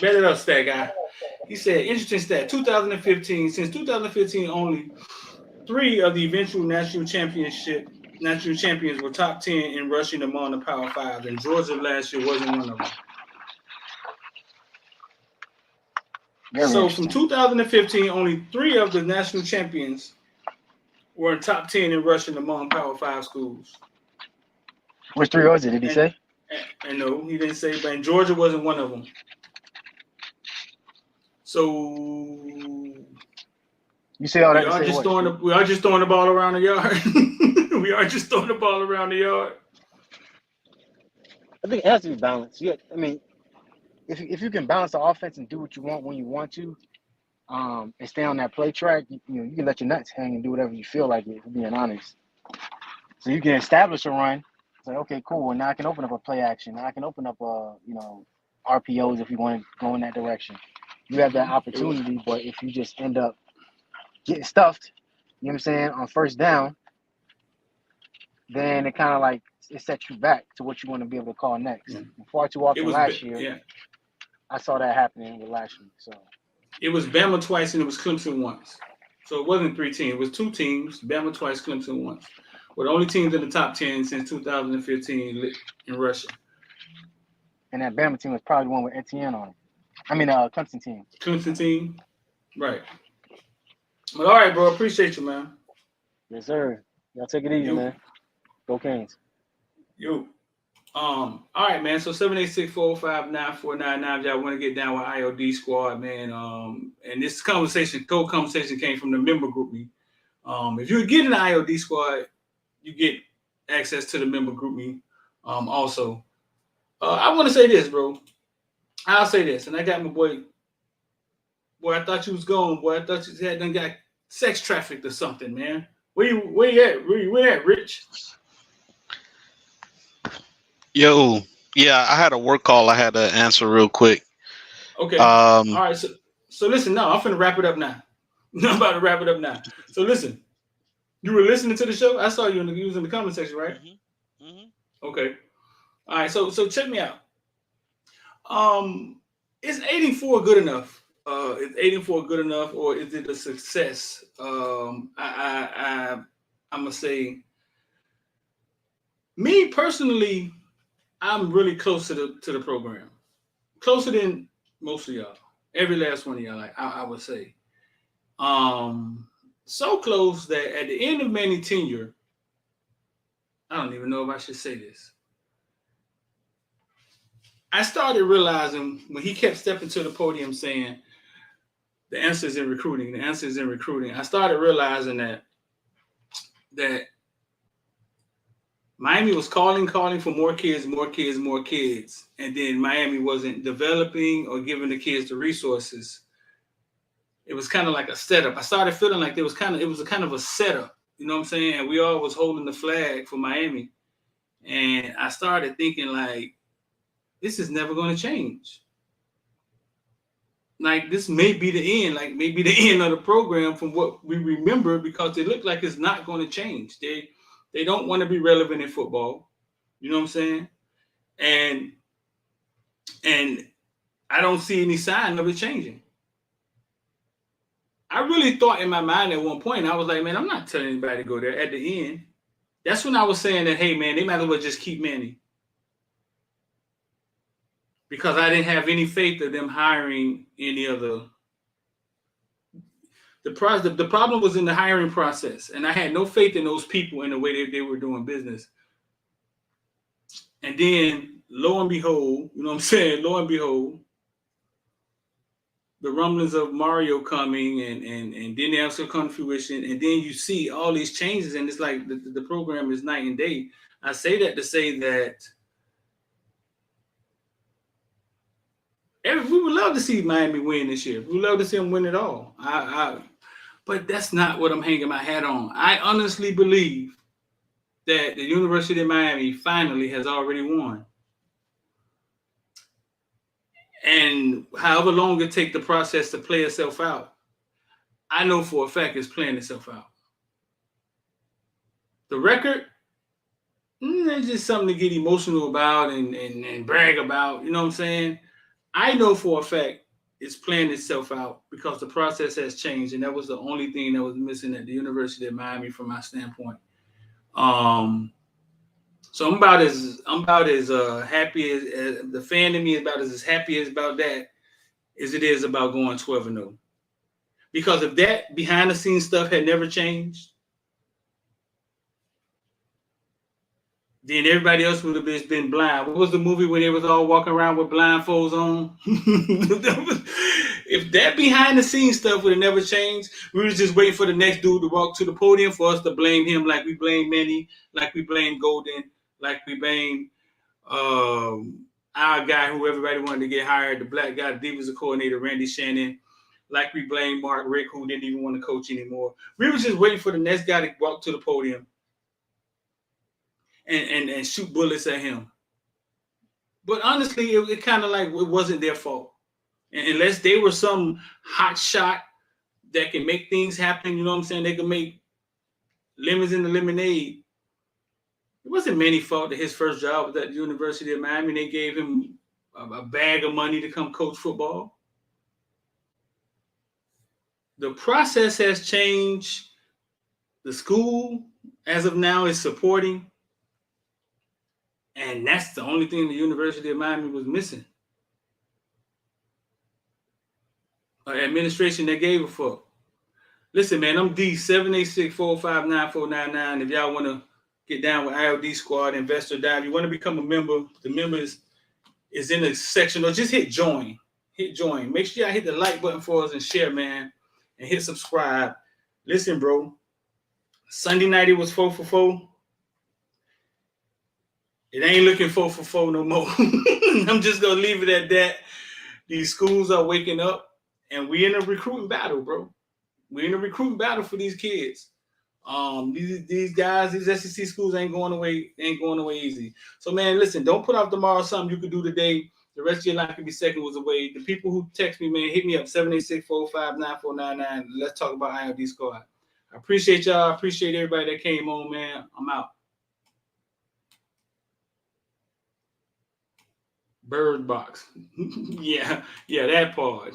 Bet it up, stat guy. He said, interesting stat. 2015. Since 2015, only 3 of the eventual national champions were top 10 in rushing among the Power Fives, and Georgia last year wasn't one of them. Very So from interesting. 2015, only 3 of the national champions were in top 10 in rushing among Power 5 schools. Which 3 was it? Did he say? And no, he didn't say, but Georgia wasn't one of them. So You say all that we to are say just what? we are just throwing the ball around the yard. We are just throwing the ball around the yard. I think it has to be balanced. I mean, if you can balance the offense and do what you want when you want to, and stay on that play track, you can let your nuts hang and do whatever you feel like it, for being honest. So you can establish a run. Say, okay, cool. And now I can open up a play action. Now I can open up RPOs if you want to go in that direction. You have that opportunity, but if you just end up getting stuffed, you know what I'm saying, on first down, then it kind of like it sets you back to what you want to be able to call next. Yeah. Far too often last year, yeah. I saw that happening with last week. So It was Bama twice and it was Clemson once. So it wasn't 3 teams. It was 2 teams, Bama twice, Clemson once. We're the only teams in the top 10 since 2015 in rushing. And that Bama team was probably one with Etienne on it. I mean, Clemson team. Clemson team, right. But all right, bro. Appreciate you, man. Yes, sir. Y'all take it easy, man. Go Canes. Yo. All right, man. So 786-405-9499. If y'all want to get down with IOD squad, man. And this conversation came from the member group me. If you get in the IOD squad, you get access to the member group me. Also, I want to say this, bro. I'll say this, and I got my boy. Boy, I thought you was gone. Boy, I thought you had done got sex trafficked or something, man. Where you at? Where you at, Rich? Yo, yeah, I had a work call I had to answer real quick. Okay. All right. So listen. No, I'm finna wrap it up now. I'm about to wrap it up now. So listen. You were listening to the show. I saw you was in the comment section, right? Okay. All right. So check me out. Is 84 good enough? Is 84 good enough, or is it a success? I'm gonna say, me personally, I'm really close to the program, closer than most of y'all. Every last one of y'all, like I would say, so close that at the end of Manny tenure, I don't even know if I should say this. I started realizing when he kept stepping to the podium saying, the answer is in recruiting. The answer is in recruiting. I started realizing that Miami was calling for more kids, and then Miami wasn't developing or giving the kids the resources. It was kind of like a setup. I started feeling like it was kind of a setup. You know what I'm saying? And we all was holding the flag for Miami, and I started thinking like, this is never going to change. Like this may be the end, like maybe the end of the program from what we remember, because it looked like it's not going to change. They don't want to be relevant in football. You know what I'm saying? And I don't see any sign of it changing. I really thought in my mind at one point, I was like, man, I'm not telling anybody to go there. At the end, that's when I was saying that, hey, man, they might as well just keep Manny. Because I didn't have any faith of them hiring any other. The problem was in the hiring process, and I had no faith in those people in the way they were doing business. And then, lo and behold, you know what I'm saying? Lo and behold, the rumblings of Mario coming, and then they also come to fruition, and then you see all these changes, and it's like the program is night and day. I say that to say that we would love to see Miami win this year. We would love to see them win it all. But that's not what I'm hanging my hat on. I honestly believe that the University of Miami finally has already won. And however long it takes the process to play itself out, I know for a fact it's playing itself out. The record, it's just something to get emotional about and brag about. You know what I'm saying? I know for a fact it's playing itself out because the process has changed, and that was the only thing that was missing at the University of Miami from my standpoint. So I'm about as happy as the fan in me is about as happy as about that as it is about going 12-0. Because if that behind the scenes stuff had never changed, then everybody else would have just been blind. What was the movie when they was all walking around with blindfolds on? If that behind the scenes stuff would have never changed, we was just waiting for the next dude to walk to the podium for us to blame him like we blame Manny, like we blame Golden, like we blame our guy who everybody wanted to get hired, the black guy, the defensive coordinator, Randy Shannon, like we blame Mark Rick, who didn't even want to coach anymore. We were just waiting for the next guy to walk to the podium and shoot bullets at him. But honestly, it kind of like it wasn't their fault. And unless they were some hot shot that can make things happen, you know what I'm saying? They can make lemons in the lemonade. It wasn't Manny's fault that his first job was at the University of Miami. They gave him a bag of money to come coach football. The process has changed. The school, as of now, is supporting. And that's the only thing the University of Miami was missing. An administration that gave a fuck. Listen, man, I'm D786-459-499. If y'all want to get down with ILD Squad, Investor Dive, you want to become a member, the members is in the section, or just hit join. Hit join. Make sure y'all hit the like button for us and share, man, and hit subscribe. Listen, bro, Sunday night it was 4 for 4. It ain't looking 4 for 4 no more. I'm just going to leave it at that. These schools are waking up, and we in a recruiting battle, bro. We're in a recruiting battle for these kids. These guys, these SEC schools ain't going away easy. So, man, listen, don't put off tomorrow something you could do today. The rest of your life could be seconds away. The people who text me, man, hit me up, 786-459-499. Let's talk about ILD Squad. I appreciate y'all. I appreciate everybody that came on, man. I'm out. Bird box. yeah, that part.